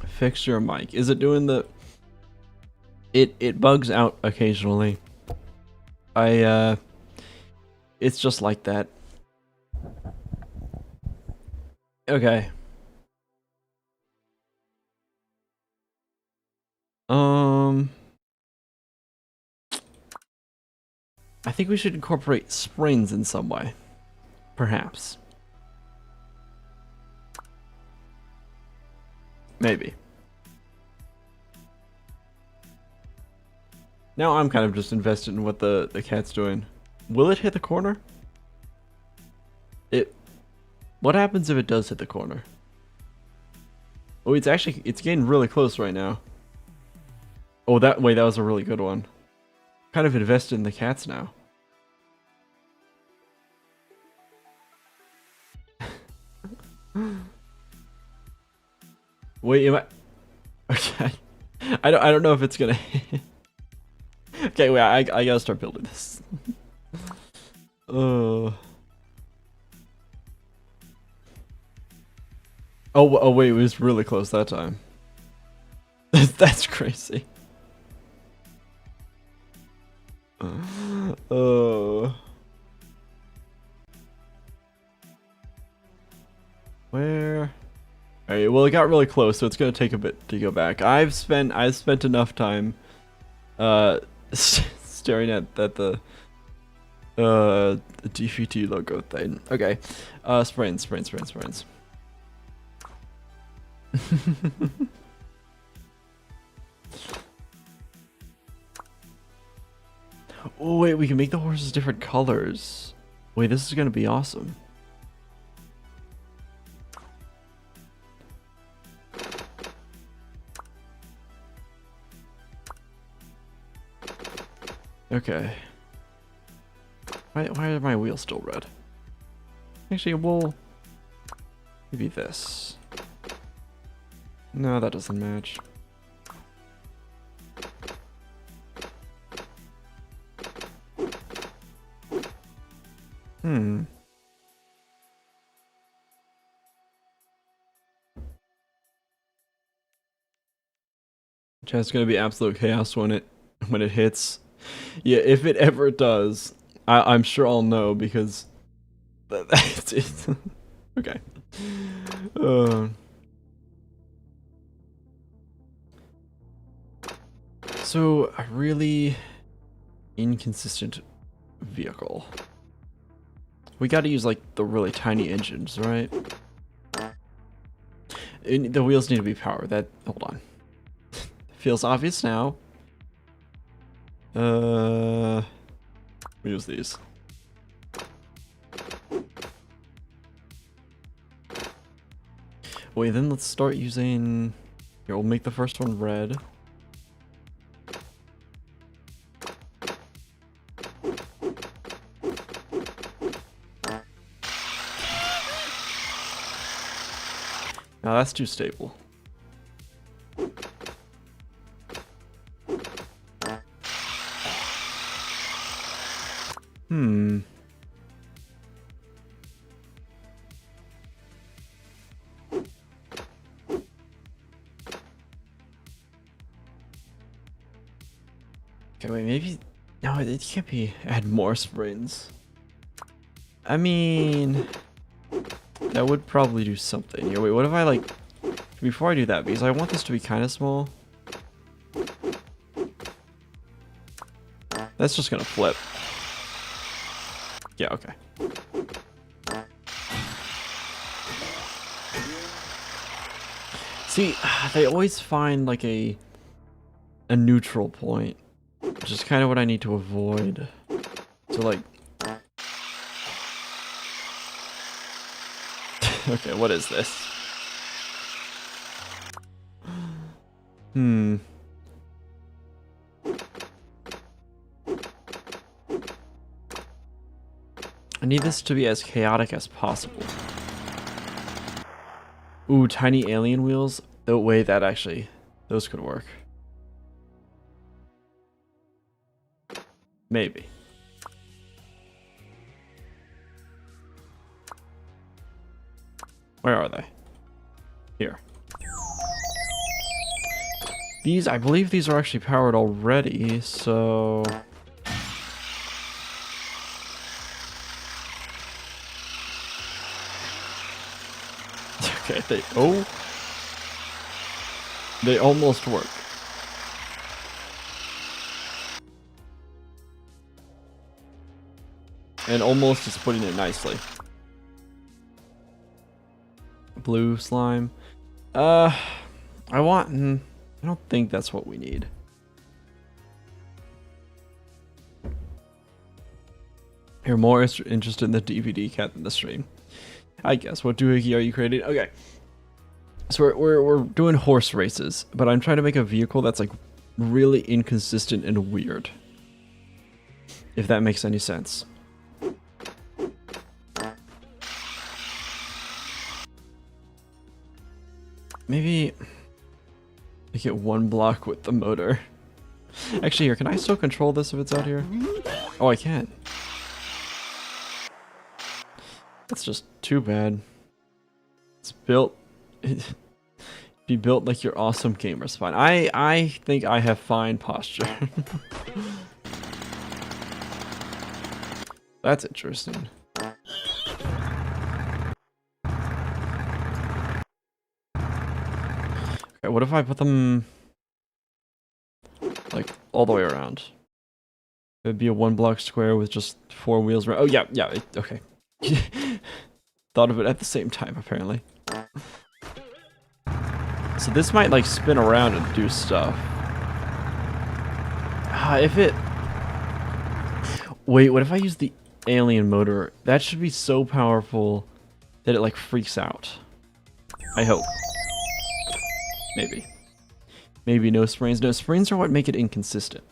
Fix your mic. Is it doing the... It bugs out occasionally. It's just like that. Okay. I think we should incorporate springs in some way. Perhaps. Maybe. Now I'm kind of just invested in what the cat's doing. Will it hit the corner? What happens if it does hit the corner? Oh, it's getting really close right now. Oh, that was a really good one. Kind of invested in the cats now. Wait, am I... Okay. I don't know if it's gonna hit. Okay, wait, I gotta start building this. Oh, wait, it was really close that time. That's crazy. Where? Alright, well, it got really close, so it's gonna take a bit to go back. I've spent enough time staring at the DVT logo thing. Okay. Sprains. Oh wait, we can make the horses different colors. Wait, this is gonna be awesome. Okay. Why are my wheels still red? Actually, we'll... Maybe this. No, that doesn't match. It's gonna be absolute chaos when it hits. Yeah, if it ever does, I'm sure I'll know because that's it. Okay. So a really inconsistent vehicle. We got to use like the really tiny engines, right? The wheels need to be powered. Hold on. Feels obvious now. Use these. Wait, then let's start using... Here, we'll make the first one red. Now that's too stable. Okay, wait, maybe... No, it can't be... Add more springs. I mean... That would probably do something. Here, wait, what if I, like... Before I do that, because I want this to be kind of small. That's just gonna flip. Yeah, okay. See, they always find, like, a neutral point. Which is kind of what I need to avoid. So, like... Okay, what is this? I need this to be as chaotic as possible. Ooh, tiny alien wheels? Oh, wait, that actually... Those could work. Maybe. Where are they? Here. These, I believe these are actually powered already, so... Okay, they almost work. And almost is putting it nicely. Blue slime. I don't think that's what we need. You're more interested in the DVD cat than the stream. I guess. What doohickey are you creating? Okay. So we're doing horse races, but I'm trying to make a vehicle that's like really inconsistent and weird. If that makes any sense. Maybe make it one block with the motor. Actually, here, can I still control this if it's out here? Oh, I can. That's just too bad. It's built... Be built like your awesome gamer spine. I think I have fine posture. That's interesting. Okay, what if I put them like all the way around? It'd be a one block square with just 4 wheels around. Oh yeah, okay. Thought of it at the same time, apparently. So this might like spin around and do stuff. If it... Wait, what if I use the alien motor? That should be so powerful that it like freaks out. I hope. Maybe. Maybe no springs. No, springs are what make it inconsistent.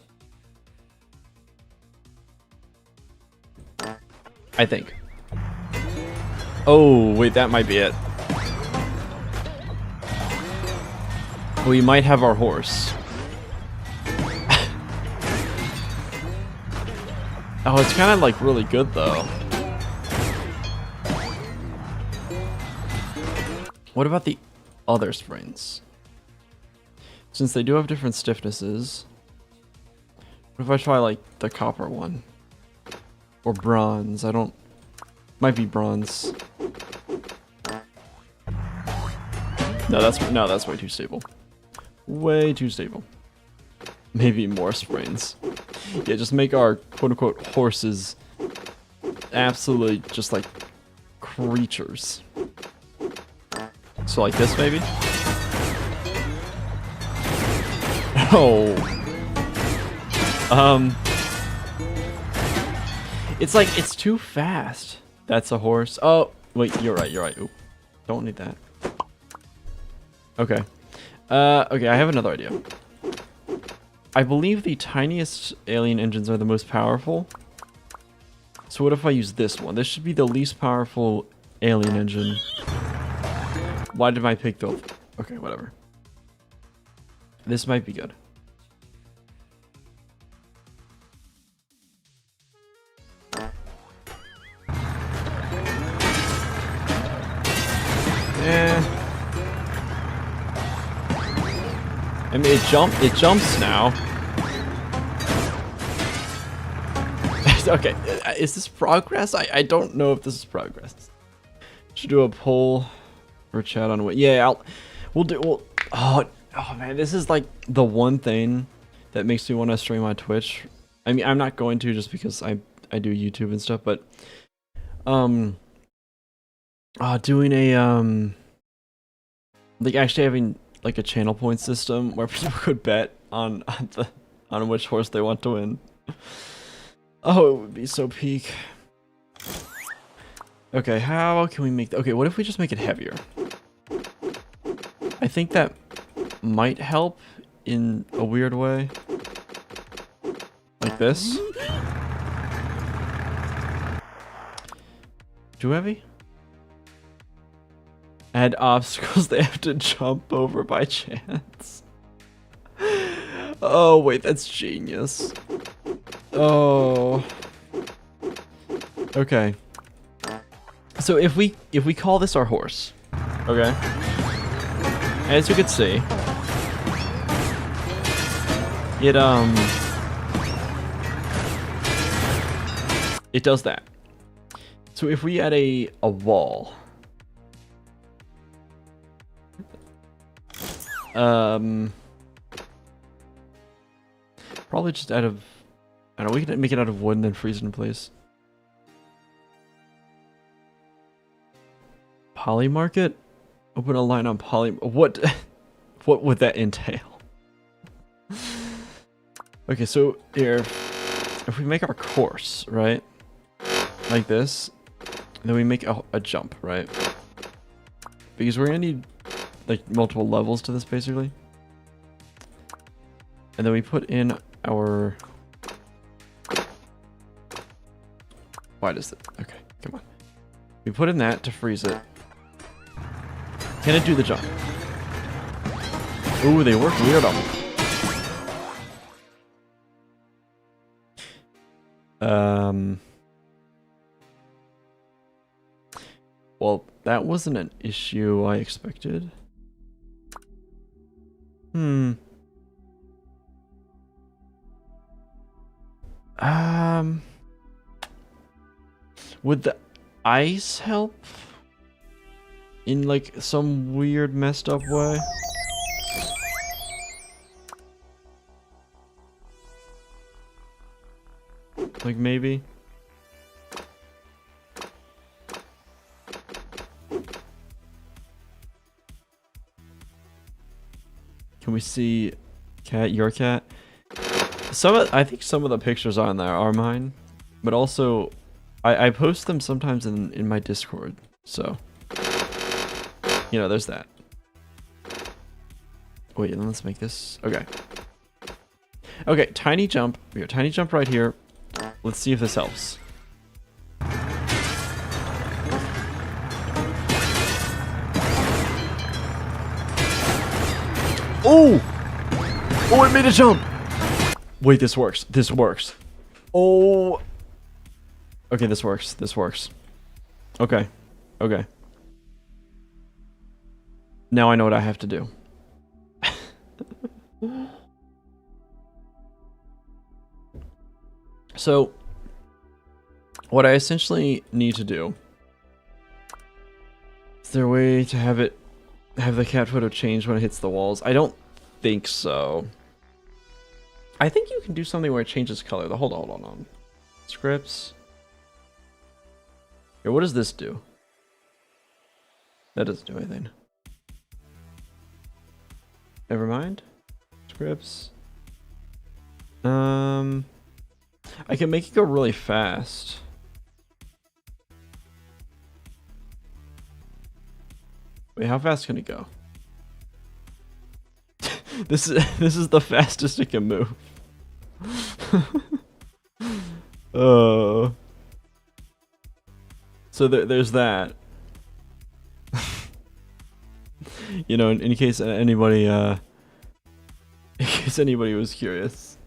I think. Oh, wait, that might be it. We might have our horse. Oh, it's kind of like really good though. What about the other springs? Since they do have different stiffnesses, what if I try like the copper one? Or bronze? I don't... Might be bronze. No, that's way too stable. Way too stable. Maybe more springs. Yeah, just make our quote-unquote horses absolutely just like creatures. So like this maybe? Oh. It's like, it's too fast. That's a horse. Oh, wait, you're right, you're right. Oop. Don't need that. Okay. Okay, I have another idea. I believe the tiniest alien engines are the most powerful. So what if I use this one? This should be the least powerful alien engine. Why did my pig go? Okay, whatever. This might be good. Yeah. I mean, it jumps now. Okay, is this progress? I don't know if this is progress. Should do a poll for chat on what. Yeah, we'll oh man, this is like the one thing that makes me want to stream on Twitch. I mean, I'm not going to just because I do YouTube and stuff, but doing a like actually having like a channel point system where people could bet on which horse they want to win. Oh, it would be so peak. Okay, how can we make... Okay, what if we just make it heavier? I think that might help in a weird way. Like this. Too heavy? Add obstacles they have to jump over by chance. Oh, wait, that's genius. Oh. Okay. So if we call this our horse, okay? As you can see, it does that. So if we add a wall, probably just out of, I don't know, we can make it out of wood and then freeze it in place. Poly market? Open a line on poly. What would that entail? Okay, so here, if we make our course, right? Like this, then we make a jump, right? Because we're gonna need like multiple levels to this basically. And then we put in our... Why does it? Okay, come on. We put in that to freeze it. Can it do the jump? Ooh, they work weird on me. Well, that wasn't an issue I expected. Would the ice help? In like some weird messed up way? Like maybe? Can we see cat, your cat? I think some of the pictures on there are mine, but also I post them sometimes in my Discord, so you know, there's that. Wait, and then let's make this. Okay. Okay, tiny jump. Here, tiny jump right here. Let's see if this helps. Oh! Oh, it made a jump! Wait, this works. This works. Oh! Okay, this works. This works. Okay. Okay. Now I know what I have to do. So, what I essentially need to do... Is there a way to have the cat photo change when it hits the walls? I don't think so. I think you can do something where it changes color. Hold on. Scripts. Here, what does this do? That doesn't do anything. Never mind. Scripts. I can make it go really fast. Wait, how fast can it go? This is the fastest it can move. So there's that. You know, in case anybody was curious.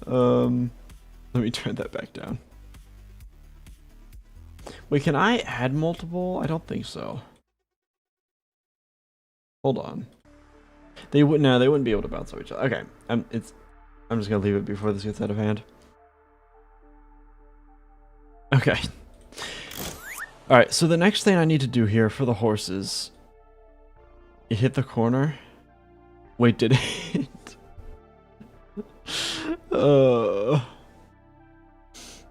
Let me turn that back down. Wait, can I add multiple? I don't think so. Hold on. They wouldn't be able to bounce off each other. Okay, I'm just gonna leave it before this gets out of hand. Okay. All right. So the next thing I need to do here for the horses, it hit the corner. Wait, did it?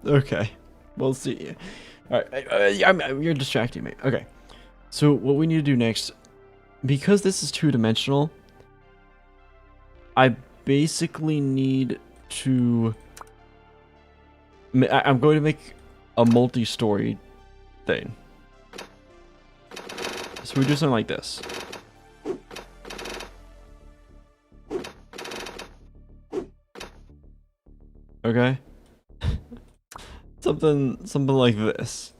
Okay. We'll see. All right. You're distracting me. Okay. So what we need to do next, because this is two-dimensional, I basically need to... I'm going to make a multi-story thing. So we do something like this. Okay? something like this.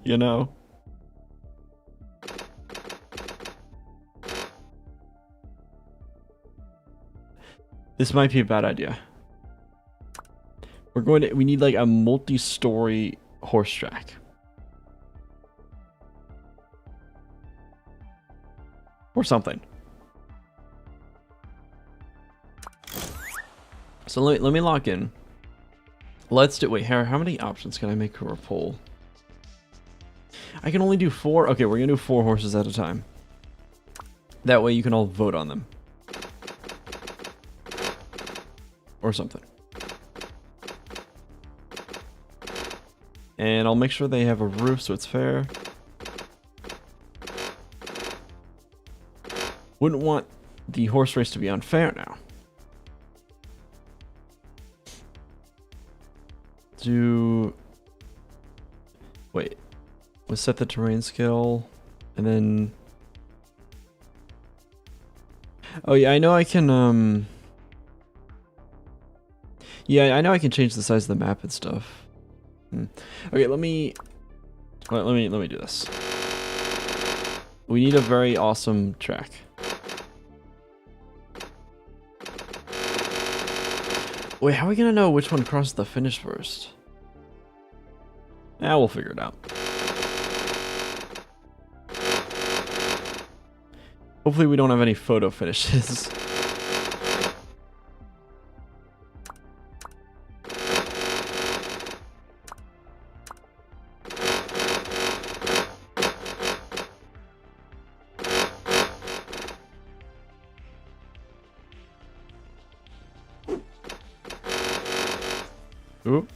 You know? This might be a bad idea. We need like a multi-story horse track. Or something. So let me lock in. Let's do, wait, how many options can I make for a poll? I can only do 4. Okay, we're gonna do 4 horses at a time. That way you can all vote on them. Or something. And I'll make sure they have a roof so it's fair. Wouldn't want the horse race to be unfair now. Wait. Let's set the terrain scale. And then... Oh yeah, I know I can, yeah, I know I can change the size of the map and stuff. Okay, let me do this. We need a very awesome track. Wait, how are we gonna know which one crosses the finish first? We'll figure it out. Hopefully we don't have any photo finishes. Ooh.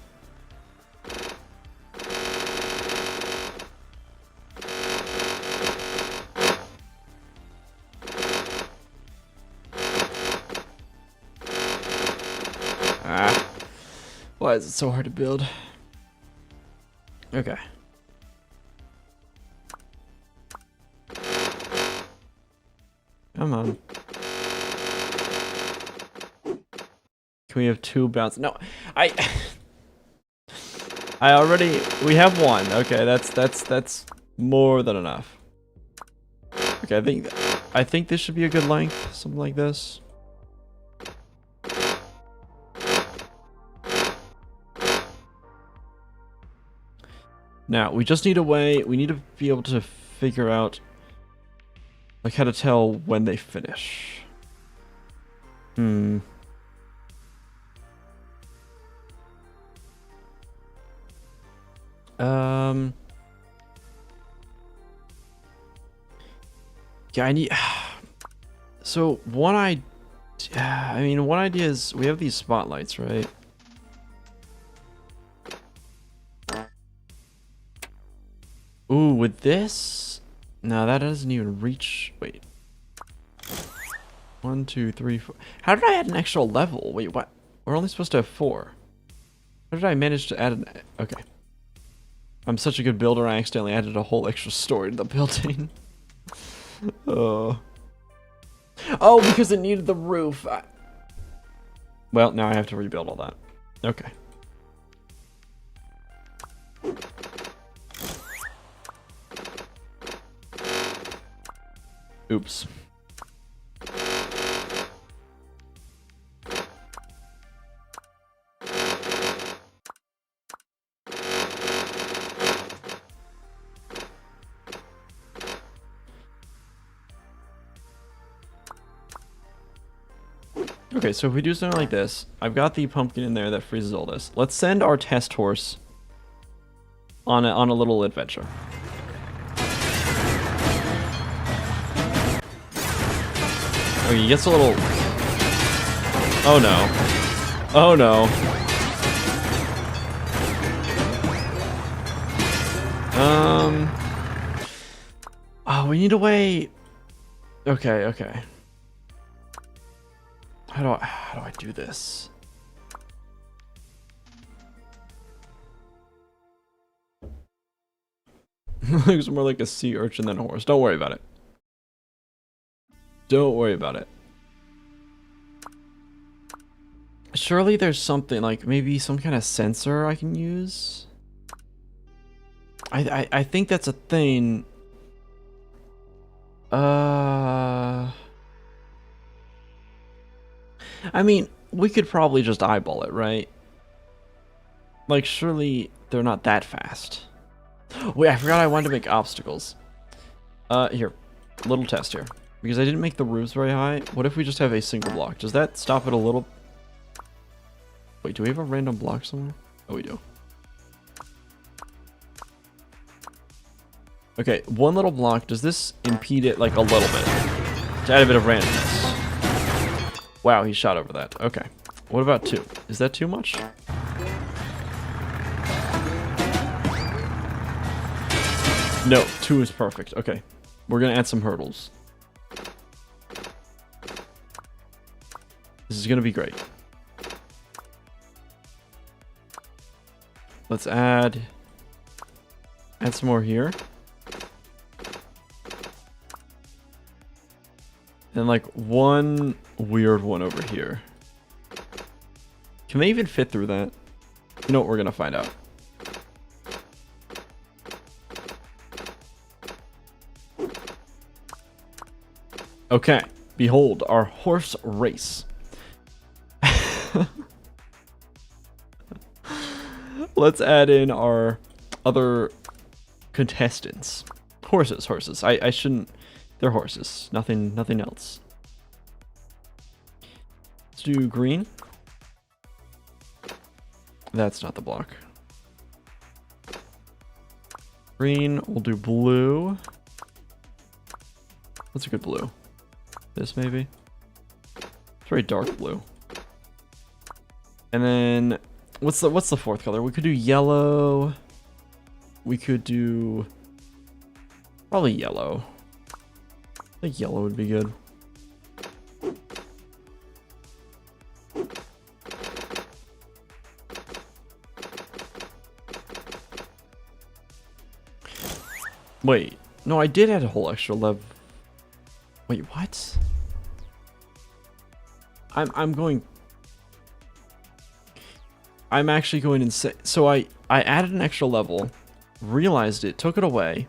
Why is it so hard to build? Okay. Come on. Can we have 2 bounce? No, I already, we have 1. Okay, that's more than enough. Okay, I think this should be a good length, something like this. Now, we just need a way, we need to be able to figure out, like, how to tell when they finish. Yeah, I need, so one idea is, we have these spotlights, right? Ooh, with this? No, that doesn't even reach. Wait. 1, 2, 3, 4. How did I add an extra level? Wait, what? We're only supposed to have 4. How did I manage to add an... Okay. I'm such a good builder, I accidentally added a whole extra story to the building. Oh, because it needed the roof. Well, now I have to rebuild all that. Okay. Oops. Okay, so if we do something like this, I've got the pumpkin in there that freezes all this. Let's send our test horse on a little adventure. Oh, he gets a little... Oh no. Oh no. Oh, we need a way... Okay, okay. How do I do this? Looks more like a sea urchin than a horse. Don't worry about it. Don't worry about it. Surely there's something, like maybe some kind of sensor I can use? I think that's a thing. I mean, we could probably just eyeball it, right? Like, surely they're not that fast. Wait, I forgot I wanted to make obstacles. Here. Little test here. Because I didn't make the roofs very high. What if we just have a single block? Does that stop it a little? Wait, do we have a random block somewhere? Oh, we do. Okay, one little block. Does this impede it like a little bit? To add a bit of randomness. Wow, he shot over that. Okay. What about 2? Is that too much? No, 2 is perfect. Okay. We're gonna add some hurdles. This is gonna be great. Let's add some more here. And like one weird one over here. Can they even fit through that? You know what, we're gonna find out. Okay, behold our horse race. Let's add in our other contestants. Horses. I shouldn't... They're horses. Nothing else. Let's do green. That's not the block. Green. We'll do blue. What's a good blue? This maybe? It's very dark blue. And then what's the 4th color? We could do yellow. We could do probably yellow. I think yellow would be good. Wait, no, I did add a whole extra level. Wait, what? I'm actually going insane. So I added an extra level, realized it, took it away,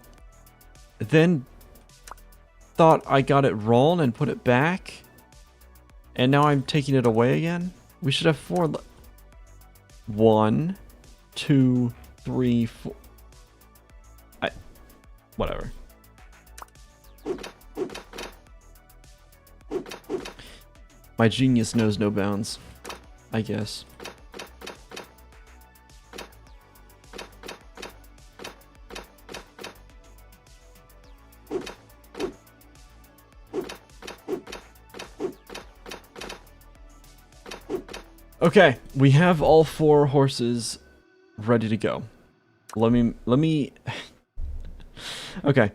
then thought I got it wrong and put it back, and now I'm taking it away again. We should have 4. 1, 2, 3, 4. Whatever. My genius knows no bounds, I guess. Okay, we have all 4 horses ready to go. Let me Okay.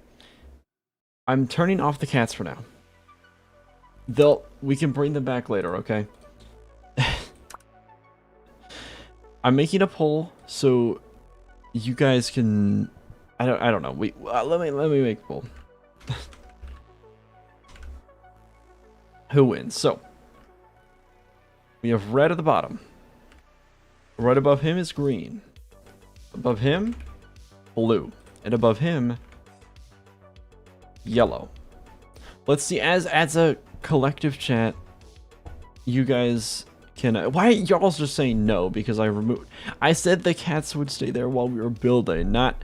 I'm turning off the cats for now. we can bring them back later, okay? I'm making a poll so you guys can. I don't know. Wait, let me make a poll. Who wins? So we have red at the bottom. Right above him is green. Above him, blue, and above him, yellow. Let's see. As a collective chat, you guys can. Why are y'all just saying no? Because I removed. I said the cats would stay there while we were building. Not.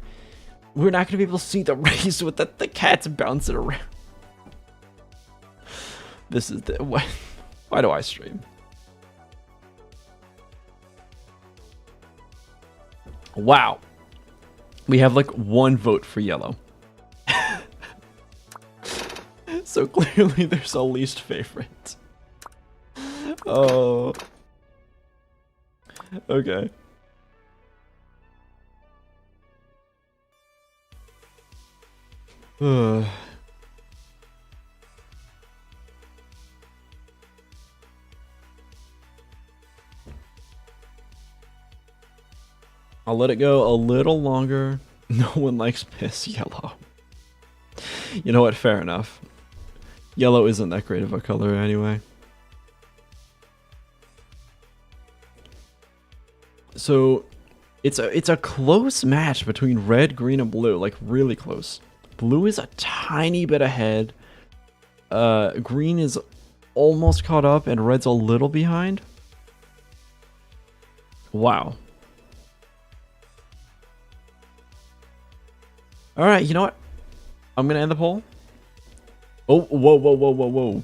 We're not gonna be able to see the race with the cats bouncing around. This is the. Why do I stream? Wow. We have like 1 vote for yellow. So clearly there's a least favorite. Oh. Okay. I'll let it go a little longer. No one likes piss yellow. You know what? Fair enough. Yellow isn't that great of a color anyway. So it's a close match between red, green, and blue. Like really close. Blue is a tiny bit ahead. Green is almost caught up, and red's a little behind. Wow. All right, you know what? I'm gonna end the poll. Oh, whoa.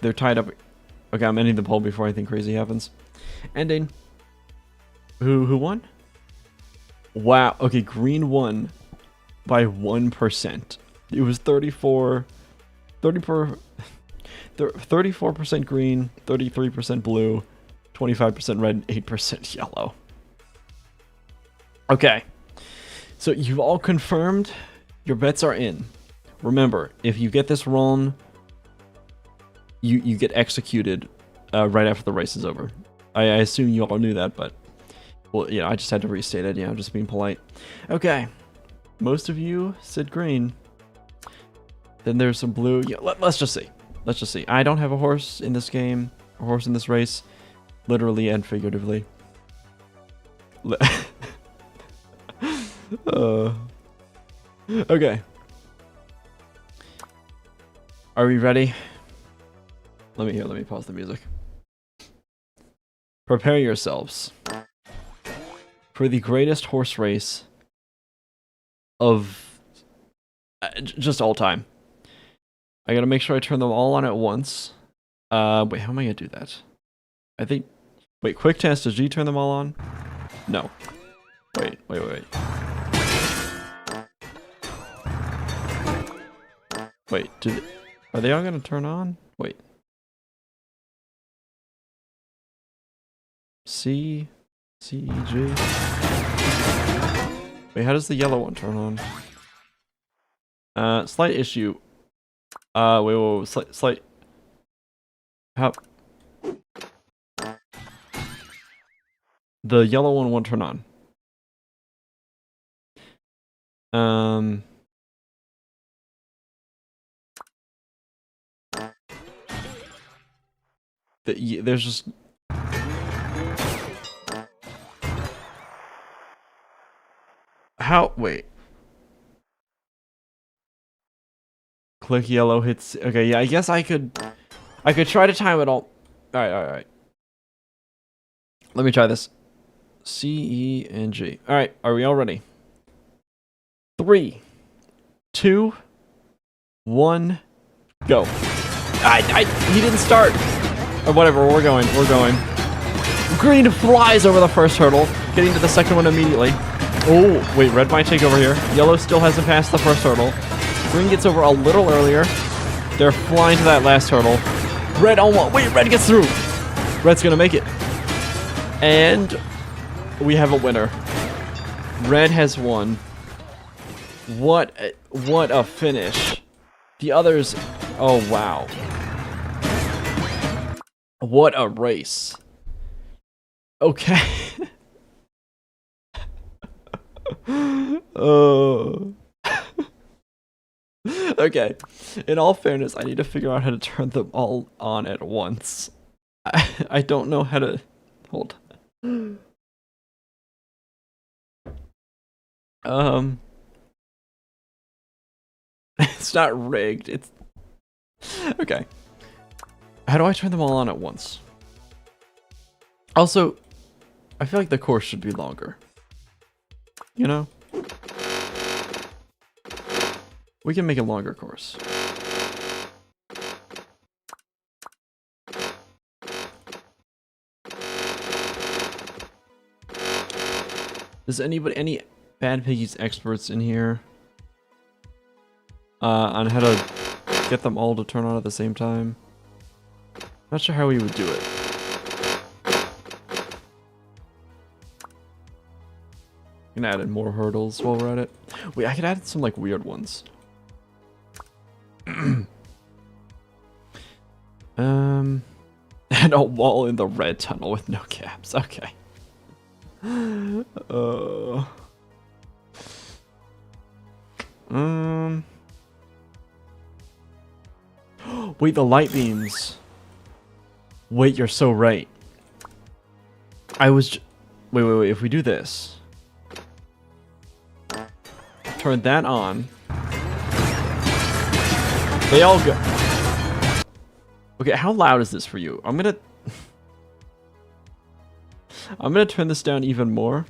They're tied up. Okay, I'm ending the poll before anything crazy happens. Ending. Who won? Wow. Okay, green won by 1%. It was 34% green, 33% blue, 25% red, and 8% yellow. Okay. So you've all confirmed your bets are in. Remember, if you get this wrong, you get executed right after the race is over. I assume you all knew that, but well, yeah, I just had to restate it. Yeah, I'm just being polite. Okay, most of you said green. Then there's some blue. Yeah, let's just see. Let's just see. I don't have a horse in this game, a horse in this race, literally and figuratively. Okay. Are we ready? Let me pause the music. Prepare yourselves for the greatest horse race of just all time. I gotta make sure I turn them all on at once. Wait, how am I gonna do that? I think. Wait, quick test. Did G turn them all on? No. Wait. Wait, are they all gonna turn on? Wait. C, E, G. Wait, how does the yellow one turn on? Slight issue. Wait, slight. How? The yellow one won't turn on. There's just. How? Wait. Click yellow hits. Okay, yeah, I guess I could try to time it all. All right. Let me try this. C, E, and G. All right, are we all ready? 3, 2, 1, go. He didn't start. Or whatever, we're going. Green flies over the first hurdle, getting to the second one immediately. Oh, wait, red might take over here. Yellow still hasn't passed the first hurdle. Green gets over a little earlier. They're flying to that last hurdle. Red almost. Wait, red gets through. Red's gonna make it. And we have a winner. Red has won. What a finish. The others. Oh, wow. What a race. Okay. Oh. Okay. In all fairness, I need to figure out how to turn them all on at once. I don't know how to... Hold. It's not rigged. It's... Okay. How do I turn them all on at once? Also, I feel like the course should be longer. You know? We can make a longer course. Does any Bad Piggies experts in here? On how to get them all to turn on at the same time? Not sure how we would do it. Can add in more hurdles while we're at it. Wait, I could add some like weird ones. And a wall in the red tunnel with no caps. Okay. Wait, the light beams. Wait, you're so right. Wait. If we do this, turn that on. They all go. Okay, how loud is this for you? I'm gonna turn this down even more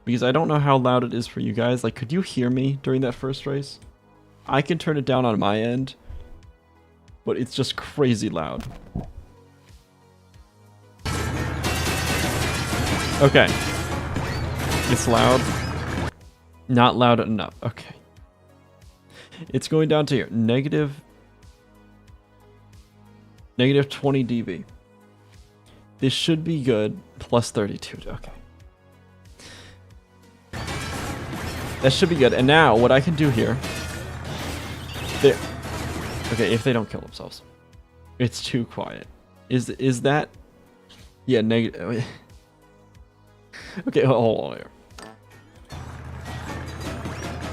because I don't know how loud it is for you guys. Like, could you hear me during that first race? I can turn it down on my end, but it's just crazy loud. Okay. It's loud. Not loud enough. Okay. It's going down to here. Negative 20 dB. This should be good. Plus 32. Okay. That should be good. And now what I can do here. There. Okay, if they don't kill themselves. It's too quiet. Is that? Yeah, negative. Okay, hold on here.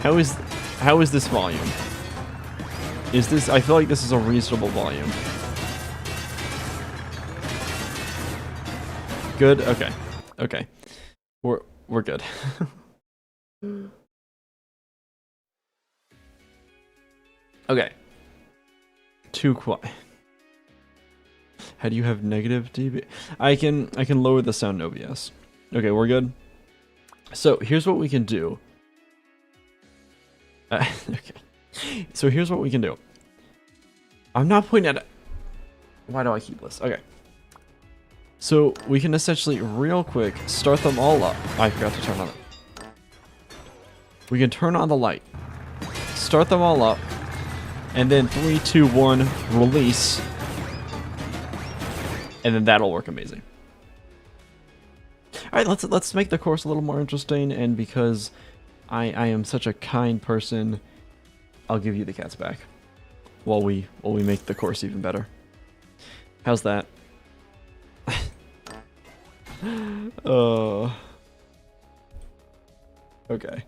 How is this volume? Is this? I feel like this is a reasonable volume. Good. Okay. Okay. We're good. Okay. Too quiet. How do you have negative dB? I can lower the sound in OBS. Okay, we're good. So here's what we can do. Okay. So here's what we can do. I'm not pointing at. Why do I keep this? Okay. So we can essentially, real quick, start them all up. I forgot to turn on it. We can turn on the light. Start them all up. And then 3, 2, 1, release. And then that'll work amazing. Alright, let's make the course a little more interesting, and because I am such a kind person, I'll give you the cats back. While we make the course even better. How's that? Okay.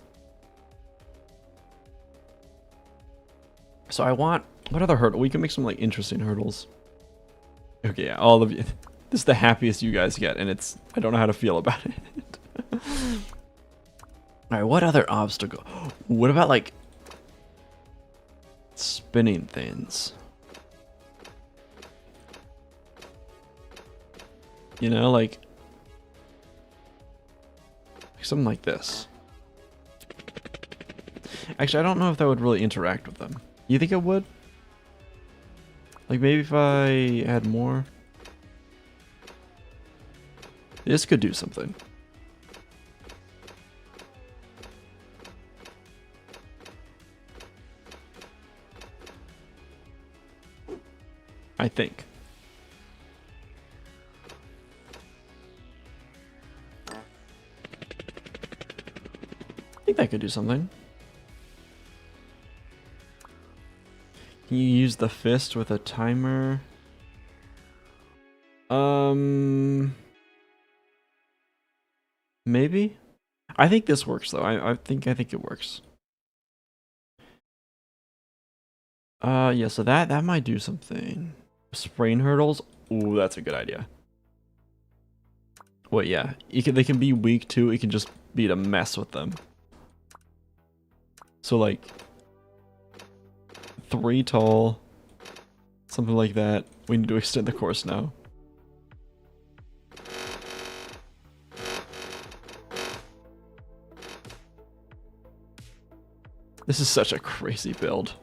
So I want... What other hurdle? We can make some, like, interesting hurdles. Okay, yeah, all of you. This is the happiest you guys get, and it's... I don't know how to feel about it. Alright, what other obstacle? What about, like... spinning things? You know, like... something like this. Actually, I don't know if that would really interact with them. You think it would? Like, maybe if I add more? This could do something. I think. I think that could do something. Can you use the fist with a timer? Maybe. I think this works though. I think it works. Yeah. So that might do something. Sprain hurdles. Ooh, that's a good idea. Wait, yeah. They can be weak too. It can just be to mess with them. So like 3 tall, something like that. We need to extend the course now. This is such a crazy build.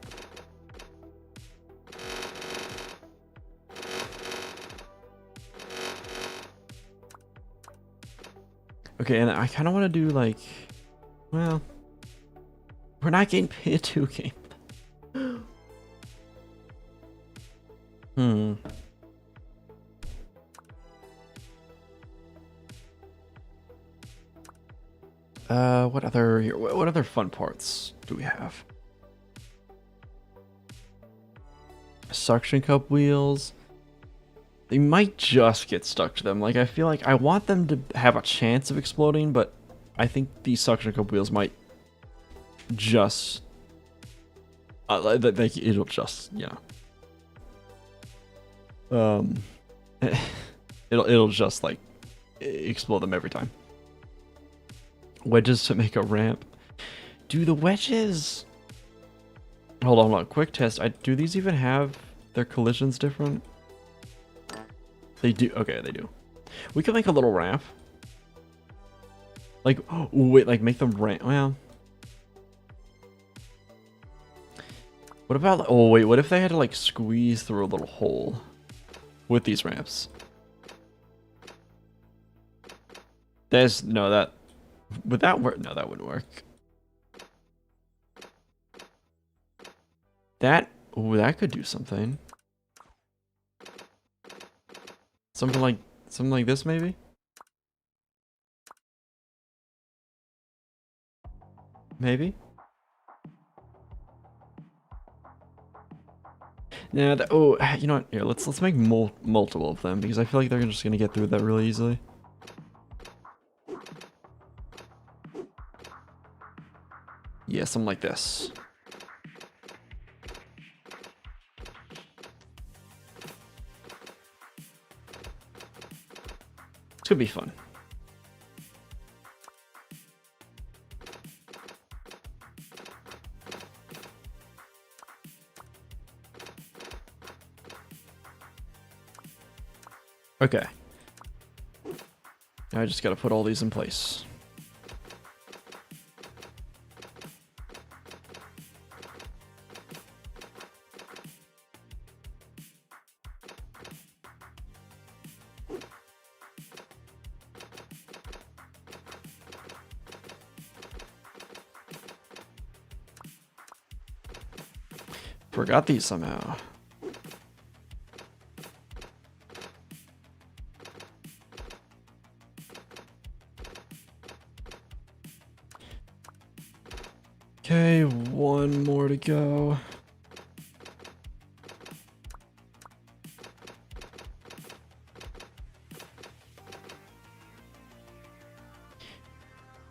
Okay, and I kind of want to do like, well, we're not getting paid 2 game. What other fun parts do we have? Suction cup wheels. They might just get stuck to them. Like, I feel like I want them to have a chance of exploding, but I think these suction cup wheels might just it'll just, you know, it'll just like explode them every time. Wedges to make a ramp. Do the wedges? Hold on, quick test. Do these even have their collisions different? They do. Okay, they do. We can make a little ramp. Like, oh, wait, like make them ramp. Well, what about? Oh wait, what if they had to like squeeze through a little hole with these ramps? There's no that. Would that work? No, that wouldn't work. That. Oh, that could do something. Something like this, maybe? Maybe? Yeah, oh, you know what? Here, let's make multiple of them, because I feel like they're just gonna get through that really easily. Yeah, something like this. It's gonna be fun. Okay. Now I just gotta put all these in place. Forgot these somehow. Okay, one more to go.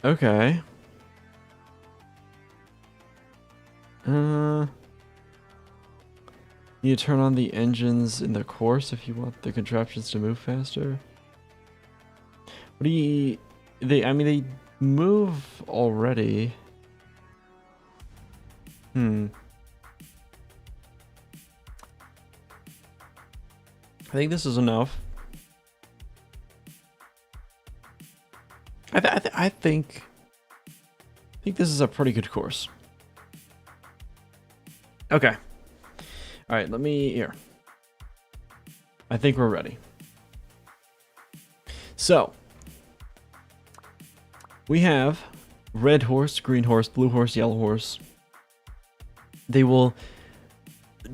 Okay. You turn on the engines in the course if you want the contraptions to move faster. What do you... I mean, they move already. I think this is enough. I think this is a pretty good course. Okay. All right, here. I think we're ready. So, we have red horse, green horse, blue horse, yellow horse. They will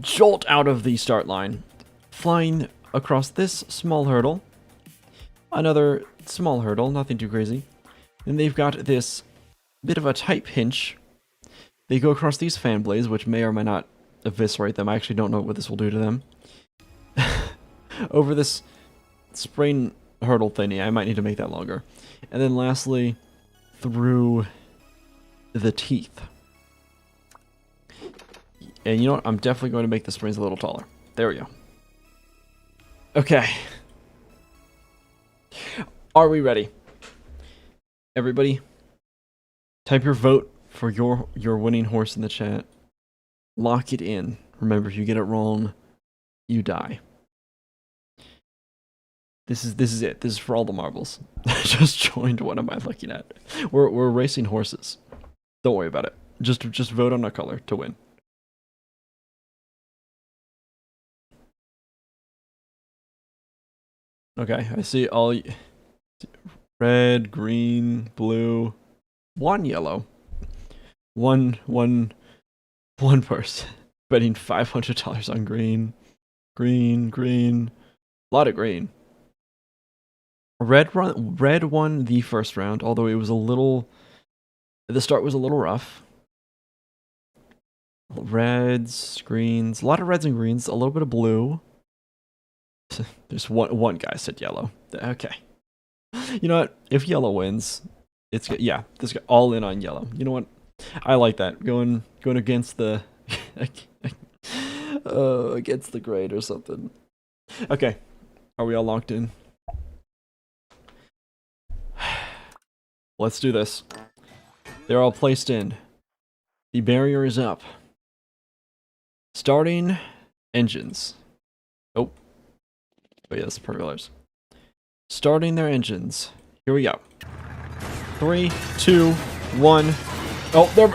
jolt out of the start line, flying across this small hurdle, another small hurdle, nothing too crazy. Then they've got this bit of a tight pinch. They go across these fan blades, which may or may not eviscerate them. I actually don't know what this will do to them. Over this spring hurdle thingy. I might need to make that longer. And then lastly, through the teeth. And you know what? I'm definitely going to make the springs a little taller. There we go. Okay. Are we ready? Everybody, type your vote for your winning horse in the chat. Lock it in. Remember, if you get it wrong, you die. This is it. This is for all the marbles. I just joined. What am I looking at? We're racing horses. Don't worry about it. Just vote on a color to win. Okay, I see all red, green, blue, one yellow, one person betting $500 on green, green, a lot of green. Red won the first round, although it was the start was a little rough. Reds, greens, a lot of reds and greens, a little bit of blue. There's one guy said yellow. Okay. You know what? If yellow wins, it's good. Yeah, this guy all in on yellow. You know what? I like that. Going against the against the grade or something. Okay. Are we all locked in? Let's do this. They're all placed in. The barrier is up. Starting engines. Oh. Oh yeah, that's propellers. Starting their engines. Here we go. 3, 2, 1. Oh, they're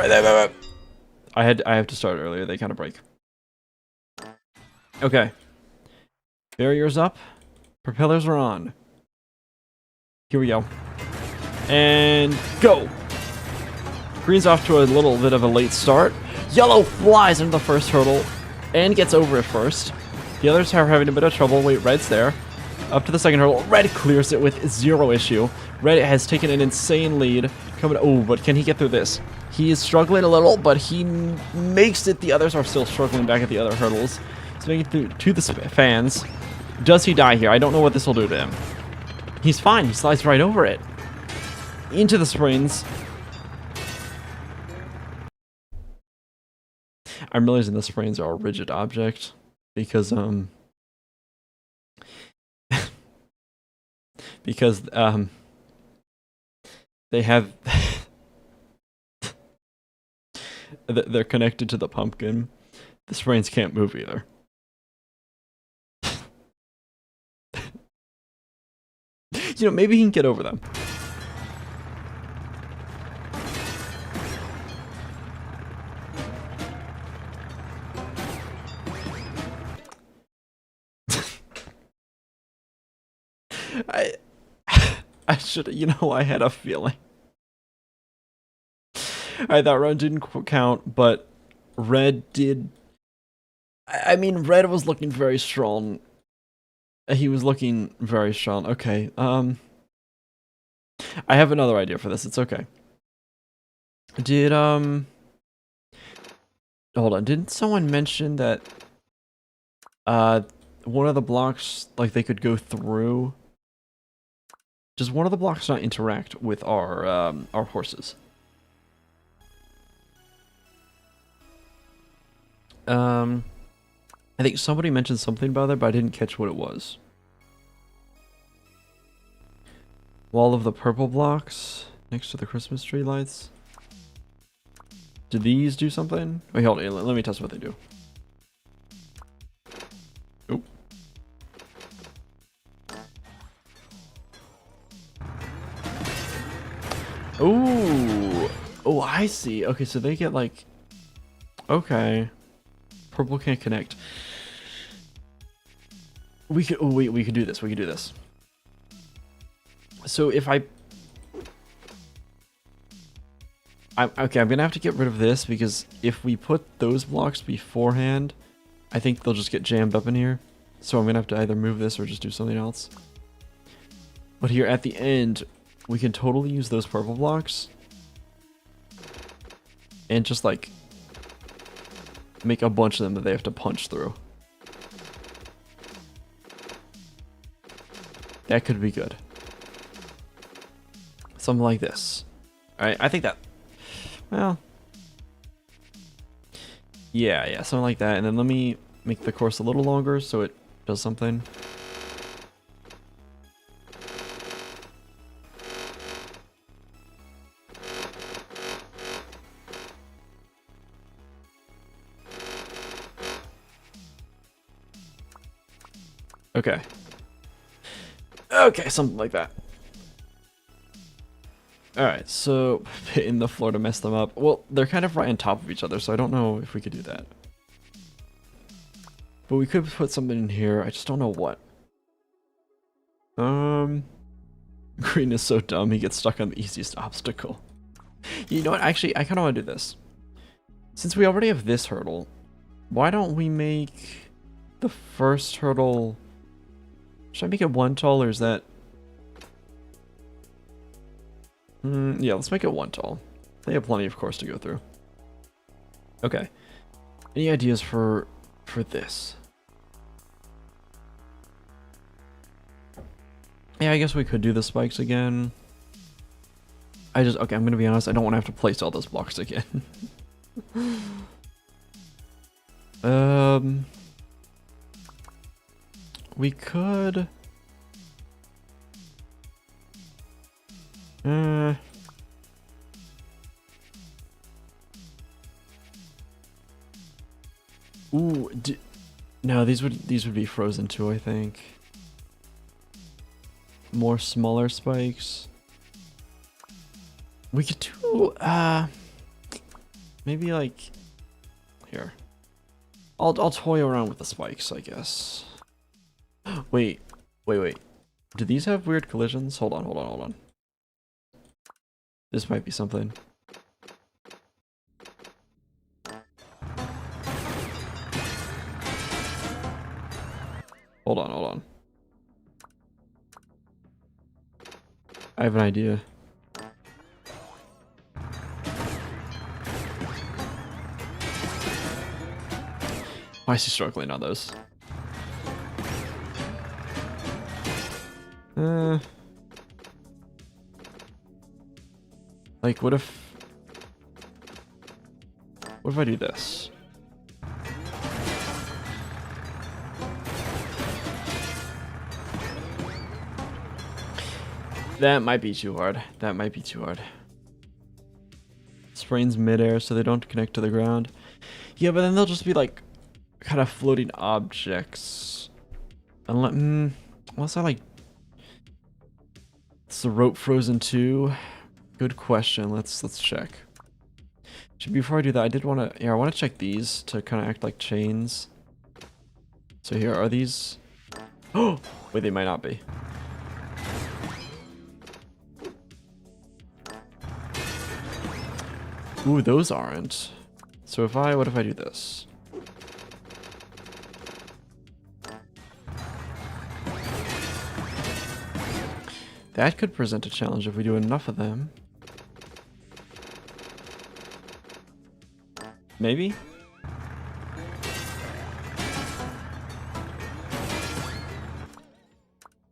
I have to start earlier. They kind of break. Okay. Barriers up. Propellers are on. Here we go. And go. Green's off to a little bit of a late start. Yellow flies into the first hurdle and gets over it first. The others are having a bit of trouble. Wait, red's there. Up to the second hurdle. Red clears it with zero issue. Red has taken an insane lead. Oh, but can he get through this? He is struggling a little, but he makes it. The others are still struggling back at the other hurdles. He's making it through to the fans. Does he die here? I don't know what this will do to him. He's fine. He slides right over it. Into the springs. I'm realizing the springs are a rigid object because they have they're connected to the pumpkin. The springs can't move either. You know, maybe he can get over them. I should, you know, I had a feeling. Alright, that run didn't count, but red did. I mean, red was looking very strong. He was looking very strong. Okay, I have another idea for this. It's okay. Hold on, didn't someone mention that one of the blocks, like, they could go through? Does one of the blocks not interact with our horses? I think somebody mentioned something about that, but I didn't catch what it was. Wall of the purple blocks next to the Christmas tree lights. Do these do something? Wait, hold on. Let me test what they do. Oop. Ooh. Oh, I see. Okay, so they get like... Okay. Purple can't connect. We could... Oh, wait, we could do this. We could do this. So if okay, I'm gonna have to get rid of this because if we put those blocks beforehand, I think they'll just get jammed up in here. So I'm gonna have to either move this or just do something else. But here at the end, we can totally use those purple blocks and just like make a bunch of them that they have to punch through. That could be good. Something like this. Alright, I think that... Well... Yeah, something like that. And then let me make the course a little longer so it does something. Okay. Okay, something like that. Alright, so in the floor to mess them up. Well, they're kind of right on top of each other, so I don't know if we could do that. But we could put something in here, I just don't know what. Green is so dumb, he gets stuck on the easiest obstacle. You know what, actually, I kind of want to do this. Since we already have this hurdle, why don't we make the first hurdle... Should I make it 1 tall, or is that... yeah, let's make it 1 tall. They have plenty of course to go through. Okay. Any ideas for this? Yeah, I guess we could do the spikes again. Okay, I'm gonna be honest, I don't want to have to place all those blocks again. We could... Ooh, no, these would be frozen too, I think. More smaller spikes. We could do maybe like here. I'll toy around with the spikes, I guess. Wait. Do these have weird collisions? Hold on. This might be something. Hold on. I have an idea. Why is he struggling on those? Like, what if I do this? That might be too hard. Sprains midair so they don't connect to the ground. Yeah, but then they'll just be like kind of floating objects. Unless I like... Is the rope frozen too? Good question. Let's check. Before I do that, I did want to... Yeah, I want to check these to kind of act like chains. So here, are these... Oh! Wait, they might not be. Ooh, those aren't. So what if I do this? That could present a challenge if we do enough of them. Maybe?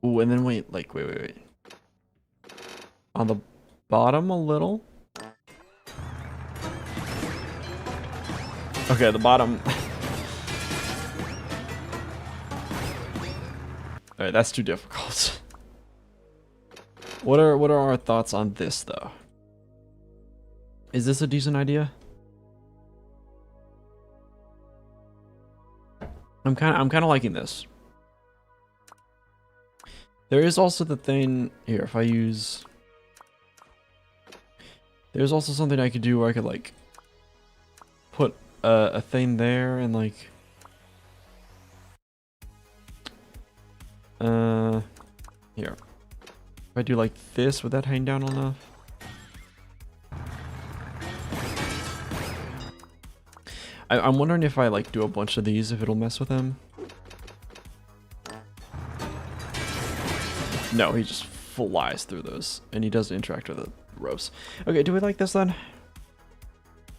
Ooh, and then wait. On the bottom a little? Okay, the bottom. Alright, that's too difficult. What are our thoughts on this though? Is this a decent idea? I'm kind of liking this. There is also the thing here, if I use... There's also something I could do where I could like put a thing there and like here. If I do like this, would that hang down enough? I'm wondering if I like do a bunch of these, if it'll mess with him. No, he just flies through those, and he doesn't interact with the ropes. Okay, do we like this then?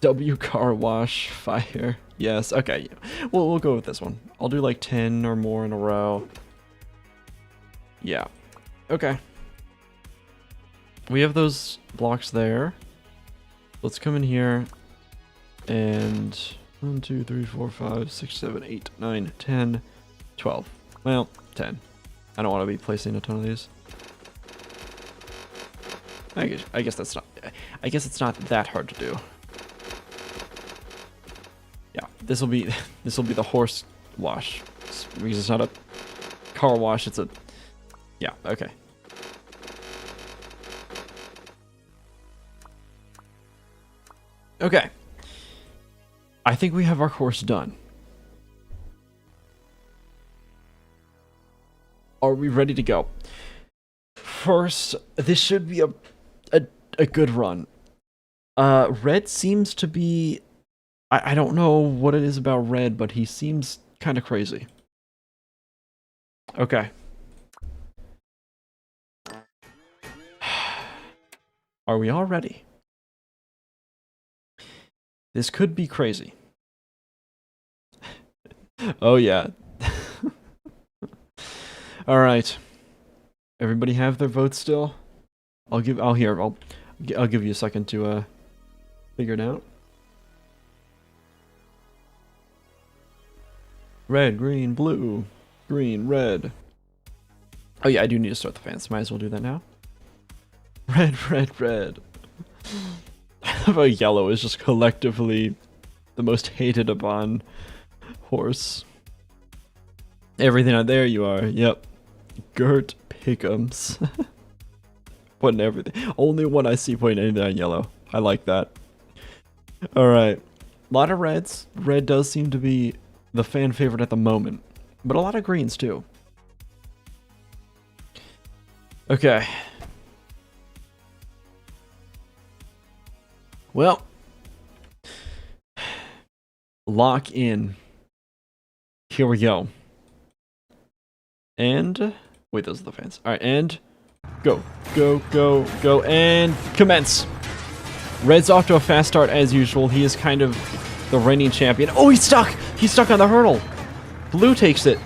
W car wash fire. Yes. Okay. Well, we'll go with this one. I'll do like 10 or more in a row. Yeah. Okay. We have those blocks there. Let's come in here and 1, 2, 3, 4, 5, 6, 7, 8, 9, 10, 12. Well, 10. I don't want to be placing a ton of these. I guess that's not. I guess it's not that hard to do. Yeah, this will be the horse wash because it's not a car wash. It's a. Yeah. Okay. Okay. I think we have our course done. Are we ready to go? First, this should be a good run. Red seems to be... I don't know what it is about Red, but he seems kind of crazy. Okay. Are we all ready? This could be crazy. Oh yeah. All right. Everybody have their votes still? I'll give you a second to figure it out. Red, green, blue, green, red. Oh yeah, I do need to start the fans. Might as well do that now. Red, red, red. I love how yellow is just collectively the most hated upon horse. Everything out there you are. Yep. Gert Pickums. Putting everything. Only one I see putting anything on yellow. I like that. Alright. A lot of reds. Red does seem to be the fan favorite at the moment. But a lot of greens too. Okay. Well. Lock in. Here we go. And... wait, those are the fans. Alright, and... go, go, go, go, and commence. Red's off to a fast start as usual. He is kind of the reigning champion. Oh, he's stuck! He's stuck on the hurdle. Blue takes it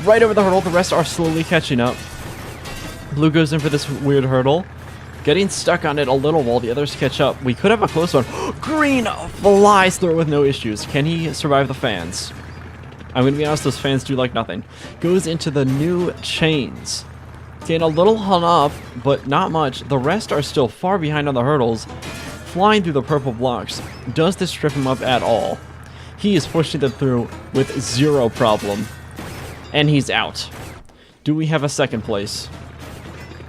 right over the hurdle. The rest are slowly catching up. Blue goes in for this weird hurdle. Getting stuck on it a little while the others catch up. We could have a close one. Green flies through it with no issues. Can he survive the fans? I'm going to be honest, those fans do like nothing. Goes into the new chains. Getting a little hung up, but not much. The rest are still far behind on the hurdles. Flying through the purple blocks. Does this trip him up at all? He is pushing them through with zero problem. And he's out. Do we have a second place?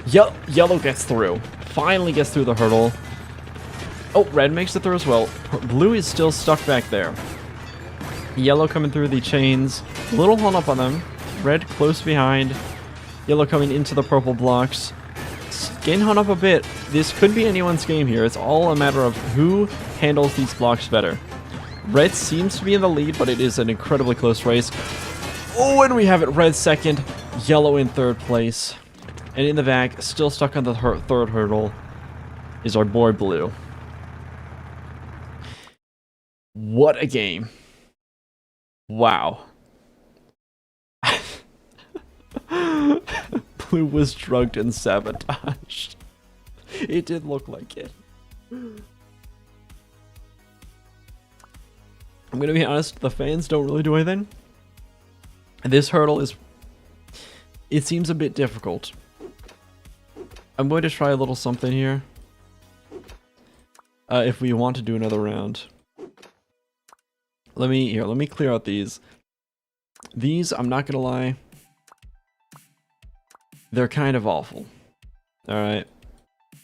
Yellow gets through. Finally gets through the hurdle. Oh, red makes it through as well. Blue is still stuck back there. Yellow coming through the chains. A little hung up on them. Red close behind. Yellow coming into the purple blocks. Getting hung up a bit. This could be anyone's game here. It's all a matter of who handles these blocks better. Red seems to be in the lead, but it is an incredibly close race. Oh, and we have it. Red second. Yellow in third place. And in the back, still stuck on the third hurdle, is our boy Blue. What a game. Wow. Blue was drugged and sabotaged. It did look like it. I'm gonna be honest, the fans don't really do anything. This hurdle is... it seems a bit difficult. I'm going to try a little something here. If we want to do another round. Let me clear out these. These, I'm not gonna lie, they're kind of awful. Alright.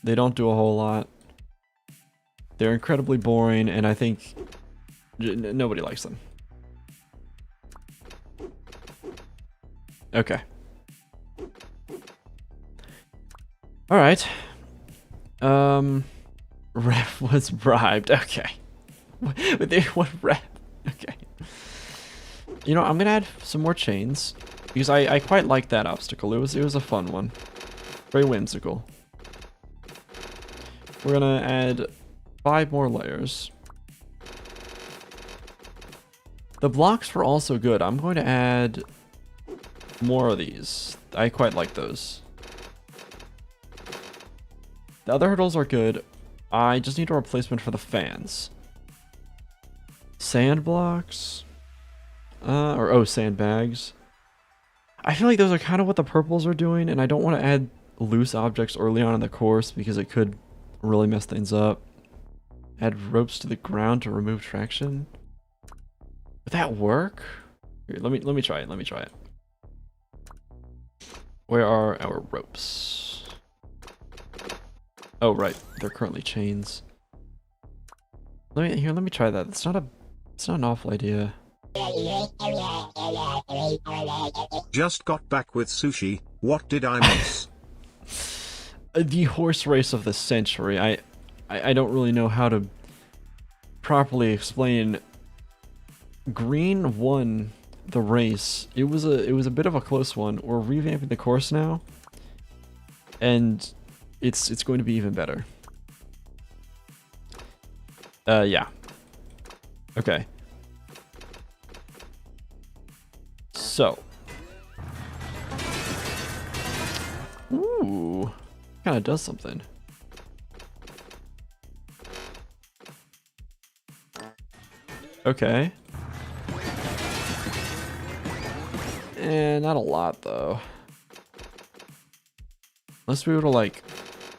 They don't do a whole lot. They're incredibly boring, and I think nobody likes them. Okay. Alright. Ref was bribed. Okay. What ref? Okay. You know, I'm gonna add some more chains because I quite like that obstacle. It was a fun one. Very whimsical. We're gonna add 5 more layers. The blocks were also good. I'm going to add more of these. I quite like those. The other hurdles are good. I just need a replacement for the fans. Sand blocks? Oh, sandbags. I feel like those are kind of what the purples are doing, and I don't want to add loose objects early on in the course because it could really mess things up. Add ropes to the ground to remove traction. Would that work? Here, let me try it. Let me try it. Where are our ropes? Oh right, they're currently chains. Let me try that. It's not an awful idea. Just got back with sushi. What did I miss? The horse race of the century. I don't really know how to properly explain. Green won the race. It was a bit of a close one. We're revamping the course now, and it's going to be even better. Yeah. Okay. So. Ooh. Kind of does something. Okay. Not a lot though. Unless we were to like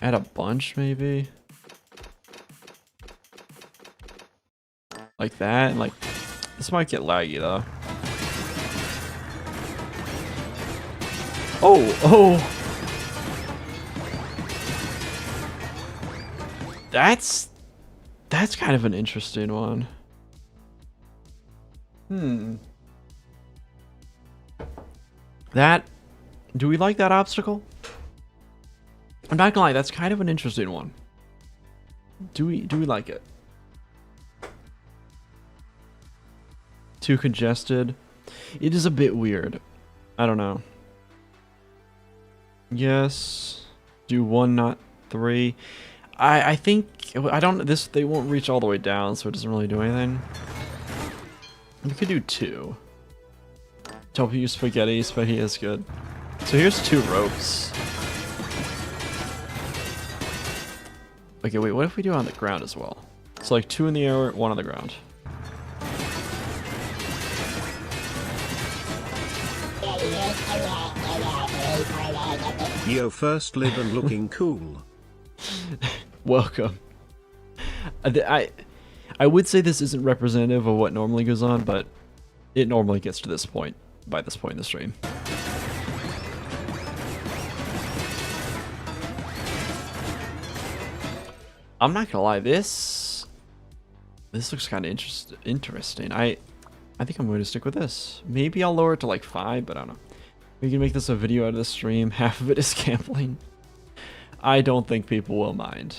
add a bunch maybe. Like that, and like this might get laggy though. Oh. That's kind of an interesting one. Do we like that obstacle? I'm not gonna lie, that's kind of an interesting one. Do we like it? Too congested? It is a bit weird. I don't know. Yes. Do 1, not 3. I think they won't reach all the way down, so it doesn't really do anything. We could do 2. Tofu spaghetti is good. So here's 2 ropes. Okay, wait, what if we do on the ground as well? So like 2 in the air, 1 on the ground. Yo, first live and looking cool. Welcome. I would say this isn't representative of what normally goes on, but it normally gets to this point by this point in the stream. I'm not gonna lie, this looks kind of interesting. I think I'm going to stick with this. Maybe I'll lower it to like 5, but I don't know. We can make this a video out of the stream. Half of it is gambling. I don't think people will mind.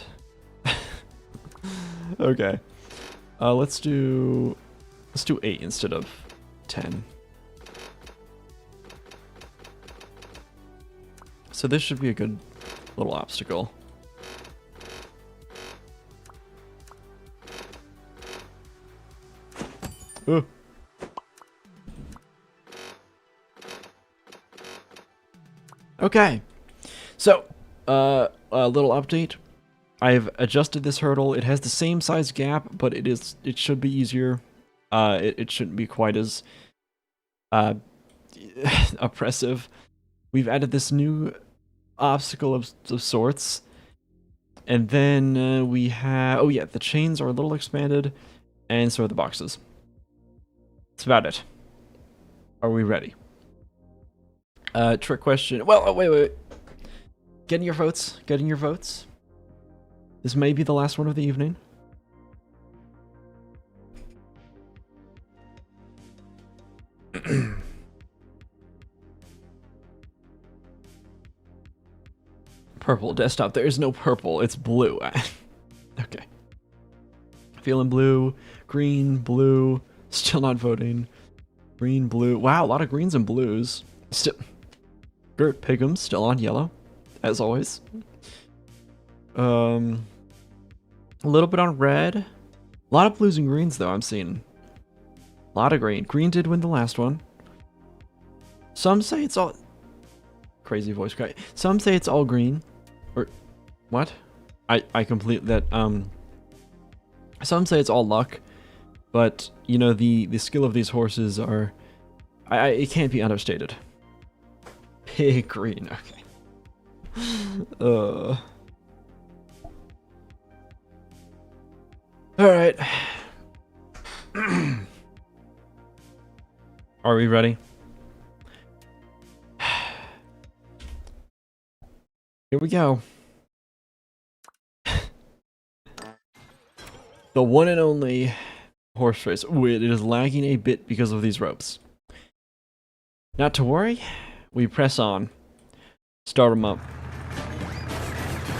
Okay. Let's do 8 instead of 10. So this should be a good little obstacle. Ooh. Okay, so a little update. I've adjusted this hurdle. It has the same size gap, but it should be easier. It shouldn't be quite as oppressive. We've added this new obstacle of sorts, and then we have the chains are a little expanded, and so are the boxes. That's about it. Are we ready? Trick question. Well, wait. Getting your votes. This may be the last one of the evening. Purple desktop. There is no purple. It's blue. Okay. Feeling blue. Green, blue. Still not voting. Green, blue. Wow, a lot of greens and blues. Still. Bad Piggies still on yellow, as always. A little bit on red. A lot of blues and greens, though, I'm seeing. A lot of green. Green did win the last one. Some say it's all... Crazy voice crack. Some say it's all green. Or... What? I complete that. Some say it's all luck, but you know the skill of these horses are, it can't be understated. Pig green. Okay. All right. Are we ready? Here we go. The one and only horse race. Ooh, it is lagging a bit because of these ropes. Not to worry. We press on. Start them up.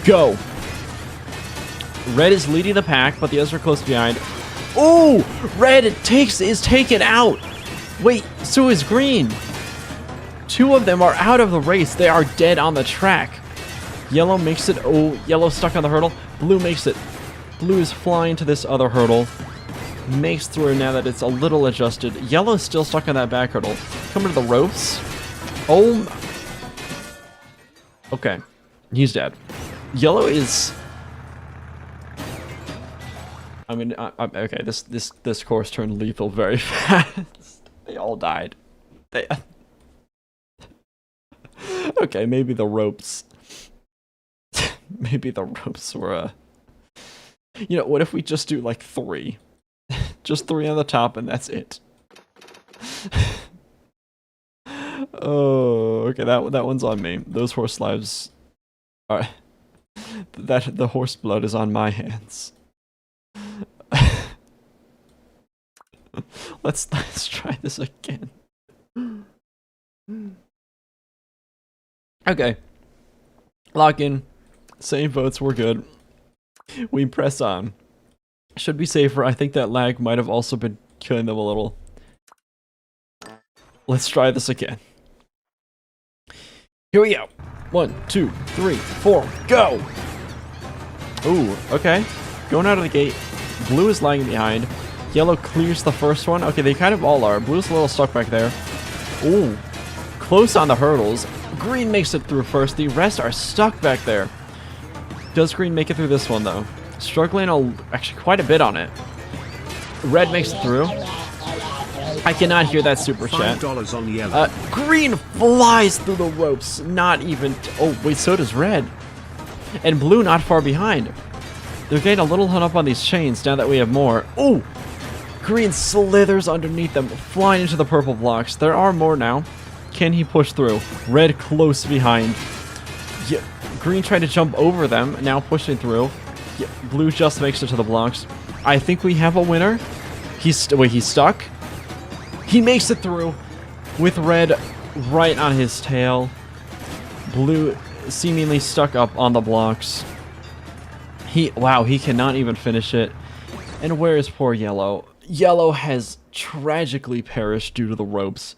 Go! Red is leading the pack, but the others are close behind. Ooh! Red is taken out! Wait, so is green. Two of them are out of the race. They are dead on the track. Yellow makes it. Oh, yellow stuck on the hurdle. Blue makes it. Blue is flying to this other hurdle. Makes through now that it's a little adjusted. Yellow is still stuck on that back hurdle. Coming to the ropes. Oh. Okay. He's dead. Yellow is... I mean, okay, this course turned lethal very fast. They all died. They... Okay, maybe the ropes... Maybe the ropes were, You know, what if we just do, like, 3? Just 3 on the top, and that's it. Oh, okay, that one's on me. Those horse lives are... the horse blood is on my hands. Let's try this again. Okay. Lock in. Same votes, we're good. We press on. Should be safer. I think that lag might have also been killing them a little. Let's try this again. Here we go. 1, 2, 3, 4, go! Ooh, okay. Going out of the gate. Blue is lagging behind. Yellow clears the first one. Okay, they kind of all are. Blue's a little stuck back there. Ooh. Close on the hurdles. Green makes it through first. The rest are stuck back there. Does green make it through this one, though? Struggling actually quite a bit on it. Red makes it through. I cannot hear that super chat. $5 on yellow. Green flies through the ropes. Not even... Oh, wait, so does red. And blue not far behind. They're getting a little hung up on these chains now that we have more. Ooh! Green slithers underneath them, flying into the purple blocks. There are more now. Can he push through? Red close behind. Yeah, green trying to jump over them, now pushing through. Yeah, blue just makes it to the blocks. I think we have a winner. He's stuck. He makes it through with red right on his tail. Blue seemingly stuck up on the blocks. Wow, he cannot even finish it. And where is poor yellow? Yellow has tragically perished due to the ropes.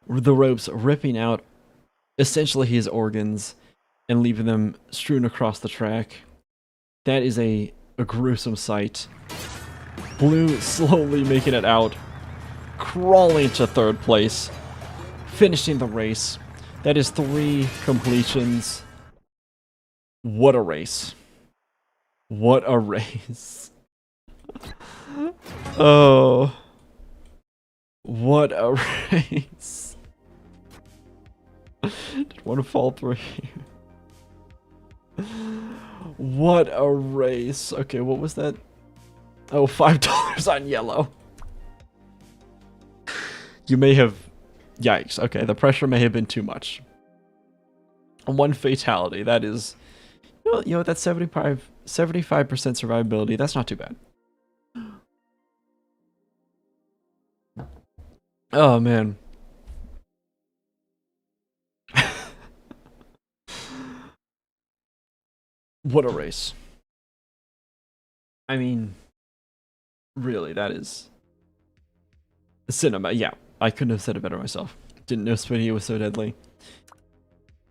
The ropes ripping out essentially his organs and leaving them strewn across the track. That is a gruesome sight. Blue slowly making it out, crawling to third place, finishing the race. That is 3 completions. What a race. What a race. Oh. What a race. Did one fall through here? What a race. Okay, what was that? Oh, $5 on yellow. You may have... Yikes. Okay, the pressure may have been too much. 1 fatality. That is... You know, that's 75% survivability. That's not too bad. Oh, man. What a race. I mean, really, that is... cinema. Yeah, I couldn't have said it better myself. Didn't know Spinny was so deadly.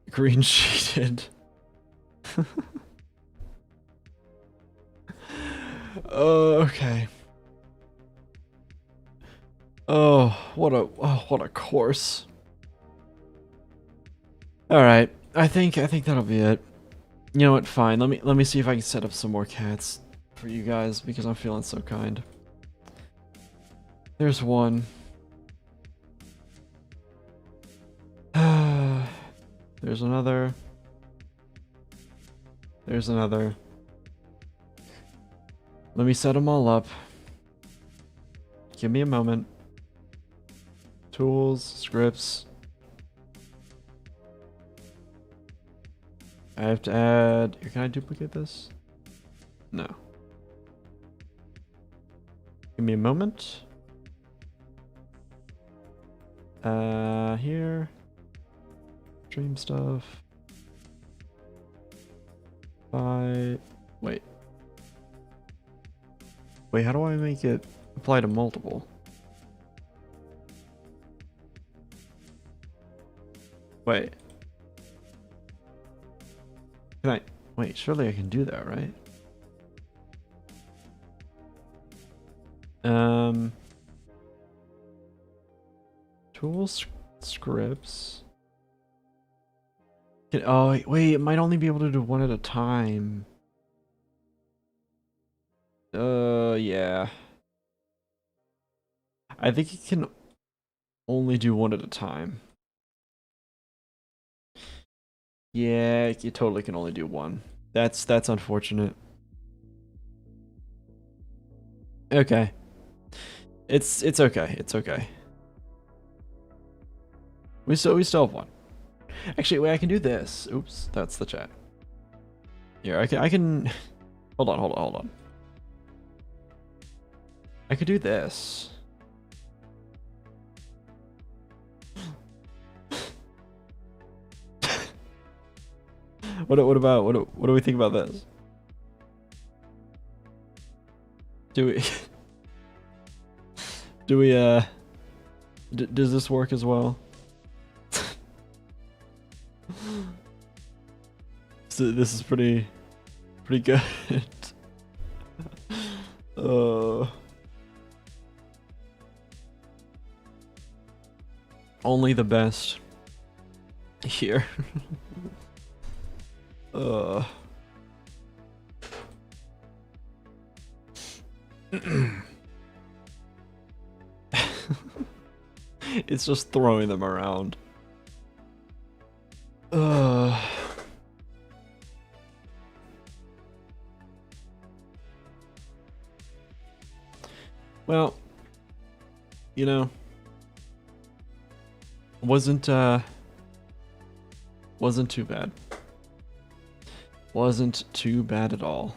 Green cheated. Okay. Oh, what a course. All right, I think that'll be it. You know what? Fine. Let me see if I can set up some more cats for you guys because I'm feeling so kind. There's one. There's another. There's another. Let me set them all up. Give me a moment. Tools, scripts. I have to add. Can I duplicate this? No. Give me a moment. Here. Stream stuff. Wait. Wait, how do I make it apply to multiple? Wait. Can I? Wait, surely I can do that, right? Tools, scripts. Oh, wait, it might only be able to do one at a time. Yeah. I think it can only do one at a time. Yeah, it totally can only do one. That's unfortunate. Okay. It's okay. It's okay. We still have one. Actually, wait, I can do this. Oops, that's the chat. Here, I can hold on. I could do this. What do we think about this? Do we does this work as well? So this is pretty good. Only the best here. It's just throwing them around. Well, you know, wasn't too bad. Wasn't too bad at all.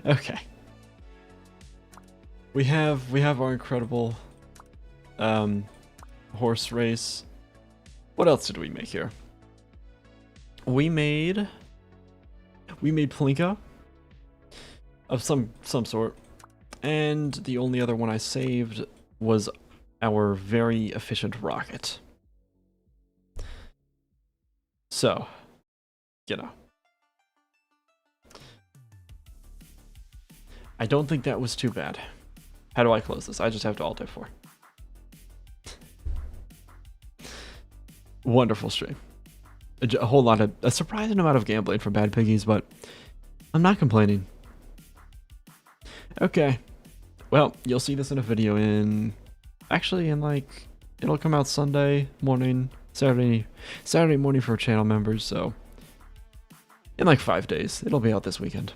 Okay. We have our incredible horse race. What else did we make here? We made Plinka of some sort. And the only other one I saved was our very efficient rocket. So, you know. I don't think that was too bad. How do I close this? I just have to Alt F4. Wonderful stream. A surprising amount of gambling from Bad Piggies, but I'm not complaining. Okay. Well, you'll see this in a video it'll come out Sunday morning, Saturday morning for channel members, so in like 5 days. It'll be out this weekend.